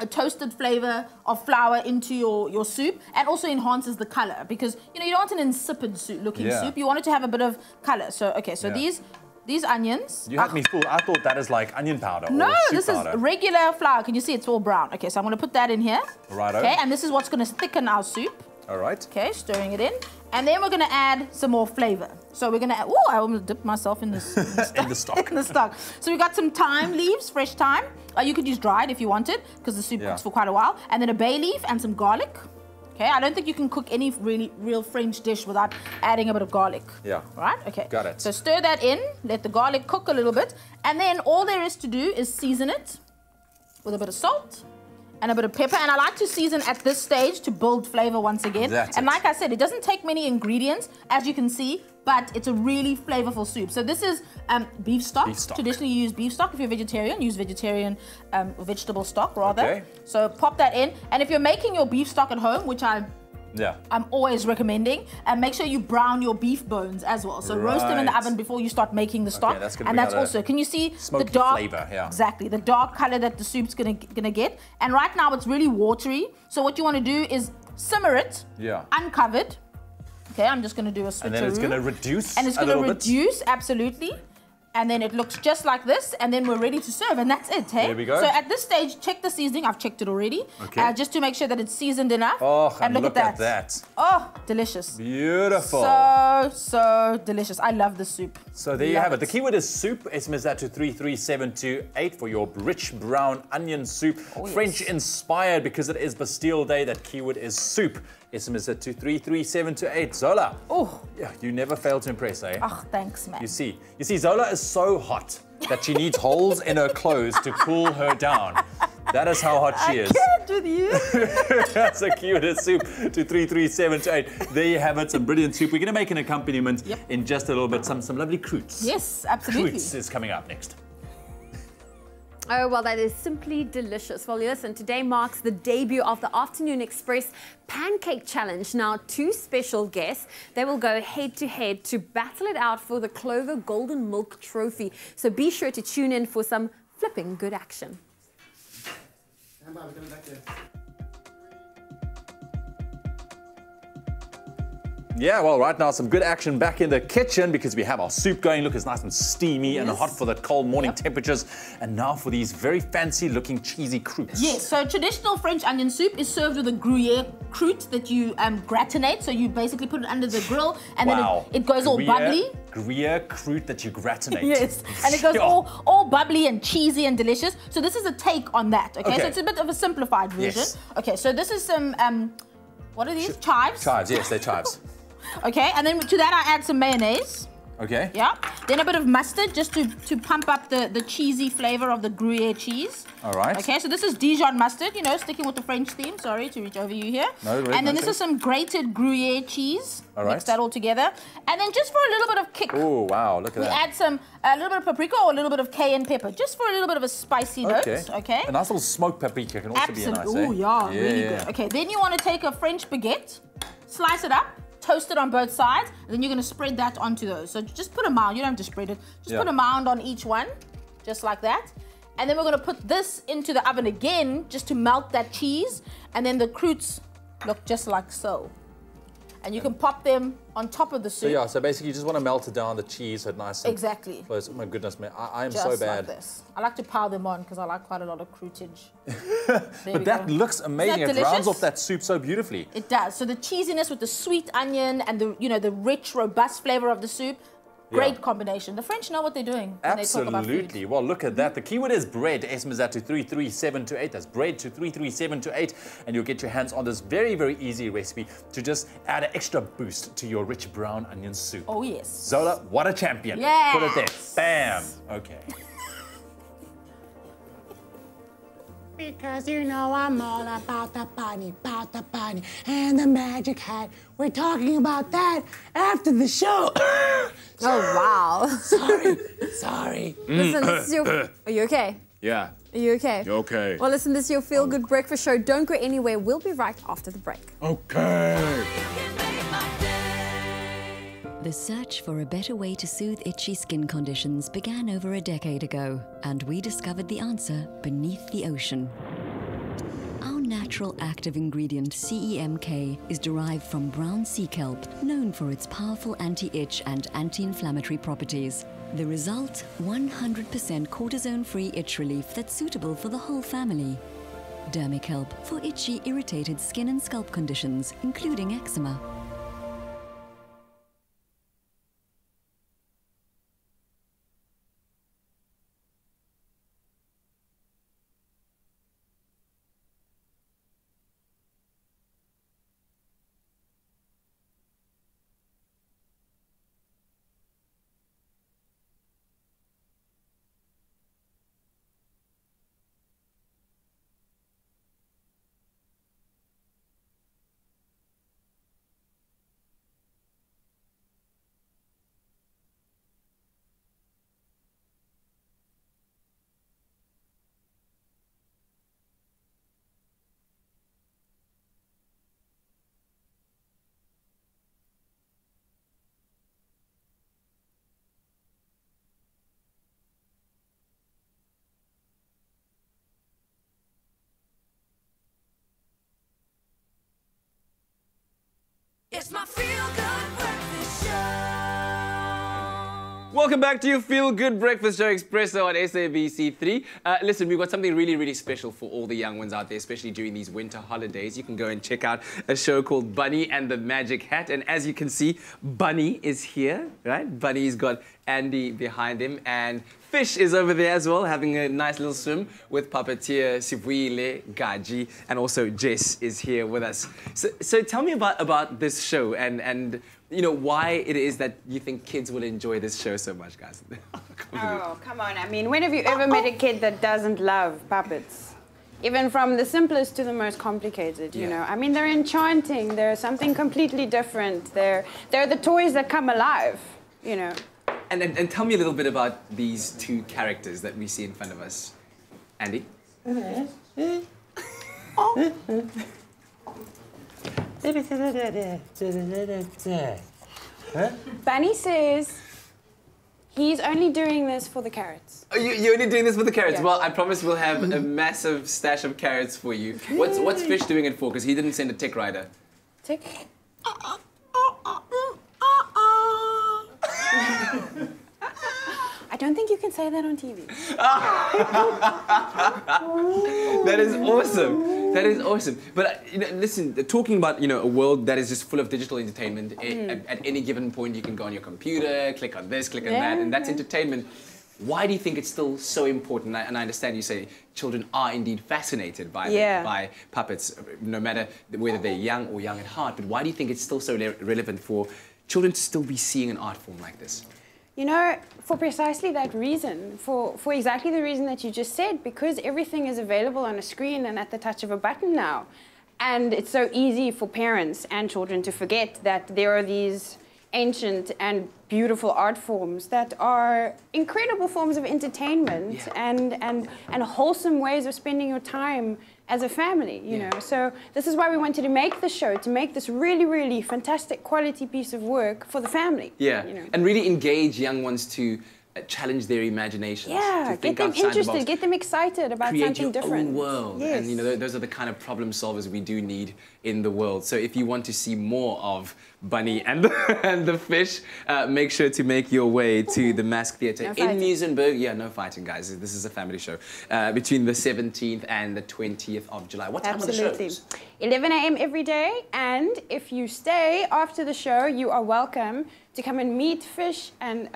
a toasted flavor of flour into your soup, and also enhances the color, because you know you don't want an insipid looking soup. You want it to have a bit of color. So okay, so these onions. You had me fooled. I thought that is like onion powder. No, or soup this powder. is regular flour. Can you see it's all brown? Okay, so I'm going to put that in here. Righto. Okay, and this is what's going to thicken our soup. All right. Okay, stirring it in. And then we're going to add some more flavor. So we're going to add, oh, I almost dipped myself in this in the stock. in the stock. So we got some thyme leaves, fresh thyme. You could use dried if you wanted, because the soup cooks for quite a while. And then a bay leaf and some garlic. Okay, I don't think you can cook any real French dish without adding a bit of garlic. Yeah. Right? Okay. Got it. So stir that in, let the garlic cook a little bit, and then all there is to do is season it with a bit of salt and a bit of pepper. And I like to season at this stage to build flavor once again. And like I said, it doesn't take many ingredients, as you can see, but it's a really flavorful soup. So this is beef stock. Traditionally you use beef stock. If you're vegetarian, use vegetarian vegetable stock rather. Okay. So pop that in. And if you're making your beef stock at home, which I'm always recommending, make sure you brown your beef bones as well. So roast them in the oven before you start making the stock. And that's also, can you see the dark flavor? Yeah. Exactly, the dark color that the soup's gonna get. And right now it's really watery. So what you want to do is simmer it uncovered. Okay, I'm just going to do a switcheroo. And then it's going to reduce And it's going to reduce, absolutely. And then it looks just like this, and then we're ready to serve, and that's it, hey? There we go. So at this stage, check the seasoning. I've checked it already. Okay. Just to make sure that it's seasoned enough. Oh, and look at that. Oh, delicious. Beautiful. So delicious. I love the soup. So there you have it. The keyword is soup. SMS that to 33728 for your rich brown onion soup. French inspired because it is Bastille Day. That keyword is soup. SMS at 23378. Zola. Oh. Yeah, you never fail to impress, eh? Oh, thanks, man. You see, Zola is so hot that she needs holes in her clothes to cool her down. That is how hot she is. I can't with you. That's a cute soup. 23378. There you have it. Some brilliant soup. We're going to make an accompaniment in just a little bit. Some lovely croutes. Yes, absolutely. Croutes is coming up next. Oh, well, that is simply delicious. Well, listen, today marks the debut of the Afternoon Express Pancake Challenge. Now, two special guests, they will go head-to-head to battle it out for the Clover Golden Milk Trophy. So be sure to tune in for some flipping good action. Stand by, we're coming back there. Yeah, well, right now, some good action back in the kitchen because we have our soup going. Look, it's nice and steamy and hot for the cold morning temperatures. And now for these very fancy-looking cheesy croutes. Yes, so traditional French onion soup is served with a Gruyere croute that you gratinate. So you basically put it under the grill, and then it goes all bubbly. Gruyere croute that you gratinate. Yes, and it goes all bubbly and cheesy and delicious. So this is a take on that, okay? So it's a bit of a simplified version. Yes. Okay, so this is some, what are these? Chives? Chives, yes, they're chives. Okay, and then to that I add some mayonnaise. Okay. Yeah. Then a bit of mustard just to pump up the cheesy flavor of the Gruyere cheese. All right. Okay, so this is Dijon mustard, you know, sticking with the French theme. Sorry to reach over you here. No, and then this is some grated Gruyere cheese. All right. Mix that all together. And then just for a little bit of kick. Oh, wow, look at we that. add a little bit of paprika or a little bit of cayenne pepper, just for a little bit of a spicy note. Okay. A nice little smoked paprika can also be a nice, Oh, yeah, really good. Okay, then you want to take a French baguette, slice it up, toast it on both sides, and then you're going to spread that onto those. So just put a mound, you don't have to spread it, just put a mound on each one, just like that. And then we're going to put this into the oven again, just to melt that cheese, and then the croutes look just like so. And you can pop them on top of the soup. So yeah, so basically you just want to melt it down, the cheese, so nice and close. Oh my goodness, man, I am just so bad. Like this. I like to pile them on because I like quite a lot of croutage. But that looks amazing. It rounds off that soup so beautifully. It does. So the cheesiness with the sweet onion and the rich, robust flavor of the soup. Great combination. The French know what they're doing when they talk about food. Absolutely. Well, look at that. The keyword is bread. SMS that to 33728. That's bread to 33728. And you'll get your hands on this very, very easy recipe to just add an extra boost to your rich brown onion soup. Oh, yes. Zola, what a champion. Yes. Put it there. Bam. Okay. Because you know I'm all about the bunny, and the magic hat. We're talking about that after the show. Oh, wow. Sorry. Listen, this is your... Are you okay? Yeah. Are you okay? You're okay. Well, listen, this is your Feel Good Breakfast Show. Don't go anywhere. We'll be right after the break. Okay. The search for a better way to soothe itchy skin conditions began over a decade ago, and we discovered the answer beneath the ocean. natural active ingredient CEMK is derived from brown sea kelp, known for its powerful anti-itch and anti-inflammatory properties. The result, 100% cortisone-free itch relief that's suitable for the whole family. Dermikelp for itchy, irritated skin and scalp conditions, including eczema. It's my feel-good breakfast show. Welcome back to your Feel Good Breakfast Show, Expresso on SABC3. Listen, we've got something really, really special for all the young ones out there, especially during these winter holidays. You can go and check out a show called Bunny and the Magic Hat. And as you can see, Bunny is here, right? Bunny's got Andy behind him, and Fish is over there as well, having a nice little swim with puppeteer Sibuyile Gaji, and also Jess is here with us. So tell me about this show and you know why it is that you think kids will enjoy this show so much, guys. Oh, come on. I mean, when have you ever met a kid that doesn't love puppets? Even from the simplest to the most complicated, you know. I mean, they're enchanting. They're something completely different. They're the toys that come alive, you know. And tell me a little bit about these two characters that we see in front of us. Andy? Bunny says he's only doing this for the carrots. Oh, you're only doing this for the carrots? Yeah. Well, I promise we'll have a massive stash of carrots for you. What's Fish doing it for? Because he didn't send a tick rider. Tick? I don't think you can say that on TV. That is awesome. That is awesome. But you know, listen, talking about a world that is just full of digital entertainment. At any given point, you can go on your computer, click on this, click on that, and that's entertainment. Why do you think it's still so important? And I understand you say children are indeed fascinated by puppets, no matter whether they're young or young at heart. But why do you think it's still so relevant for children to still be seeing an art form like this? You know, for precisely that reason, for exactly the reason that you just said, because everything is available on a screen and at the touch of a button now. And it's so easy for parents and children to forget that there are these ancient and beautiful art forms that are incredible forms of entertainment and wholesome ways of spending your time as a family, you know. So this is why we wanted to make the show, to make this really, really fantastic quality piece of work for the family. Yeah, you know. And really engage young ones to challenge their imaginations. Yeah, get them interested, get them excited about something different. Create your own world. Yes. And those are the kind of problem solvers we do need in the world. So if you want to see more of Bunny and the Fish, make sure to make your way to the Mask Theatre in Muizenberg. Yeah, no fighting, guys. This is a family show. Between the 17th and the 20th of July. What time are the shows? 11 a.m. every day. And if you stay after the show, you are welcome to come and meet Fish and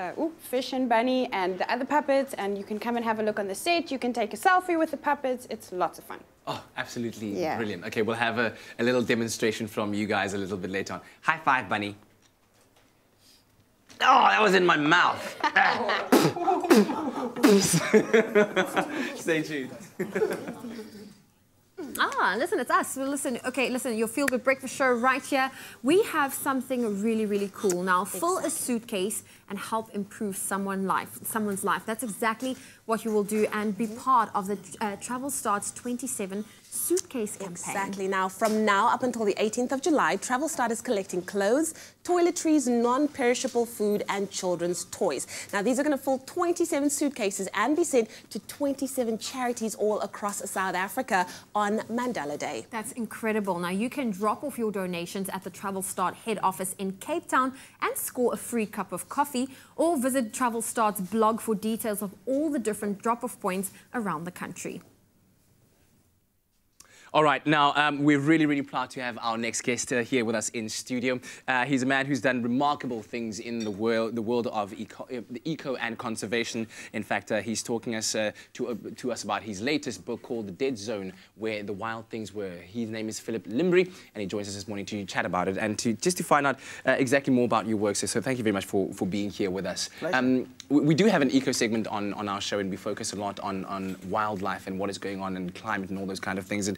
Bunny and the other puppets, and you can come and have a look on the set. You can take a selfie with the puppets. It's lots of fun. Oh, absolutely brilliant. Okay, we'll have a little demonstration from you guys a little bit later on. High five, Bunny. Oh, that was in my mouth. Stay tuned. Listen, it's us. Well, listen, your Feel Good Breakfast Show right here. We have something really, really cool. Now, fill a suitcase and help improve someone's life. That's exactly what you will do and be part of the Travel Starts 27 suitcase campaign. Exactly. Now, from now up until the 18th of July, Travel Start is collecting clothes, toiletries, non-perishable food, and children's toys. Now, these are going to fill 27 suitcases and be sent to 27 charities all across South Africa on Mandela Day. That's incredible. Now, you can drop off your donations at the Travel Start head office in Cape Town and score a free cup of coffee, or visit Travel Start's blog for details of all the different drop-off points around the country. All right, now we're really, really proud to have our next guest here with us in studio. He's a man who's done remarkable things in the world of eco and conservation. In fact, he's talking to us about his latest book called The Dead Zone, Where the Wild Things Were. His name is Philip Lymbery, and he joins us this morning to chat about it and just to find out exactly more about your work. So thank you very much for being here with us. We do have an eco segment on our show, and we focus a lot on wildlife and what is going on and climate and all those kind of things. And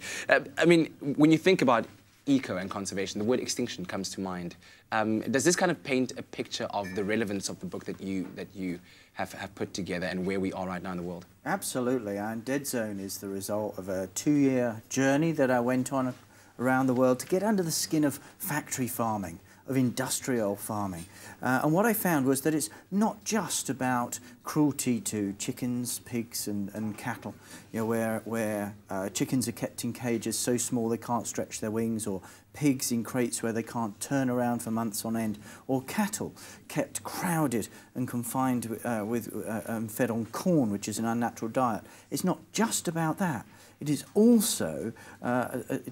I mean, when you think about eco and conservation, the word extinction comes to mind. Does this kind of paint a picture of the relevance of the book that you have put together and where we are right now in the world? Absolutely, and Dead Zone is the result of a 2-year journey that I went on around the world to get under the skin of factory farming, of industrial farming. And what I found was that it's not just about cruelty to chickens, pigs and cattle, you know, where chickens are kept in cages so small they can't stretch their wings, or pigs in crates where they can't turn around for months on end, or cattle kept crowded and confined and fed on corn, which is an unnatural diet. It's not just about that. It is also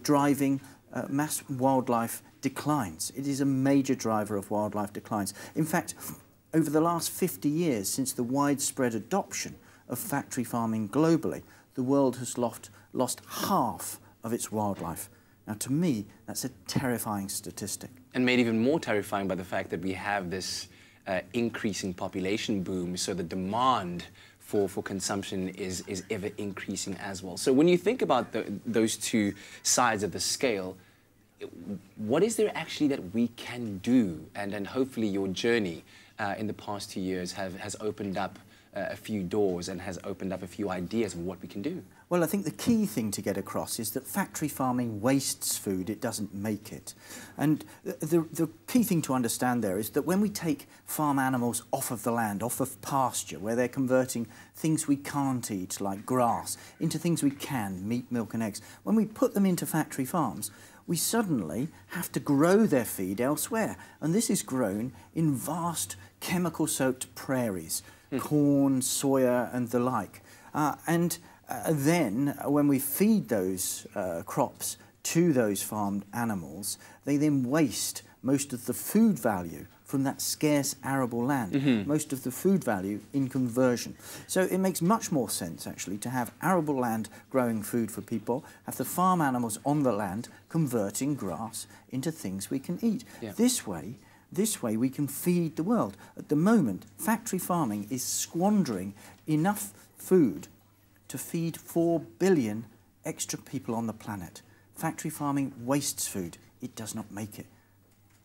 driving mass wildlife declines. It is a major driver of wildlife declines. In fact, over the last 50 years, since the widespread adoption of factory farming globally, the world has lost half of its wildlife. Now, to me, that's a terrifying statistic. And made even more terrifying by the fact that we have this increasing population boom, so the demand for consumption is ever increasing as well. So when you think about those two sides of the scale, what is there actually that we can do? And hopefully your journey in the past 2 years has opened up a few doors and has opened up a few ideas of what we can do. Well, I think the key thing to get across is that factory farming wastes food, it doesn't make it. And the key thing to understand there is that when we take farm animals off of the land, off of pasture, where they're converting things we can't eat, like grass, into things we can, meat, milk and eggs, when we put them into factory farms, we suddenly have to grow their feed elsewhere. And this is grown in vast chemical-soaked prairies, corn, soya and the like. Then, when we feed those crops to those farmed animals, they then waste most of the food value from that scarce arable land, most of the food value in conversion. So it makes much more sense, actually, to have arable land growing food for people, have the farm animals on the land converting grass into things we can eat. Yeah. This way we can feed the world. At the moment, factory farming is squandering enough food to feed 4 billion extra people on the planet. Factory farming wastes food. It does not make it.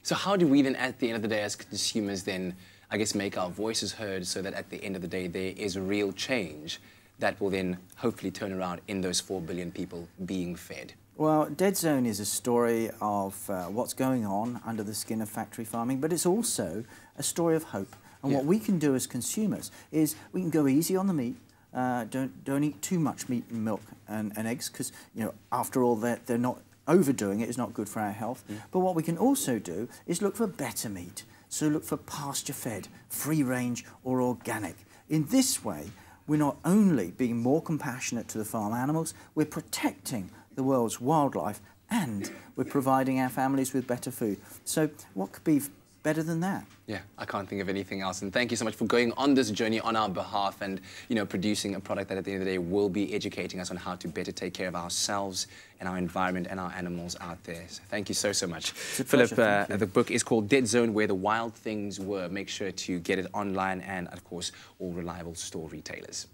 So how do we then, at the end of the day, as consumers, then, I guess, make our voices heard so that at the end of the day there is a real change that will then hopefully turn around in those 4 billion people being fed? Well, Dead Zone is a story of what's going on under the skin of factory farming, but it's also a story of hope. And what we can do as consumers is we can go easy on the meat. Don't eat too much meat and milk and eggs, because, you know, after all, they're not overdoing it. Is not good for our health. But what we can also do is look for better meat. So look for pasture-fed, free-range or organic. In this way, we're not only being more compassionate to the farm animals, we're protecting the world's wildlife, and we're providing our families with better food. So what could be better than that? Yeah, I can't think of anything else. And thank you so much for going on this journey on our behalf and, you know, producing a product that at the end of the day will be educating us on how to better take care of ourselves and our environment and our animals out there. So thank you so much. Philip, the book is called Dead Zone, Where the Wild Things Were. Make sure to get it online and, of course, all reliable store retailers.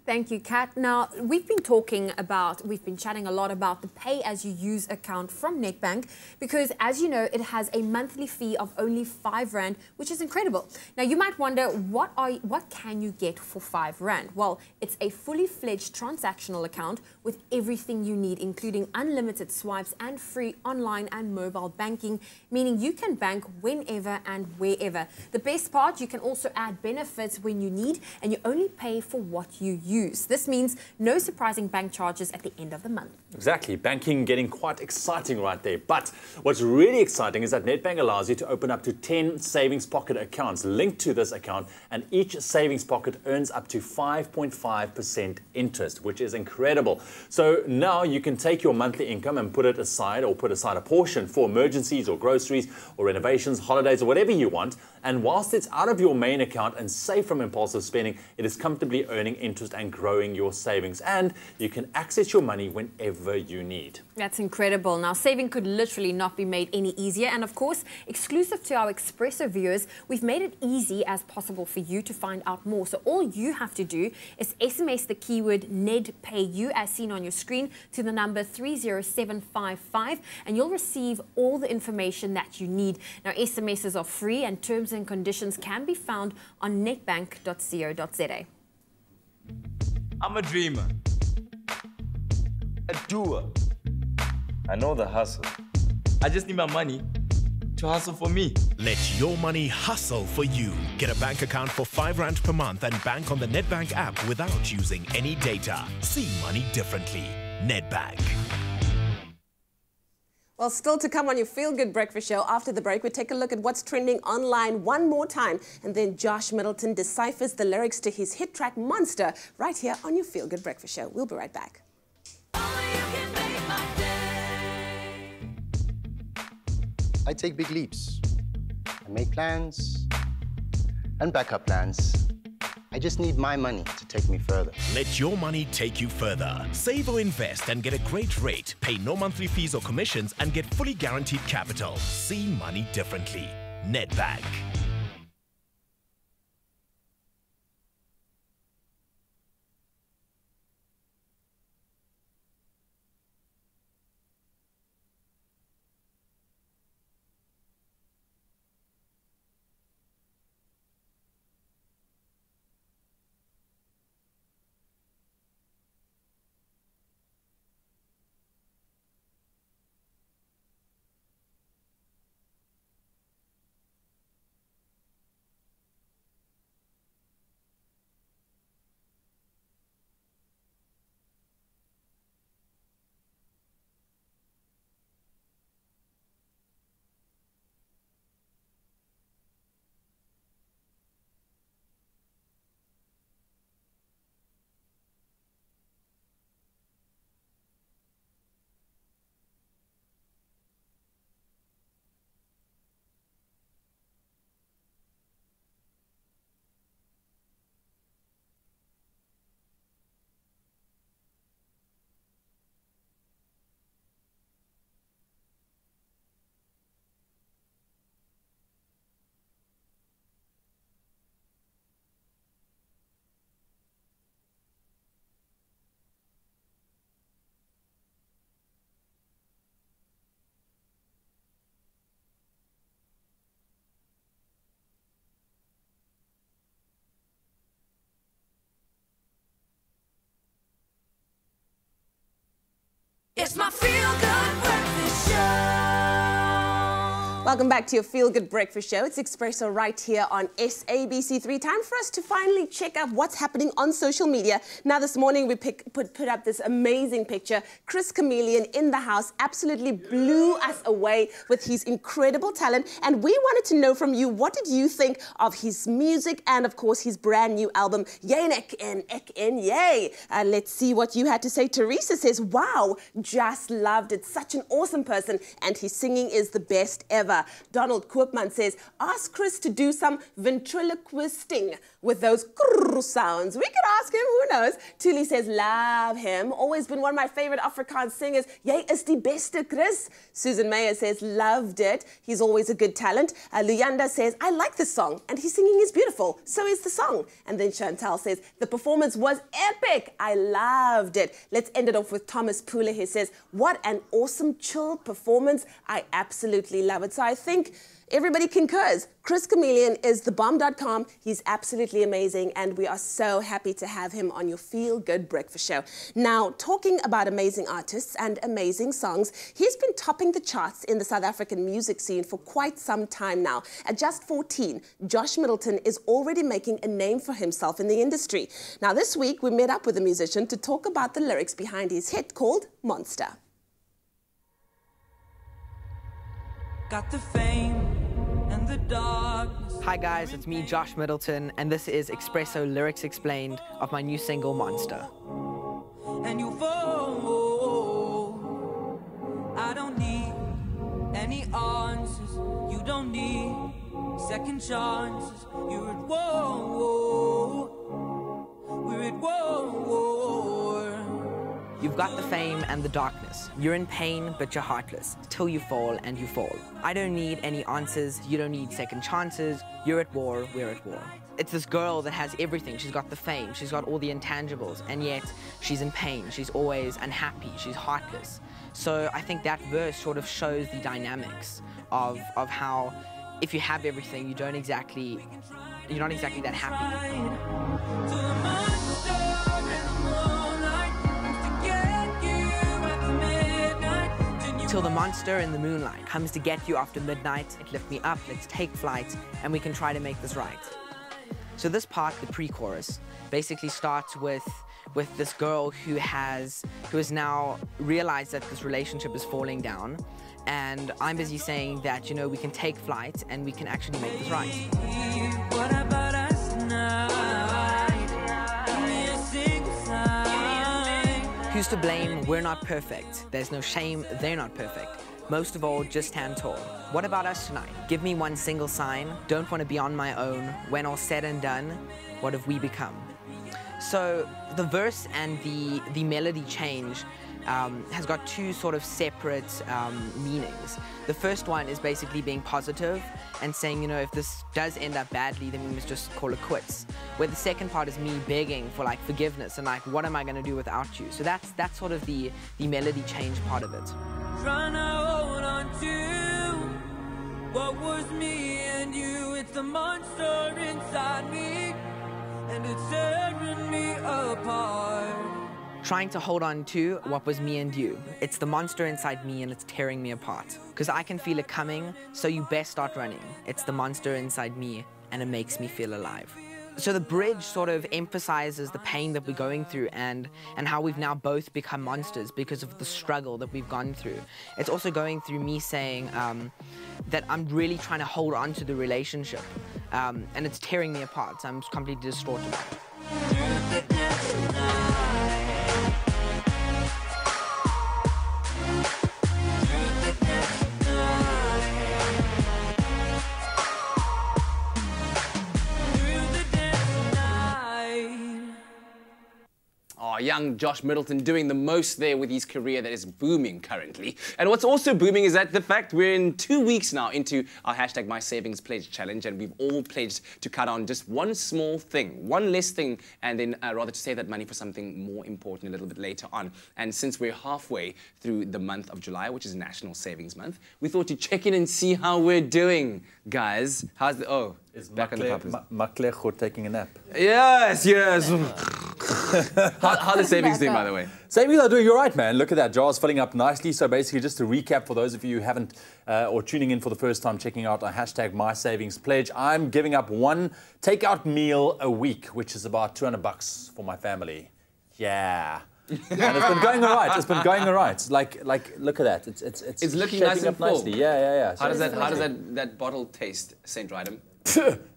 Thank you, Kat. Now, we've been chatting a lot about the pay-as-you-use account from Netbank because, as you know, it has a monthly fee of only R5, which is incredible. Now, you might wonder, what can you get for R5? Well, it's a fully fledged transactional account with everything you need, including unlimited swipes and free online and mobile banking, meaning you can bank whenever and wherever. The best part, you can also add benefits when you need, and you only pay for what you use. This means no surprising bank charges at the end of the month. Exactly. Banking getting quite exciting right there. But what's really exciting is that Netbank allows you to open up to 10 savings pocket accounts linked to this account, and each savings pocket earns up to 5.5% interest, which is incredible. So now you can take your monthly income and put it aside, or put aside a portion for emergencies or groceries or renovations, holidays, or whatever you want. And whilst it's out of your main account and safe from impulsive spending, it is comfortably earning interest and growing your savings, and you can access your money whenever you need. That's incredible. Now, saving could literally not be made any easier, and of course, exclusive to our Expresso viewers, we've made it easy as possible for you to find out more. So all you have to do is SMS the keyword NEDPAYU as seen on your screen to the number 30755, and you'll receive all the information that you need. Now, SMSs are free, and terms and conditions can be found on netbank.co.za. I'm a dreamer, a doer. I know the hustle. I just need my money to hustle for me. Let your money hustle for you. Get a bank account for R5 per month and bank on the Netbank app without using any data. See money differently. Netbank. Well, still to come on your Feel Good Breakfast Show. After the break, we take a look at what's trending online one more time. And then Josh Middleton deciphers the lyrics to his hit track Monster right here on your Feel Good Breakfast Show. We'll be right back. I take big leaps. I make plans and backup plans. I just need my money to take me further. Let your money take you further. Save or invest and get a great rate. Pay no monthly fees or commissions and get fully guaranteed capital. See money differently. Netbank. It's my Feel Good Breakfast Show. Welcome back to your Feel Good Breakfast Show. It's Expresso right here on SABC3. Time for us to finally check out what's happening on social media. Now, this morning we put up this amazing picture. Chris Chameleon in the house absolutely blew us away with his incredible talent. And we wanted to know from you, what did you think of his music and, of course, his brand new album, Yenek en Ek en Yay. Let's see what you had to say. Teresa says, wow, just loved it. Such an awesome person, and his singing is the best ever. Donald Koopman says, ask Chris to do some ventriloquisting with those krrr sounds. We could ask him, who knows? Tuli says, love him. Always been one of my favorite Afrikaans singers. Jy is die beste, Chris. Susan Mayer says, loved it. He's always a good talent. Luyanda says, I like this song, and his singing is beautiful. So is the song. And then Chantal says, the performance was epic. I loved it. Let's end it off with Thomas Pula. He says, what an awesome, chill performance. I absolutely love it. So I think everybody concurs. Chris Chameleon is thebomb.com. He's absolutely amazing, and we are so happy to have him on your Feel Good Breakfast Show. Now, talking about amazing artists and amazing songs, he's been topping the charts in the South African music scene for quite some time now. At just 14, Josh Middleton is already making a name for himself in the industry. Now, this week, we met up with a musician to talk about the lyrics behind his hit called Monster. Got the fame and the darkness. Hi guys, it's me, Josh Middleton, and this is Expresso Lyrics Explained of my new single, Monster. And you fall. I don't need any answers. You don't need second chances. You're at war. We're at war. You've got the fame and the darkness. You're in pain, but you're heartless. Till you fall, and you fall. I don't need any answers. You don't need second chances. You're at war, we're at war. It's this girl that has everything. She's got the fame, she's got all the intangibles, and yet she's in pain. She's always unhappy, she's heartless. So I think that verse sort of shows the dynamics of how if you have everything, you're not exactly that happy. Till the monster in the moonlight comes to get you after midnight. It lift me up, let's take flight, and we can try to make this right. So this part, the pre-chorus, basically starts with this girl who has now realized that this relationship is falling down, and I'm busy saying that, you know, we can take flight and we can actually make this right. What about us now? Who's to blame? We're not perfect. There's no shame, they're not perfect. Most of all, just stand tall. What about us tonight? Give me one single sign. Don't want to be on my own. When all's said and done, what have we become? So the verse and the melody change has got two sort of separate meanings. The first one is basically being positive and saying, you know, if this does end up badly, then we must just call it quits. Where the second part is me begging for like forgiveness and like, what am I going to do without you? So that's sort of the melody change part of it. Trying to hold on to what was me and you. It's the monster inside me, and it's tearing me apart. Trying to hold on to what was me and you. It's the monster inside me and it's tearing me apart. Because I can feel it coming, so you best start running. It's the monster inside me and it makes me feel alive. So the bridge sort of emphasizes the pain that we're going through and how we've now both become monsters because of the struggle that we've gone through. It's also going through me saying that I'm really trying to hold on to the relationship and it's tearing me apart, so I'm completely distraught about it. Oh, young Josh Middleton doing the most there with his career that is booming currently. And what's also booming is that the fact we're in 2 weeks now into our hashtag My Savings Pledge challenge, and we've all pledged to cut on just one small thing, one less thing, and then rather to save that money for something more important a little bit later on. And since we're halfway through the month of July, which is National Savings Month, we thought to check in and see how we're doing, guys. How's the... Oh, is back on the puppets. Maklech taking a nap? Yes, yes. How are the savings doing, by the way? Savings are doing all right, man. Look at that. Jar's filling up nicely. So basically, just to recap for those of you who haven't or tuning in for the first time, checking out our hashtag My Savings Pledge, I'm giving up one takeout meal a week, which is about $200 for my family. Yeah. And it's been going all right. It's been going all right. Like look at that. It's looking nice and full. Nicely. Yeah. How does that bottle taste, Saint Rydam?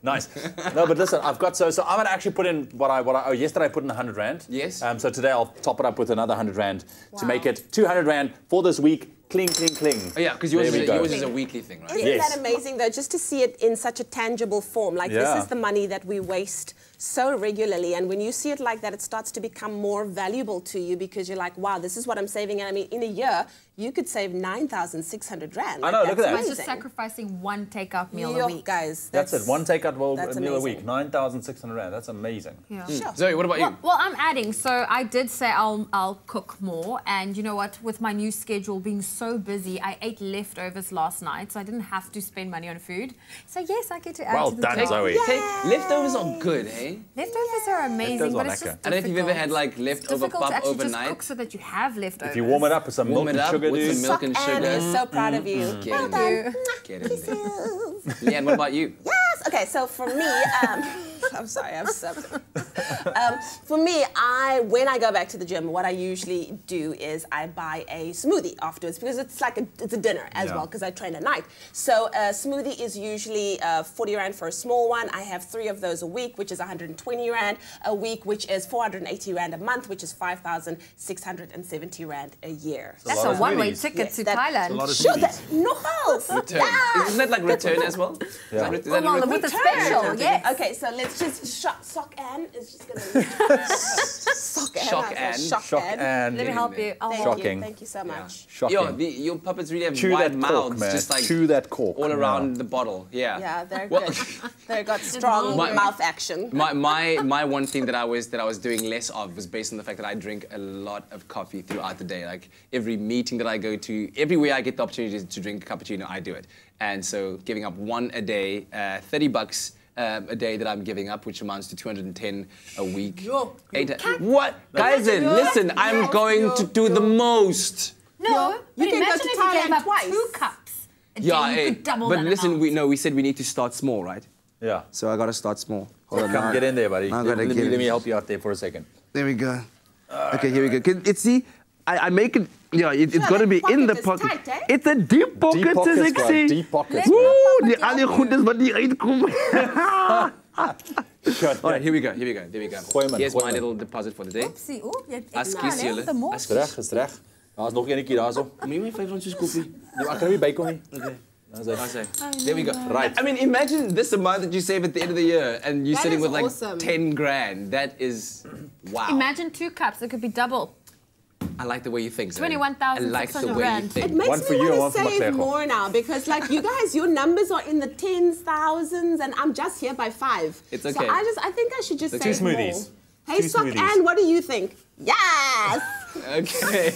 Nice. No, but listen, I've got so I'm gonna actually put in what I yesterday I put in 100 Rand. Yes. So today I'll top it up with another 100 Rand to make it 200 Rand for this week. Cling, cling, cling. Oh, yeah, because yours is a weekly thing, right? Isn't that amazing, though, just to see it in such a tangible form? Like, this is the money that we waste so regularly, and when you see it like that, it starts to become more valuable to you because you're like, wow, this is what I'm saving. And I mean, in a year, you could save 9,600 rand. I know, look at that. It's just sacrificing one takeout meal a week. Guys, that's it, one takeout meal a amazing. week, 9,600 rand. That's amazing. Yeah. Sure. Zoe, what about you? Well, I'm adding. So I did say I'll cook more, and you know what? With my new schedule being so busy, I ate leftovers last night, so I didn't have to spend money on food. So yes, I get to add to the done, Zoe. Leftovers are good, eh? Leftovers are amazing, but it's just I don't know if you've ever had like leftover pup overnight. Just cook so that you have leftovers. If you warm it up with some milk and sugar, with some milk and sugar. Anne is so proud of you. Get in there. Get in there. Leanne, what about you? Yes. Okay. So for me, I'm sorry. I'm so. For me, when I go back to the gym, what I usually do is I buy a smoothie afterwards because it's like it's a dinner as well because I train at night. So a smoothie is usually 40 rand for a small one. I have 3 of those a week, which is 120 rand a week, which is 480 rand a month, which is 5,670 rand a year. That's a one-way ticket to Thailand. Sure, nogals. Return. Isn't that like return as well? Yeah. Is that Well, with return? the special, yes. Okay, so let's just Sock Anne is just gonna Shock Anne. Let me help you. Thank you so much. Yo, your puppets really have Chew wide that mouths, cork, man. just like Chew that cork. all around the bottle. Yeah. Yeah, they're good. They've got strong mouth action. My one thing that I was doing less of was based on the fact that I drink a lot of coffee throughout the day. Like every meeting that I go to, everywhere I get the opportunity to drink a cappuccino, I do it. And so giving up one a day, $30 a day that I'm giving up, which amounts to 210 a week. What? Guys, listen, I'm going to do the most. No, you can go imagine to if you gave Thailand up twice. 2 cups. Yeah, you could double but that listen, amount. we said we need to start small, right? Yeah. So I got to start small. Hold on, Come get in there, buddy. Let me help you out there for a second. There we go. Okay, here we go. See, I make it. Yeah, it's got to be in the pocket. Tight, eh? It's a deep pocket, Deep pockets, as I say. deep pockets. Woo, die alle goedes wat nie uitkom. All right, here we go. Here's my little deposit for the day. Oepsie, Askies julle. Is reg. Daar's nog eenetjie daarso. Moenie my 5 rand soos koppie. Nee, maar ek kan nie bykom nie. Okay. There we go. Right. I mean, imagine this amount that you save at the end of the year and you're sitting with like awesome. 10 grand. That is, wow. Imagine 2 cups. It could be double. I like the way you think, Zoe. 21,600 I like the way you rand. think. It makes One for me you and want one to for save Maklego. more now because, like, you guys, your numbers are in the tens, thousands, and I'm just here by 5. It's So okay. I think I should just The save 2 smoothies. more. Hey, 2 Sock smoothies. Anne, what do you think? Yes! Okay.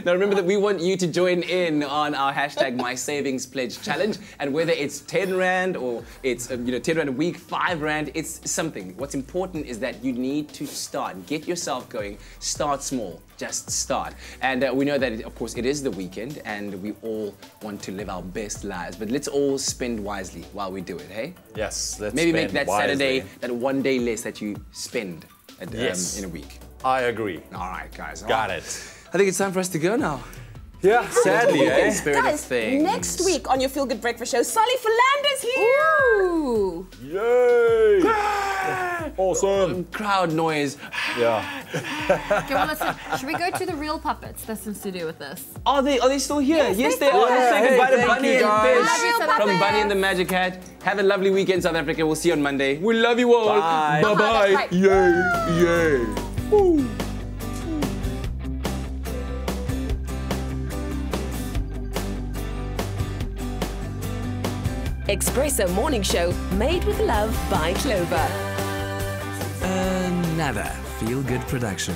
Now remember that we want you to join in on our hashtag My Savings Pledge Challenge, and whether it's 10 rand or it's 10 rand a week, 5 rand, it's something. What's important is that you need to start. Get yourself going. Start small. Just start. And we know that of course it is the weekend, and we all want to live our best lives. But let's all spend wisely while we do it. Hey? Yes. Let's Maybe make spend that Saturday wisely. that one day less that you spend Yes. in a week. I agree. All right, guys. Got it. I think it's time for us to go now. Yeah, sadly, eh? Spirit of Guys, things. next week on your Feel Good Breakfast Show, Solly Philander's here! Ooh. Yay! Awesome. Crowd noise. Yeah. Okay, well, listen. Should we go to the real puppets? That's something to do with this. Are they still here? Yes, they are. Let's say goodbye to Bunny and Fish from Bunny and the Magic Hat. Have a lovely weekend, South Africa. We'll see you on Monday. We love you all. Bye. Bye-bye. Yay. Yay. Woo. Expresso Morning Show, made with love by Clover. Another feel-good production.